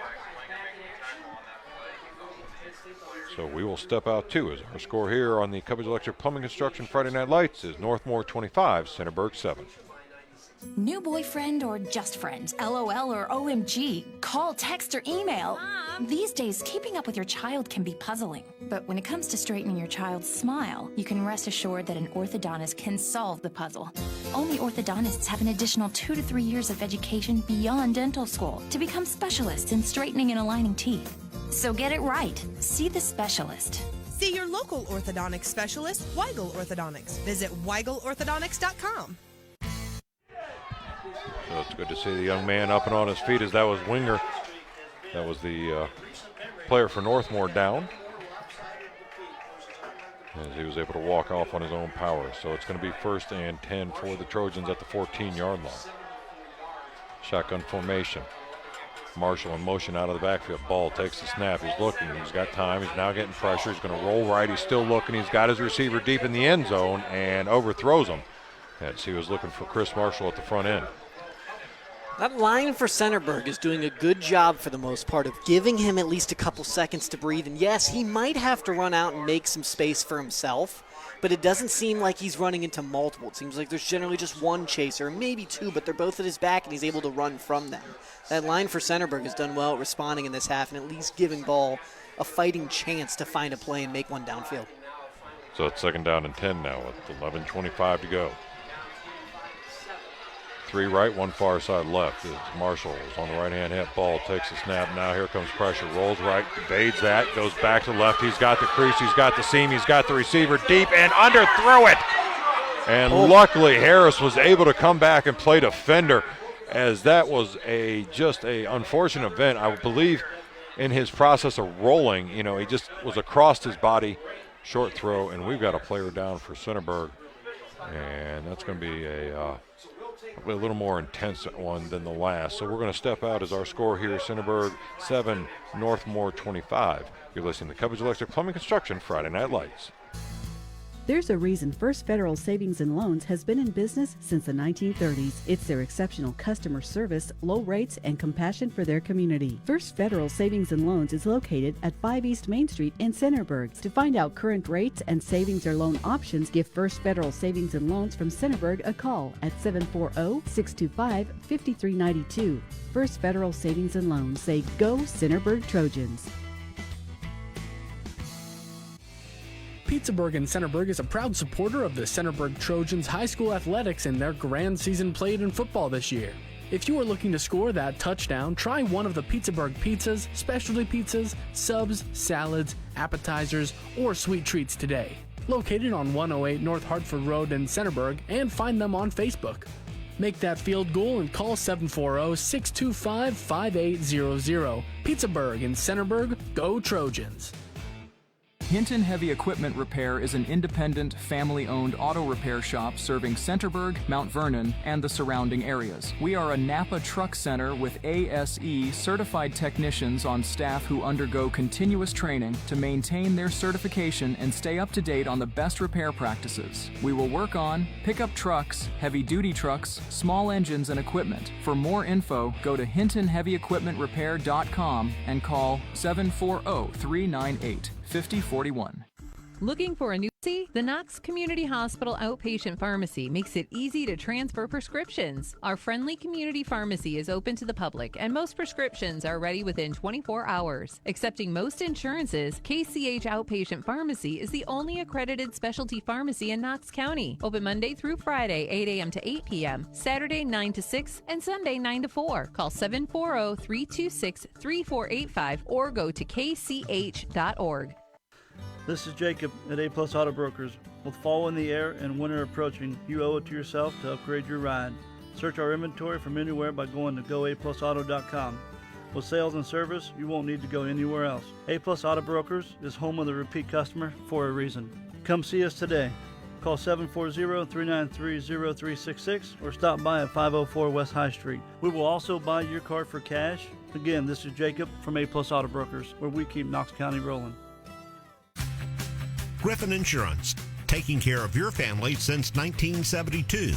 So we will step out too, as our score here on the Cubbage Electric Plumbing Construction Friday Night Lights is Northmor 25, Centerburg 7. New boyfriend or just friends? LOL or OMG? Call, text, or email. These days, keeping up with your child can be puzzling. But when it comes to straightening your child's smile, you can rest assured that an orthodontist can solve the puzzle. Only orthodontists have an additional 2 to 3 years of education beyond dental school to become specialists in straightening and aligning teeth. So get it right. See the specialist. See your local orthodontic specialist, Weigel Orthodontics. Visit weigelorthodontics.com. So it's good to see the young man up and on his feet, as that was Winger. That was the player for Northmor down, as he was able to walk off on his own power. So it's going to be 1st and 10 for the Trojans at the 14-yard line. Shotgun formation. Marshall in motion out of the backfield. Ball takes the snap. He's looking. He's got time. He's now getting pressure. He's going to roll right. He's still looking. He's got his receiver deep in the end zone and overthrows him. As he was looking for Chris Marshall at the front end. That line for Centerburg is doing a good job for the most part of giving him at least a couple seconds to breathe. And yes, he might have to run out and make some space for himself, but it doesn't seem like he's running into multiple. It seems like there's generally just one chaser, maybe two, but they're both at his back and he's able to run from them. That line for Centerburg has done well at responding in this half and at least giving Ball a fighting chance to find a play and make one downfield. So it's 2nd down and 10 now with 11:25 to go. 3 right, 1 far side left. Is Marshall is on the right-hand hip. Ball takes the snap. Now here comes pressure. Rolls right, evades that, goes back to left. He's got the crease, he's got the seam, he's got the receiver deep and underthrew it. And luckily Harris was able to come back and play defender, as that was just a unfortunate event. I believe in his process of rolling, he just was across his body, short throw, and we've got a player down for Centerburg. And that's going to be probably a little more intense one than the last. So we're going to step out as our score here, Centerburg 7, Northmor 25. You're listening to Cubbage Electric Plumbing Construction Friday Night Lights. There's a reason First Federal Savings and Loans has been in business since the 1930s. It's their exceptional customer service, low rates, and compassion for their community. First Federal Savings and Loans is located at 5 East Main Street in Centerburg. To find out current rates and savings or loan options, give First Federal Savings and Loans from Centerburg a call at 740-625-5392. First Federal Savings and Loans. Say go Centerburg Trojans. Pittsburgh and Centerburg is a proud supporter of the Centerburg Trojans high school athletics in their grand season played in football this year. If you are looking to score that touchdown, try one of the Pittsburgh pizzas, specialty pizzas, subs, salads, appetizers, or sweet treats today. Located on 108 North Hartford Road in Centerburg, and find them on Facebook. Make that field goal and call 740-625-5800. Pittsburgh and Centerburg, go Trojans. Hinton Heavy Equipment Repair is an independent, family-owned auto repair shop serving Centerburg, Mount Vernon, and the surrounding areas. We are a Napa truck center with ASE certified technicians on staff who undergo continuous training to maintain their certification and stay up to date on the best repair practices. We will work on pickup trucks, heavy-duty trucks, small engines, and equipment. For more info, go to hintonheavyequipmentrepair.com and call 740-398-5041. Looking for a new pharmacy? The Knox Community Hospital Outpatient Pharmacy makes it easy to transfer prescriptions. Our friendly community pharmacy is open to the public, and most prescriptions are ready within 24 hours. Accepting most insurances, KCH Outpatient Pharmacy is the only accredited specialty pharmacy in Knox County. Open Monday through Friday, 8 a.m. to 8 p.m., Saturday 9 to 6, and Sunday 9 to 4. Call 740-326-3485 or go to kch.org. This is Jacob at A Plus Auto Brokers. With fall in the air and winter approaching, you owe it to yourself to upgrade your ride. Search our inventory from anywhere by going to goaplusauto.com. With sales and service, you won't need to go anywhere else. A Plus Auto Brokers is home of the repeat customer for a reason. Come see us today. Call 740-393-0366 or stop by at 504 West High Street. We will also buy your car for cash. Again, this is Jacob from A Plus Auto Brokers, where we keep Knox County rolling. Griffin Insurance, taking care of your family since 1972.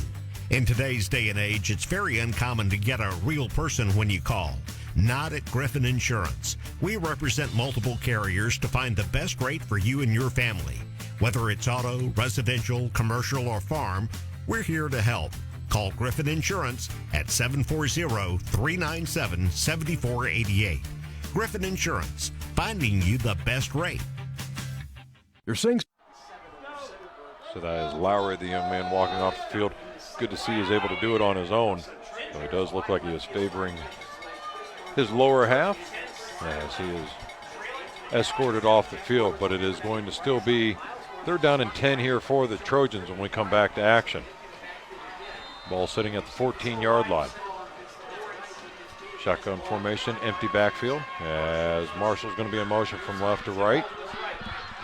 In today's day and age, it's very uncommon to get a real person when you call. Not at Griffin Insurance. We represent multiple carriers to find the best rate for you and your family. Whether it's auto, residential, commercial, or farm, we're here to help. Call Griffin Insurance at 740-397-7488. Griffin Insurance, finding you the best rate. You're saying. So that is Lowry, the young man walking off the field. Good to see he's able to do it on his own. So he does look like he is favoring his lower half as he is escorted off the field, but it is going to still be 3rd down and 10 here for the Trojans when we come back to action. Ball sitting at the 14-yard line. Shotgun formation, empty backfield as Marshall's going to be in motion from left to right.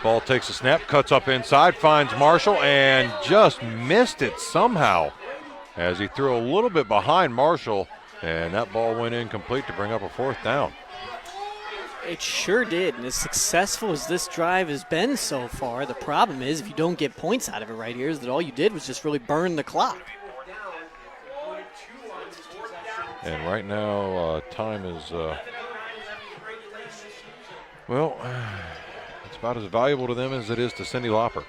Ball takes a snap, cuts up inside, finds Marshall, and just missed it somehow as he threw a little bit behind Marshall, and that ball went incomplete to bring up a 4th down. It sure did, and as successful as this drive has been so far, the problem is if you don't get points out of it right here is that all you did was just really burn the clock. And right now, time is, well, it's about as valuable to them as it is to Cindy Lauper.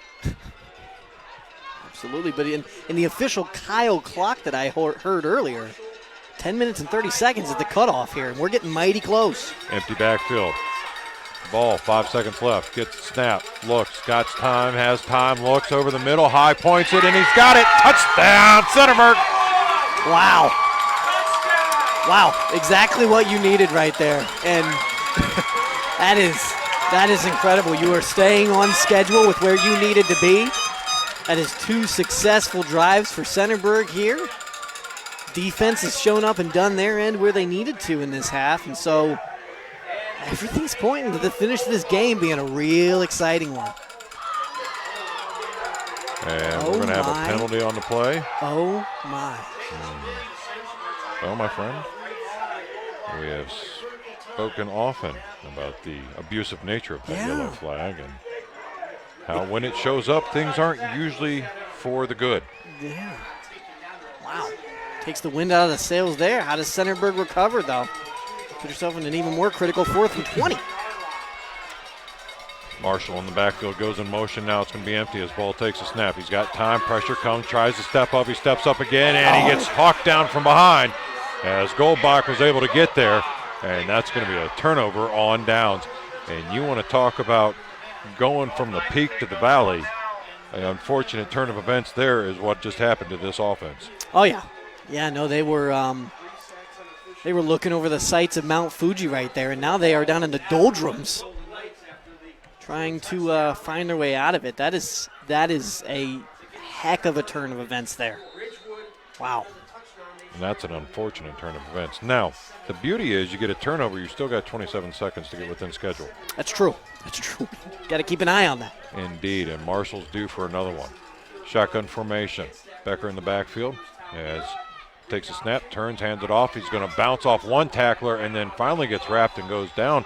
Absolutely, but in the official Kyle clock that I heard earlier, 10 minutes and 30 seconds is the cutoff here, and we're getting mighty close. Empty backfield. Ball, 5 seconds left. Gets the snap, looks, got time, has time, looks over the middle, high points it, and he's got it. Touchdown, Centerburg. Wow. Wow, exactly what you needed right there. And that is incredible. You are staying on schedule with where you needed to be. That is 2 successful drives for Centerburg here. Defense has shown up and done their end where they needed to in this half, and so everything's pointing to the finish of this game being a real exciting one. And we're going to have a penalty on the play. Oh, my. Well, my friend, we have spoken often about the abusive nature of that yellow flag and how when it shows up, things aren't usually for the good. Yeah. Wow. Takes the wind out of the sails there. How does Centerburg recover, though? Put yourself in an even more critical 4th and 20. Marshall in the backfield goes in motion. Now it's going to be empty as ball takes a snap. He's got time. Pressure comes. Tries to step up. He steps up again, and he gets hawked down from behind as Goldbach was able to get there. And that's going to be a turnover on downs. And you want to talk about going from the peak to the valley. An unfortunate turn of events there is what just happened to this offense. Oh, yeah. Yeah, no, they were looking over the sights of Mount Fuji right there, and now they are down in the doldrums trying to find their way out of it. That is a heck of a turn of events there. Wow. And that's an unfortunate turn of events. Now, the beauty is you get a turnover, you still got 27 seconds to get within schedule. That's true. That's true. Got to keep an eye on that. Indeed, and Marshall's due for another one. Shotgun formation. Becker in the backfield as takes a snap, turns, hands it off. He's going to bounce off one tackler and then finally gets wrapped and goes down.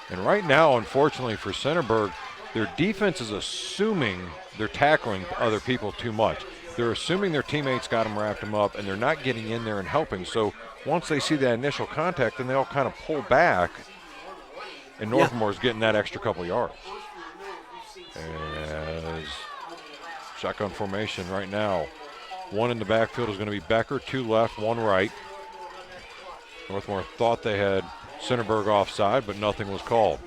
And right now, unfortunately for Centerburg, their defense is assuming they're tackling other people too much. They're assuming their teammates got them, wrapped them up, and they're not getting in there and helping. So once they see that initial contact, then they all kind of pull back, and Northmore's getting that extra couple yards. As shotgun formation right now. One in the backfield is going to be Becker, 2 left, 1 right. Northmor thought they had Centerburg offside, but nothing was called.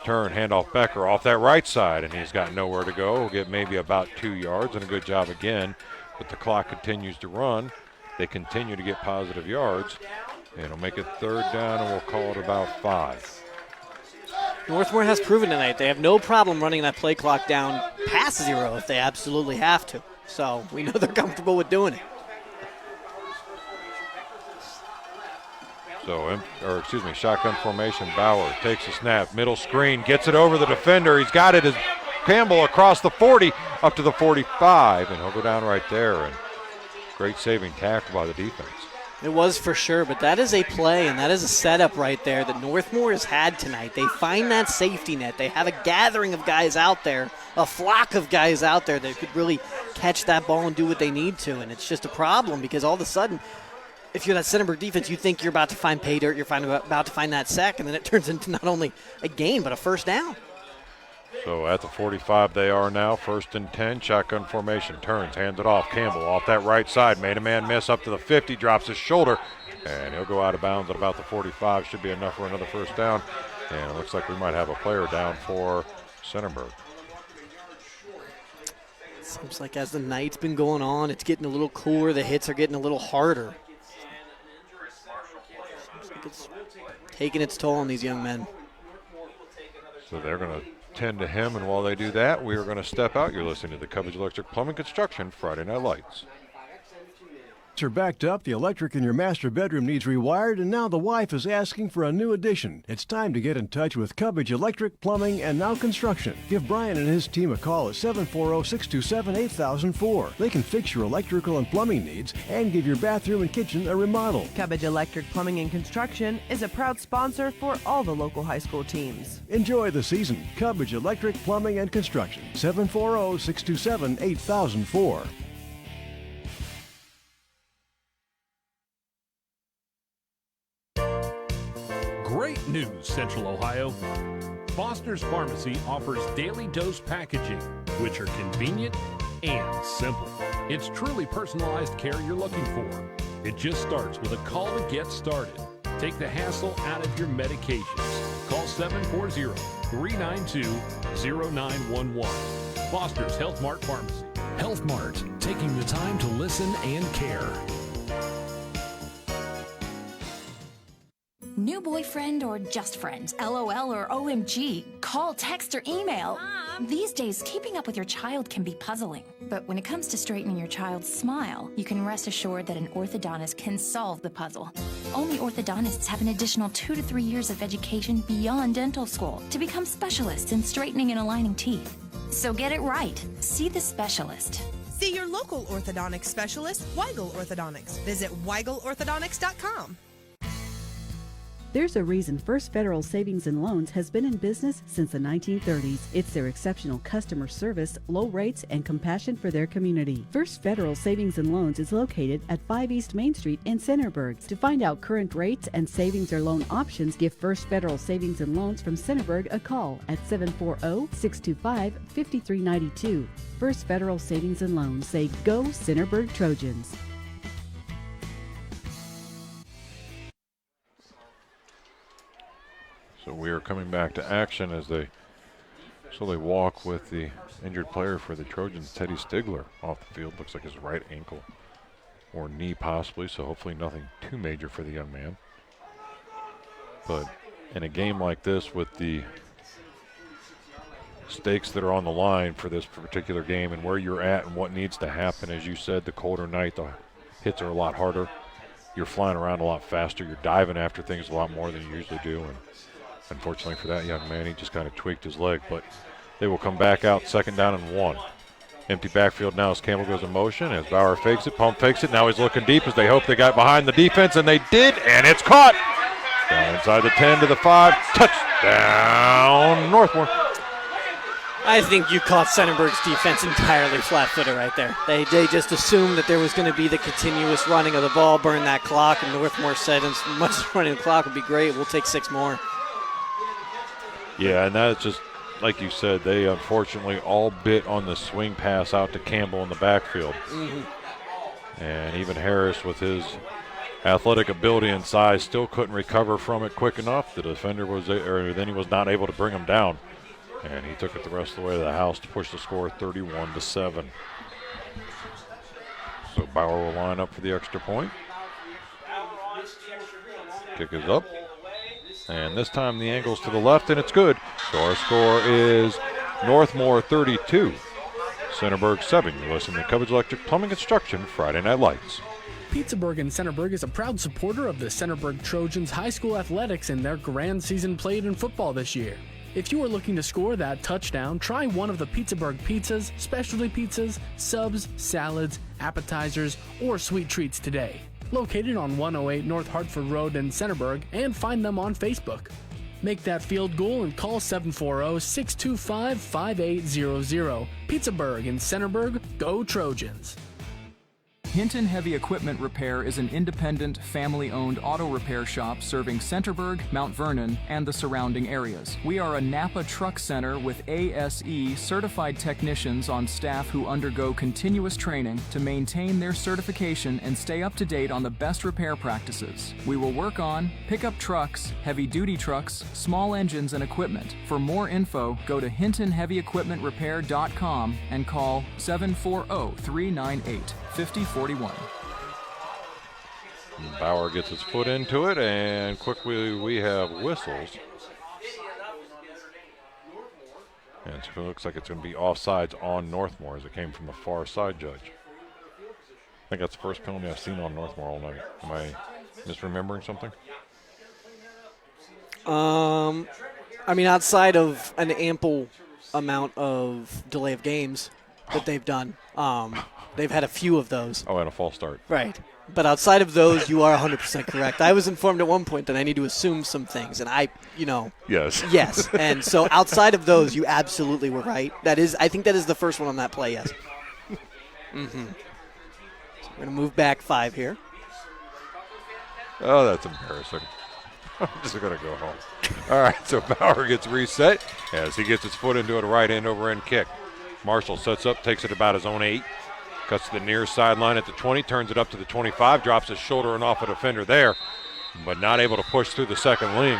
Turn, handoff Becker off that right side, and he's got nowhere to go. He'll get maybe about 2 yards, and a good job again. But the clock continues to run. They continue to get positive yards. And it'll make it 3rd down, and we'll call it about 5. Northmor has proven tonight they have no problem running that play clock down past 0 if they absolutely have to. So we know they're comfortable with doing it. So, shotgun formation. Bauer takes a snap, middle screen, gets it over the defender. He's got it as Campbell across the 40 up to the 45, and he'll go down right there. And great saving tackle by the defense. It was for sure, but that is a play and that is a setup right there that Northmor has had tonight. They find that safety net. They have a gathering of guys out there, a flock of guys out there that could really catch that ball and do what they need to, and it's just a problem because all of a sudden, if you're that Centerburg defense, you think you're about to find pay dirt, about to find that sack, and then it turns into not only a gain but a first down. So at the 45 they are now, 1st and 10, shotgun formation, turns, hands it off, Campbell off that right side, made a man miss up to the 50, drops his shoulder, and he'll go out of bounds at about the 45, should be enough for another first down, and it looks like we might have a player down for Centerburg. Seems like as the night's been going on, it's getting a little cooler, the hits are getting a little harder. Seems like it's taking its toll on these young men. So they're going to tend to him, and while they do that, we are going to step out. You're listening to the Cubbage Electric Plumbing Construction Friday Night Lights. Are backed up, the electric in your master bedroom needs rewired, and now the wife is asking for a new addition. It's time to get in touch with Cubbage Electric, Plumbing, and Now Construction. Give Brian and his team a call at 740-627-8004. They can fix your electrical and plumbing needs and give your bathroom and kitchen a remodel. Cubbage Electric Plumbing and Construction is a proud sponsor for all the local high school teams. Enjoy the season. Cubbage Electric, Plumbing, and Construction. 740-627-8004. Great news, Central Ohio. Foster's Pharmacy offers daily dose packaging, which are convenient and simple. It's truly personalized care you're looking for. It just starts with a call to get started. Take the hassle out of your medications. Call 740-392-0911. Foster's Health Mart Pharmacy. Health Mart, taking the time to listen and care. New boyfriend or just friends? LOL or OMG? Call, text, or email. Mom. These days, keeping up with your child can be puzzling. But when it comes to straightening your child's smile, you can rest assured that an orthodontist can solve the puzzle. Only orthodontists have an additional 2 to 3 years of education beyond dental school to become specialists in straightening and aligning teeth. So get it right. See the specialist. See your local orthodontic specialist, Weigel Orthodontics. Visit weigelorthodontics.com. There's a reason First Federal Savings and Loans has been in business since the 1930s. It's their exceptional customer service, low rates, and compassion for their community. First Federal Savings and Loans is located at 5 East Main Street in Centerburg. To find out current rates and savings or loan options, give First Federal Savings and Loans from Centerburg a call at 740-625-5392. First Federal Savings and Loans. Say go Centerburg Trojans. So we are coming back to action as they walk with the injured player for the Trojans, Teddy Stigler, off the field. Looks like his right ankle or knee possibly, so hopefully nothing too major for the young man. But in a game like this with the stakes that are on the line for this particular game and where you're at and what needs to happen, as you said, the colder night, the hits are a lot harder. You're flying around a lot faster. You're diving after things a lot more than you usually do. And unfortunately for that young man, he just kind of tweaked his leg. But they will come back out 2nd down and 1. Empty backfield now as Campbell goes in motion. As Bauer fakes it, pump fakes it. Now he's looking deep as they hope they got behind the defense, and they did, and it's caught. Down inside the 10 to the 5. Touchdown, Northmor. I think you caught Centerburg's defense entirely flat-footed right there. They just assumed that there was going to be the continuous running of the ball, burn that clock, and Northmor said, as much as running the clock would be great, we'll take 6 more. Yeah, and that's just, like you said, they unfortunately all bit on the swing pass out to Campbell in the backfield. Mm-hmm. And even Harris, with his athletic ability and size, still couldn't recover from it quick enough. The defender then he was not able to bring him down. And he took it the rest of the way to the house to push the score 31-7. So Bauer will line up for the extra point. Kick is up. And this time the angle's to the left, and it's good. So our score is Northmor 32, Centerburg 7. You listen to Cubbage Electric Plumbing Construction Friday Night Lights. Pittsburgh in Centerburg is a proud supporter of the Centerburg Trojans high school athletics in their grand season played in football this year. If you are looking to score that touchdown, try one of the Pittsburgh pizzas, specialty pizzas, subs, salads, appetizers, or sweet treats today. located on 108 North Hartford Road in Centerburg, and find them on Facebook. Make that field goal and call 740-625-5800. Pittsburgh in Centerburg, go Trojans. Hinton Heavy Equipment Repair is an independent, family-owned auto repair shop serving Centerburg, Mount Vernon, and the surrounding areas. We are a Napa truck center with ASE certified technicians on staff who undergo continuous training to maintain their certification and stay up to date on the best repair practices. We will work on pickup trucks, heavy-duty trucks, small engines, and equipment. For more info, go to hintonheavyequipmentrepair.com and call 740-398-5041. Bauer gets his foot into it, and quickly we have whistles. And it looks like it's going to be offsides on Northmor as it came from the far side judge. I think that's the first penalty I've seen on Northmor all night. Am I misremembering something? I mean, outside of an ample amount of delay of games that they've done, they've had a few of those. Oh, and a false start. Right. But outside of those, you are 100% correct. I was informed at one point that I need to assume some things, and Yes. Yes. And so outside of those, you absolutely were right. I think that is the first one on that play, yes. Mm-hmm. So we're going to move back 5 here. Oh, that's embarrassing. I'm just going to go home. All right, so Bauer gets reset as he gets his foot into it, a right end over end kick. Marshall sets up, takes it about his own 8. Cuts to the near sideline at the 20, turns it up to the 25, drops his shoulder and off a defender there, but not able to push through the second lane.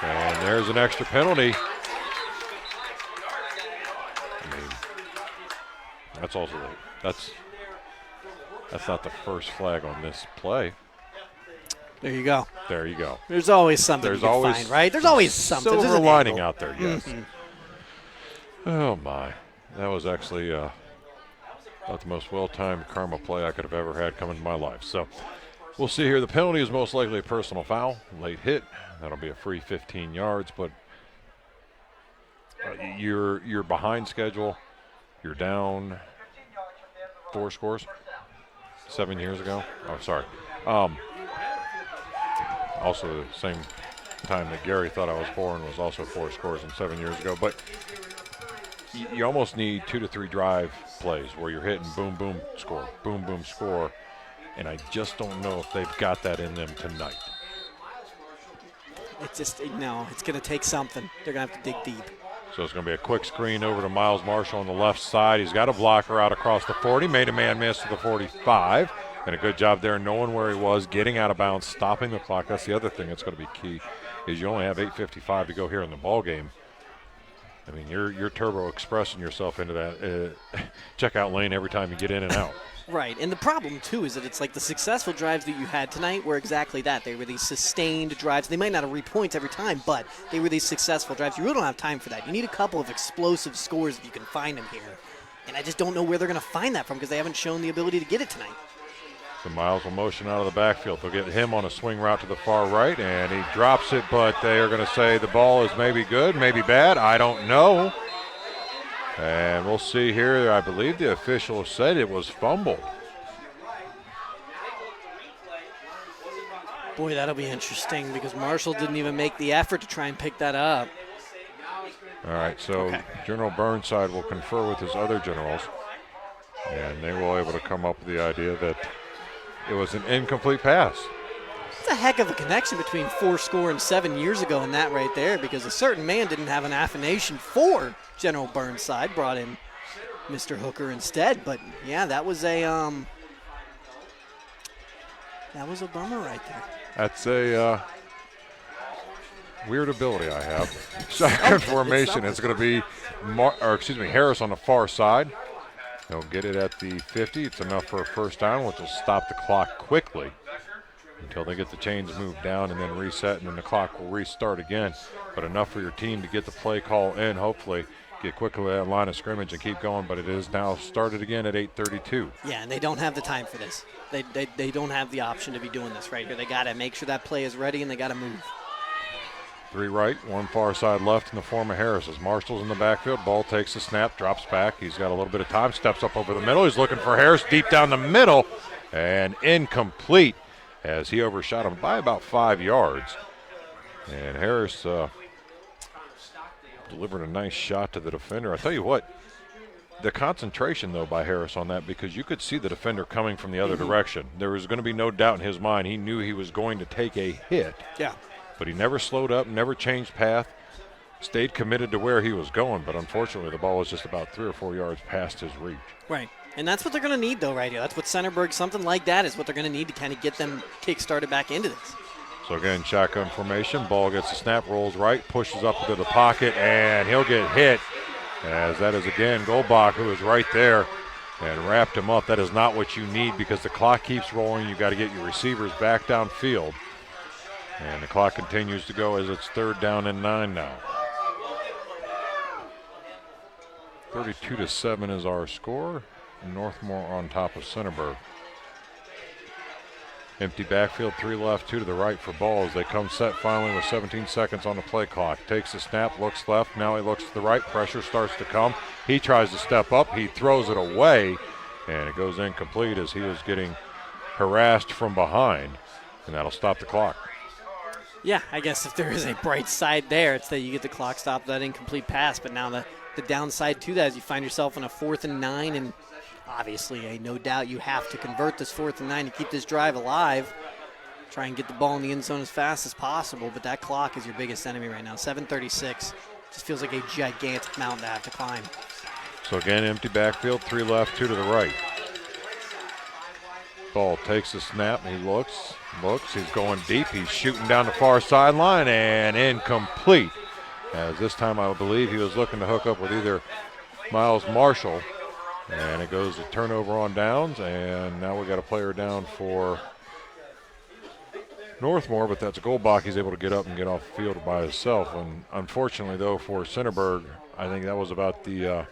And there's an extra penalty. I mean, that's also that's not the first flag on this play. There you go. There you go. There's always something There's you can always find, right? There's always something. Silver There's an lining angle out there, yes. Mm-hmm. Oh, my. That was actually about the most well-timed karma play I could have ever had come into my life. So we'll see here. The penalty is most likely a personal foul, late hit. That'll be a free 15 yards, but you're behind schedule. You're down 4 scores 7 years ago. Oh, sorry. Also the same time that Gary thought I was born was also 4 scores and 7 years ago. But you almost need 2 to 3 drive plays where you're hitting boom, boom, score, boom, boom, score. And I just don't know if they've got that in them tonight. It's going to take something. They're going to have to dig deep. So it's going to be a quick screen over to Miles Marshall on the left side. He's got a blocker out across the 40, made a man miss to the 45. And a good job there knowing where he was, getting out of bounds, stopping the clock. That's the other thing that's going to be key is you only have 8:55 to go here in the ball game. I mean, you're turbo expressing yourself into that checkout lane every time you get in and out. Right, and the problem, too, is that it's like the successful drives that you had tonight were exactly that. They were these sustained drives. They might not have reached points every time, but they were these successful drives. You really don't have time for that. You need a couple of explosive scores if you can find them here. And I just don't know where they're going to find that from because they haven't shown the ability to get it tonight. So Miles will motion out of the backfield. They'll get him on a swing route to the far right, and he drops it, but they are going to say the ball is maybe good, maybe bad. I don't know. And we'll see here. I believe the official said it was fumble. Boy, that'll be interesting because Marshall didn't even make the effort to try and pick that up. All right, so General Burnside will confer with his other generals, and they will able to come up with the idea that it was an incomplete pass. It's a heck of a connection between 4 score and 7 years ago and that right there because a certain man didn't have an affination for General Burnside, brought in Mr. Hooker instead. But, yeah, that was a bummer right there. That's a weird ability I have. Shotgun formation. It's going to be Harris on the far side. He'll get it at the 50. It's enough for a first down, which will stop the clock quickly until they get the chains moved down and then reset, and then the clock will restart again. But enough for your team to get the play call in, hopefully get quickly to that line of scrimmage and keep going. But it is now started again at 8:32. Yeah, and they don't have the time for this. They don't have the option to be doing this right here. They got to make sure that play is ready, and they got to move. 3 right, 1 far side left in the form of Harris. As Marshall's in the backfield, ball takes the snap, drops back. He's got a little bit of time, steps up over the middle. He's looking for Harris deep down the middle, and incomplete. as he overshot him by about 5 yards. And Harris delivered a nice shot to the defender. I tell you what, the concentration, though, by Harris on that, because you could see the defender coming from the other direction. There was going to be no doubt in his mind. He knew he was going to take a hit. Yeah. But he never slowed up, never changed path, stayed committed to where he was going. But unfortunately, the ball was just about 3 or 4 yards past his reach. Right. And that's what they're going to need, though, right here. That's what Centerburg, something like that is what they're going to need to kind of get them kick-started back into this. So again, shotgun formation. Ball gets the snap, rolls right, pushes up into the pocket, and he'll get hit. As that is again Goldbach, who is right there and wrapped him up. That is not what you need because the clock keeps rolling. You've got to get your receivers back downfield. And the clock continues to go as it's 3rd down and 9 now. 32-7 is our score. Northmor on top of Centerburg. Empty backfield, 3 left, 2 to the right for ball as they come set finally with 17 seconds on the play clock. Takes the snap, looks left, now he looks to the right, pressure starts to come. He tries to step up, he throws it away, and it goes incomplete as he was getting harassed from behind, and that'll stop the clock. Yeah, I guess if there is a bright side there, it's that you get the clock stopped, that incomplete pass, but now the downside to that is you find yourself on a 4th and 9, and obviously, no doubt you have to convert this 4th and 9 to keep this drive alive. Try and get the ball in the end zone as fast as possible, but that clock is your biggest enemy right now. 7:36. Just feels like a gigantic mountain to have to climb. So again, empty backfield, 3 left, 2 to the right. Ball takes the snap, he looks, he's going deep, he's shooting down the far sideline, and incomplete. As this time I believe he was looking to hook up with either Miles Marshall. And it goes to turnover on downs, and now we got a player down for Northmor, but that's Goldbach. He's able to get up and get off the field by himself. And unfortunately, though, for Centerburg, I think that was about the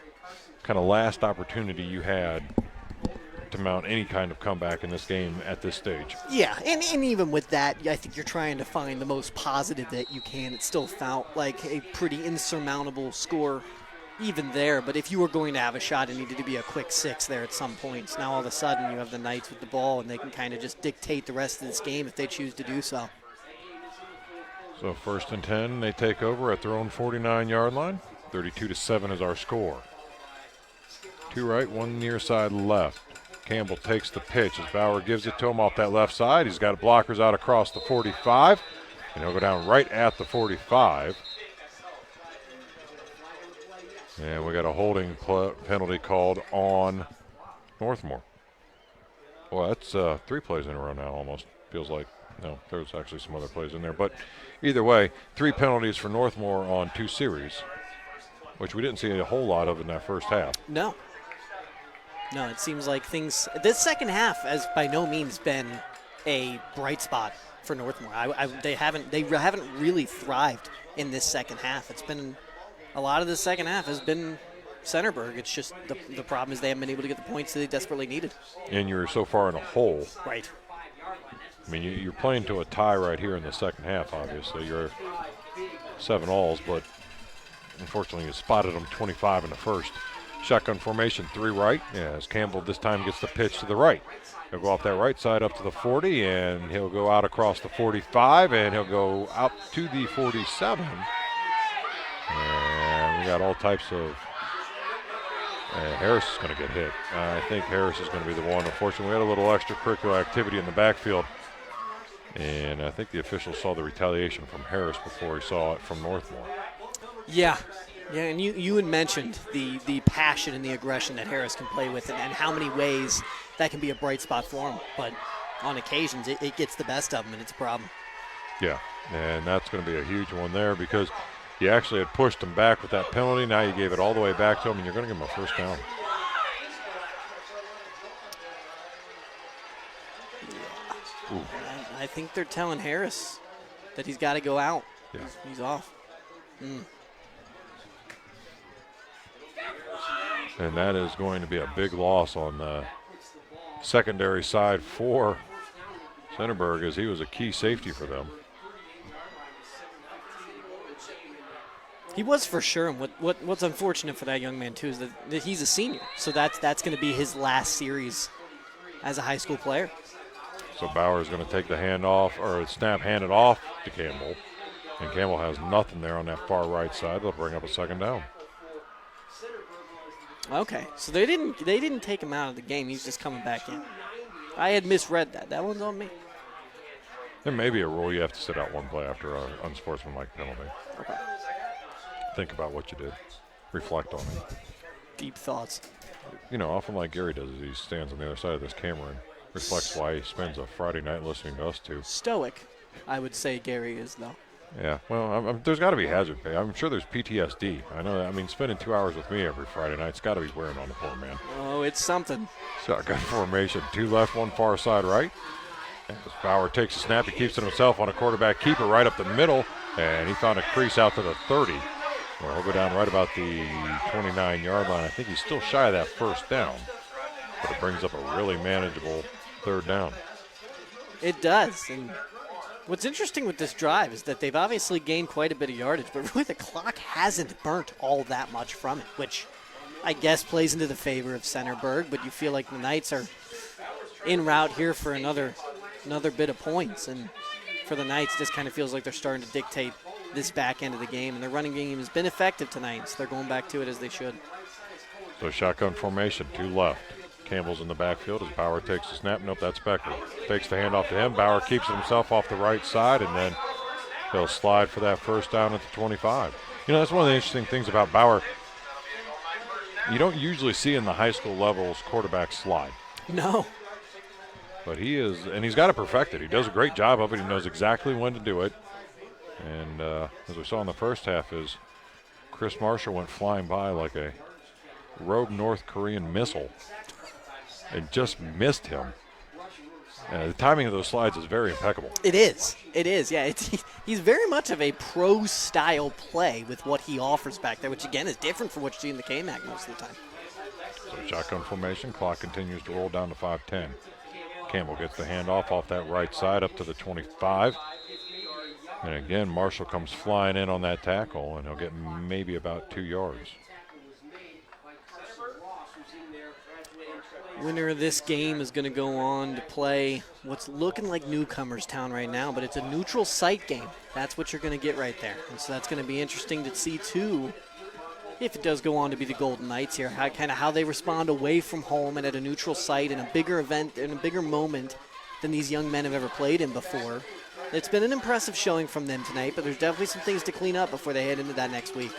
kind of last opportunity you had to mount any kind of comeback in this game at this stage. Yeah, and even with that, I think you're trying to find the most positive that you can. It still felt like a pretty insurmountable score even there, but if you were going to have a shot, it needed to be a quick 6 there at some points. Now all of a sudden you have the Knights with the ball, and they can kind of just dictate the rest of this game if they choose to do so. So 1st and 10, they take over at their own 49-yard line. 32-7 is our score. 2 right, 1 near side left. Campbell takes the pitch as Bauer gives it to him off that left side. He's got blockers out across the 45, and he'll go down right at the 45. And we got a holding penalty called on Northmor. Well, that's 3 plays in a row now almost. Feels like, no, there's actually some other plays in there. But either way, 3 penalties for Northmor on 2 series, which we didn't see a whole lot of in that first half. No, it seems like things – this second half has by no means been a bright spot for Northmor. They haven't really thrived in this second half. It's been – a lot of the second half has been Centerburg. It's just the problem is they haven't been able to get the points that they desperately needed. And you're so far in a hole. Right. I mean, you're playing to a tie right here in the second half, obviously. You're 7-alls, but unfortunately you spotted them 25 in the first. Shotgun formation, 3 right, as Campbell this time gets the pitch to the right. He'll go off that right side up to the 40, and he'll go out across the 45, and he'll go out to the 47. And we got all types of Harris is going to get hit. I think Harris is going to be the one. Unfortunately, we had a little extracurricular activity in the backfield, and I think the officials saw the retaliation from Harris before he saw it from Northmor. Yeah, and you had mentioned the passion and the aggression that Harris can play with, and how many ways that can be a bright spot for him. But on occasions, it gets the best of him, and it's a problem. Yeah, and that's going to be a huge one there because you actually had pushed him back with that penalty. Now you gave it all the way back to him, and you're going to give him a first down. Ooh. I think they're telling Harris that he's got to go out. Yeah. He's off. And that is going to be a big loss on the secondary side for Centerburg, as he was a key safety for them. He was for sure, and what's unfortunate for that young man too is that he's a senior, so that's going to be his last series as a high school player. So Bauer's going to take the handoff, or snap, hand it off to Campbell. And Campbell has nothing there on that far right side. They'll bring up a second down. Okay, so they didn't take him out of the game. He's just coming back in. I had misread that. That one's on me. There may be a rule you have to sit out one play after an unsportsmanlike penalty. Okay. Think about what you did. Reflect on it. Deep thoughts. You know, often like Gary does, he stands on the other side of this camera and reflects why he spends a Friday night listening to us two. Stoic, I would say Gary is, though. Yeah, well, there's got to be hazard pay. I'm sure there's PTSD. I know that. I mean, spending 2 hours with me every Friday night's got to be wearing on the poor man. Oh, it's something. Shotgun formation, 2 left, 1 far side right. As Bauer takes a snap, he keeps it himself on a quarterback keeper right up the middle, and he found a crease out to the 30. Well, he'll go down right about the 29-yard line. I think he's still shy of that first down, but it brings up a really manageable 3rd down. It does, and what's interesting with this drive is that they've obviously gained quite a bit of yardage, but really the clock hasn't burnt all that much from it, which I guess plays into the favor of Centerburg, but you feel like the Knights are en route here for another bit of points, and for the Knights, this kind of feels like they're starting to dictate this back end of the game, and their running game has been effective tonight, so they're going back to it as they should. So shotgun formation, 2 left. Campbell's in the backfield as Bauer takes the snap. Nope, that's Becker. Takes the handoff to him. Bauer keeps it himself off the right side, and then he'll slide for that first down at the 25. You know, that's one of the interesting things about Bauer. You don't usually see in the high school levels quarterbacks slide. No. But he is, and he's got it perfected. He does a great job of it. He knows exactly when to do it. And as we saw in the first half, is Chris Marshall went flying by like a rogue North Korean missile and just missed him. The timing of those slides is very impeccable. It is. It is, yeah. He's very much of a pro-style play with what he offers back there, which, again, is different from what you see in the KMAC most of the time. So shotgun formation, clock continues to roll down to 5:10. Campbell gets the handoff off that right side up to the 25. And again, Marshall comes flying in on that tackle, and he'll get maybe about 2 yards. Winner of this game is going to go on to play what's looking like newcomers town right now, but it's a neutral site game. That's what you're going to get right there. And so that's going to be interesting to see, too, if it does go on to be the Golden Knights here, how they respond away from home and at a neutral site in a bigger event, in a bigger moment than these young men have ever played in before. It's been an impressive showing from them tonight, but there's definitely some things to clean up before they head into that next week.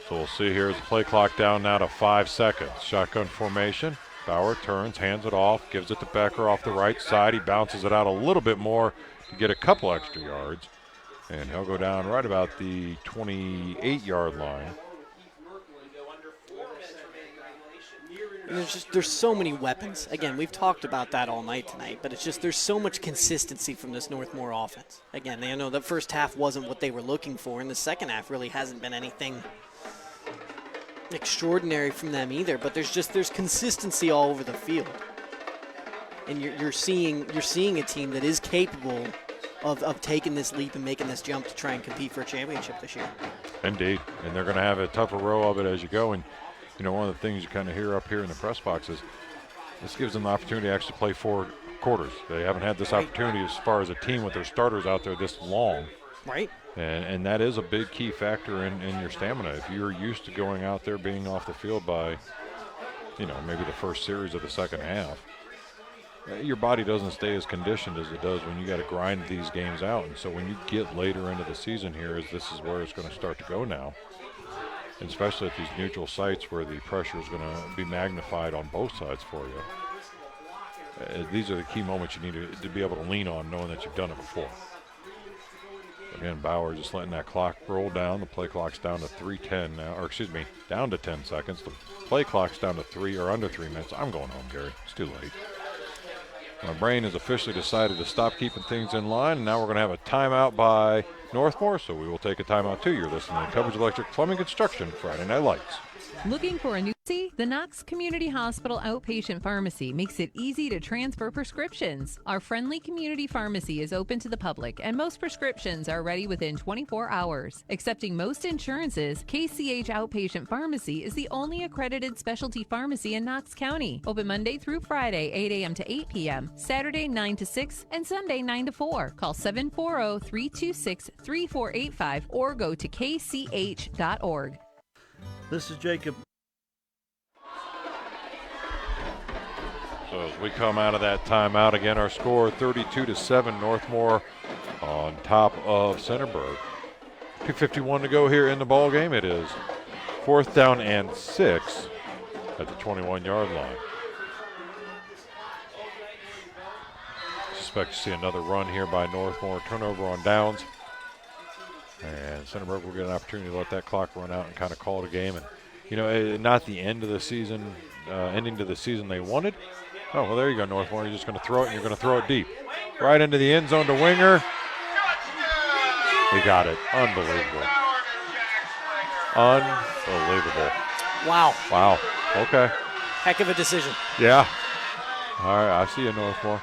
So we'll see here as the play clock down now to 5 seconds. Shotgun formation. Bauer turns, hands it off, gives it to Becker off the right side. He bounces it out a little bit more to get a couple extra yards. And he'll go down right about the 28-yard line. And there's so many weapons. Again, we've talked about that all night tonight, but it's just there's so much consistency from this Northmor offense. Again, I know the first half wasn't what they were looking for, and the second half really hasn't been anything extraordinary from them either, but there's consistency all over the field. And you're seeing a team that is capable of taking this leap and making this jump to try and compete for a championship this year. Indeed, and they're going to have a tougher row of it as you go. And you know, one of the things you kind of hear up here in the press box is this gives them the opportunity to actually play 4 quarters. They haven't had this opportunity as far as a team with their starters out there this long. Right. And that is a big key factor in your stamina. If you're used to going out there being off the field by, you know, maybe the first series of the second half, your body doesn't stay as conditioned as it does when you got to grind these games out. And so when you get later into the season here, this is where it's going to start to go now. And especially at these neutral sites where the pressure is going to be magnified on both sides for you. These are the key moments you need to be able to lean on, knowing that you've done it before. Again, Bauer just letting that clock roll down. The play clock's down to 3:10 now, or excuse me, down to 10 seconds. The play clock's down to 3 or under 3 minutes. I'm going home, Gary. It's too late. My brain has officially decided to stop keeping things in line, and now we're going to have a timeout by Northmor, so we will take a timeout too. You're listening to Cubbage Electric Plumbing Construction Friday Night Lights. Looking for a new pharmacy? The Knox Community Hospital Outpatient Pharmacy makes it easy to transfer prescriptions. Our friendly community pharmacy is open to the public, and most prescriptions are ready within 24 hours. Accepting most insurances, KCH Outpatient Pharmacy is the only accredited specialty pharmacy in Knox County. Open Monday through Friday, 8 a.m. to 8 p.m., Saturday 9 to 6, and Sunday 9 to 4. Call 740-326-3485 or go to kch.org. This is Jacob. So as we come out of that timeout, again, our score 32-7, Northmor on top of Centerburg. 2:51 to go here in the ball game. It is 4th down and 6 at the 21-yard line. Suspect to see another run here by Northmor. Turnover on downs. And Centerburg will get an opportunity to let that clock run out and kind of call it a game. And, you know, not the end of the season, ending to the season they wanted. Oh, well, there you go, Northmor. You're just going to throw it, and you're going to throw it deep. Right into the end zone to Winger. He got it. Unbelievable. Unbelievable. Wow. Wow. Okay. Heck of a decision. Yeah. All right, I see you, Northmor.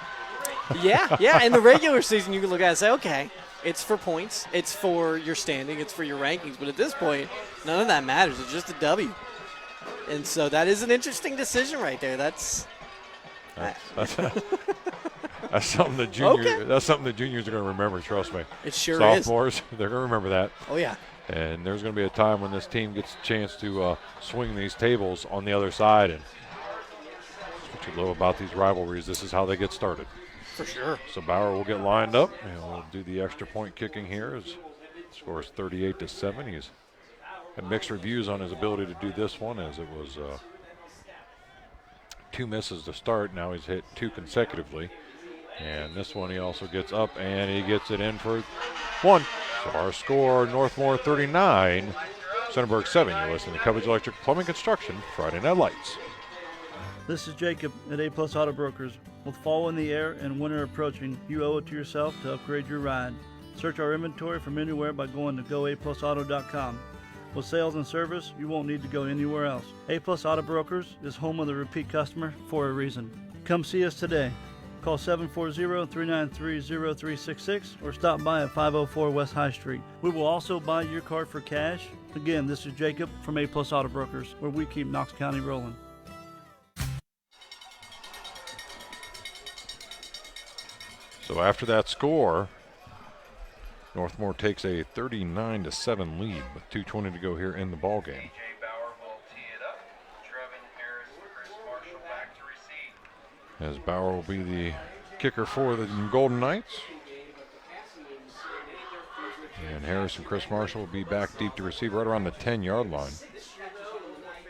Yeah. In the regular season, you can look at it and say, okay, it's for points, it's for your standing, it's for your rankings. But at this point, none of that matters. It's just a W. And so that is an interesting decision right there. That's something the juniors. Okay. That's something the juniors are going to remember. Trust me. It sure Sophomores, they're going to remember that. Oh yeah. And there's going to be a time when this team gets a chance to swing these tables on the other side. And that's what you love about these rivalries. This is how they get started. For sure. So Bauer will get lined up, and we'll do the extra point kicking here. His score is 38-7. He's had mixed reviews on his ability to do this one, as it was 2 misses to start. Now he's hit 2 consecutively. And this one he also gets up, and he gets it in for 1. So our score, Northmor 39, Centerburg 7. You're listening to Cubbage Electric Plumbing Construction Friday Night Lights. This is Jacob at A Plus Auto Brokers. With fall in the air and winter approaching, you owe it to yourself to upgrade your ride. Search our inventory from anywhere by going to goaplusauto.com. With sales and service, you won't need to go anywhere else. A Plus Auto Brokers is home of the repeat customer for a reason. Come see us today. Call 740-393-0366 or stop by at 504 West High Street. We will also buy your car for cash. Again, this is Jacob from A Plus Auto Brokers, where we keep Knox County rolling. So after that score, Northmor takes a 39-7 lead with 2:20 to go here in the ball game. As Bauer will be the kicker for the Golden Knights. And Harris and Chris Marshall will be back deep to receive right around the 10-yard line.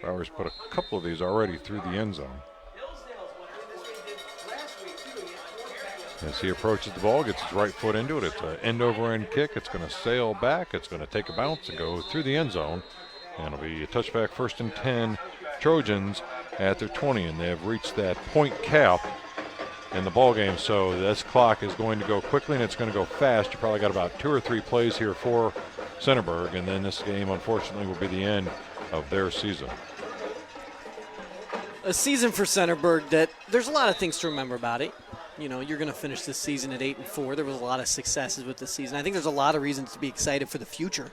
Bauer's put a couple of these already through the end zone. As he approaches the ball, gets his right foot into it. It's an end-over-end kick. It's going to sail back. It's going to take a bounce and go through the end zone. And it'll be a touchback, 1st and 10, Trojans at their 20. And they have reached that point cap in the ball game. So this clock is going to go quickly, and it's going to go fast. You probably got about 2 or 3 plays here for Centerburg. And then this game, unfortunately, will be the end of their season. A season for Centerburg that there's a lot of things to remember about it. You know, you're going to finish this season at 8-4. There was a lot of successes with this season. I think there's a lot of reasons to be excited for the future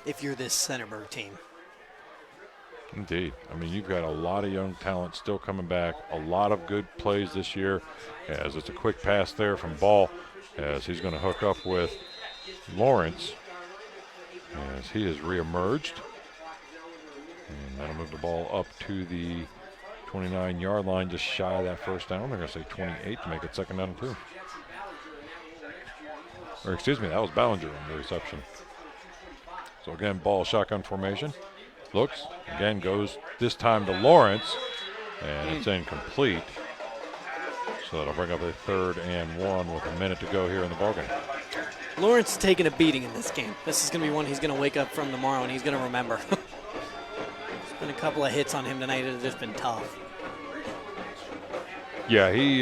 if you're this Centerburg team. Indeed. I mean, you've got a lot of young talent still coming back, a lot of good plays this year, as it's a quick pass there from Ball, as he's going to hook up with Lawrence as he has reemerged. And that'll move the ball up to the 29-yard line, just shy of that first down. They're going to say 28 to make it 2nd down and 2. Or excuse me, that was Ballinger on the reception. So again, Ball shotgun formation. Looks, again, goes this time to Lawrence, and it's incomplete. So that'll bring up a 3rd and 1 with a minute to go here in the ballgame. Lawrence is taking a beating in this game. This is going to be one he's going to wake up from tomorrow, and he's going to remember. There's been a couple of hits on him tonight that have just been tough. Yeah, he's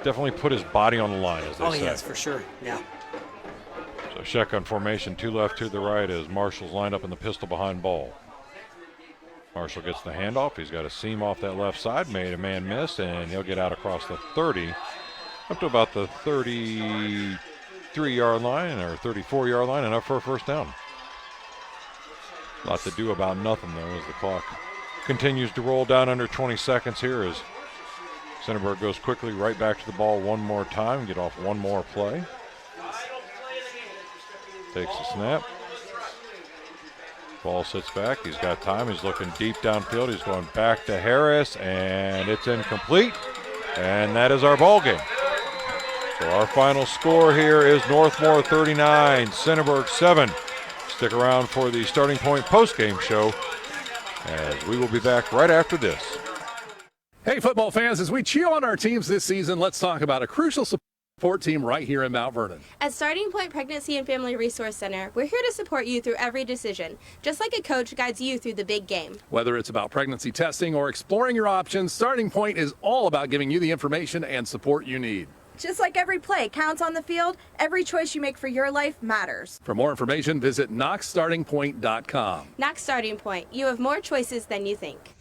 definitely put his body on the line, as they say. Yes, for sure. Yeah. So shotgun formation, 2 left, 2 to the right, as Marshall's lined up in the pistol behind ball. Marshall gets the handoff. He's got a seam off that left side, made a man miss, and he'll get out across the 30, up to about the 33-yard line or 34-yard line, and up for a first down. A lot to do about nothing, though, as the clock continues to roll down under 20 seconds here as Centerburg goes quickly right back to the ball one more time, get off one more play. Takes the snap. Ball sits back. He's got time. He's looking deep downfield. He's going back to Harris, and it's incomplete. And that is our ball game. So our final score here is Northmor 39, Centerburg 7. Stick around for the Starting Point postgame show, as we will be back right after this. Hey, football fans, as we cheer on our teams this season, let's talk about a crucial support team right here in Mount Vernon. At Starting Point Pregnancy and Family Resource Center, we're here to support you through every decision, just like a coach guides you through the big game. Whether it's about pregnancy testing or exploring your options, Starting Point is all about giving you the information and support you need. Just like every play counts on the field, every choice you make for your life matters. For more information, visit knoxstartingpoint.com. Knox Starting Point. You have more choices than you think.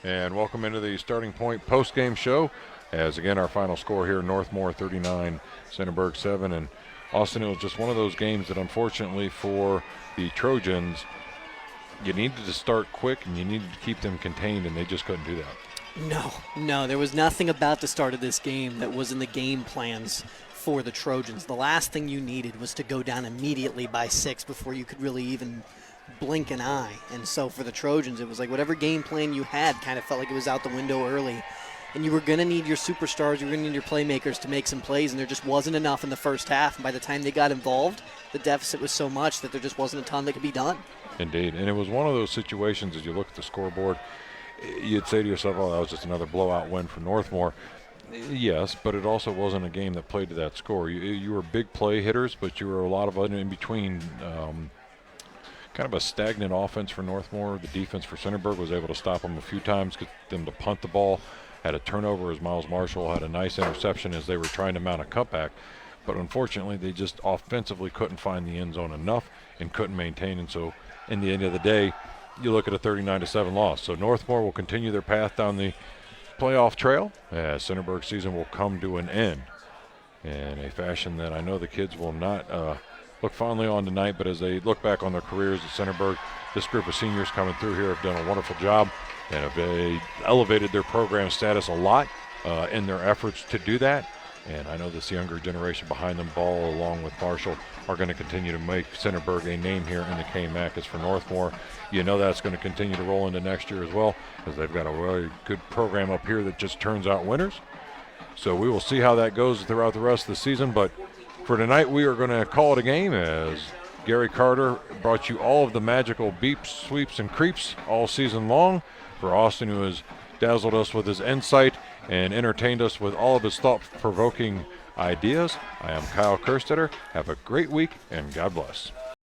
And welcome into the Starting Point post-game show. As again, our final score here, Northmor 39, Centerburg 7. And Austin, it was just one of those games that unfortunately for the Trojans, you needed to start quick and you needed to keep them contained, and they just couldn't do that. No, there was nothing about the start of this game that was in the game plans for the Trojans. The last thing you needed was to go down immediately by 6 before you could really even blink an eye. And so for the Trojans, it was like whatever game plan you had kind of felt like it was out the window early. And you were going to need your superstars, you were going to need your playmakers to make some plays, and there just wasn't enough in the first half. And by the time they got involved, the deficit was so much that there just wasn't a ton that could be done. Indeed, and it was one of those situations as you look at the scoreboard, you'd say to yourself, oh, that was just another blowout win for Northmor. Yes, but it also wasn't a game that played to that score. You were big play hitters, but you were a lot of in between. Kind of a stagnant offense for Northmor. The defense for Centerburg was able to stop them a few times, get them to punt the ball. Had a turnover as Miles Marshall had a nice interception as they were trying to mount a cutback. But unfortunately, they just offensively couldn't find the end zone enough and couldn't maintain. And so, in the end of the day, you look at a 39-7 loss. So Northmor will continue their path down the playoff trail as Centerburg's season will come to an end in a fashion that I know the kids will not look fondly on tonight. But as they look back on their careers at Centerburg, this group of seniors coming through here have done a wonderful job and have elevated their program status a lot in their efforts to do that. And I know this younger generation behind them, Ball along with Marshall, are going to continue to make Centerburg a name here in the KMAC. As for Northmor, you know that's going to continue to roll into next year as well, because they've got a really good program up here that just turns out winners. So we will see how that goes throughout the rest of the season. But for tonight, we are going to call it a game as Gary Carter brought you all of the magical beeps, sweeps, and creeps all season long. For Austin, who has dazzled us with his insight and entertained us with all of his thought-provoking ideas, I am Kyle Kerstetter. Have a great week, and God bless.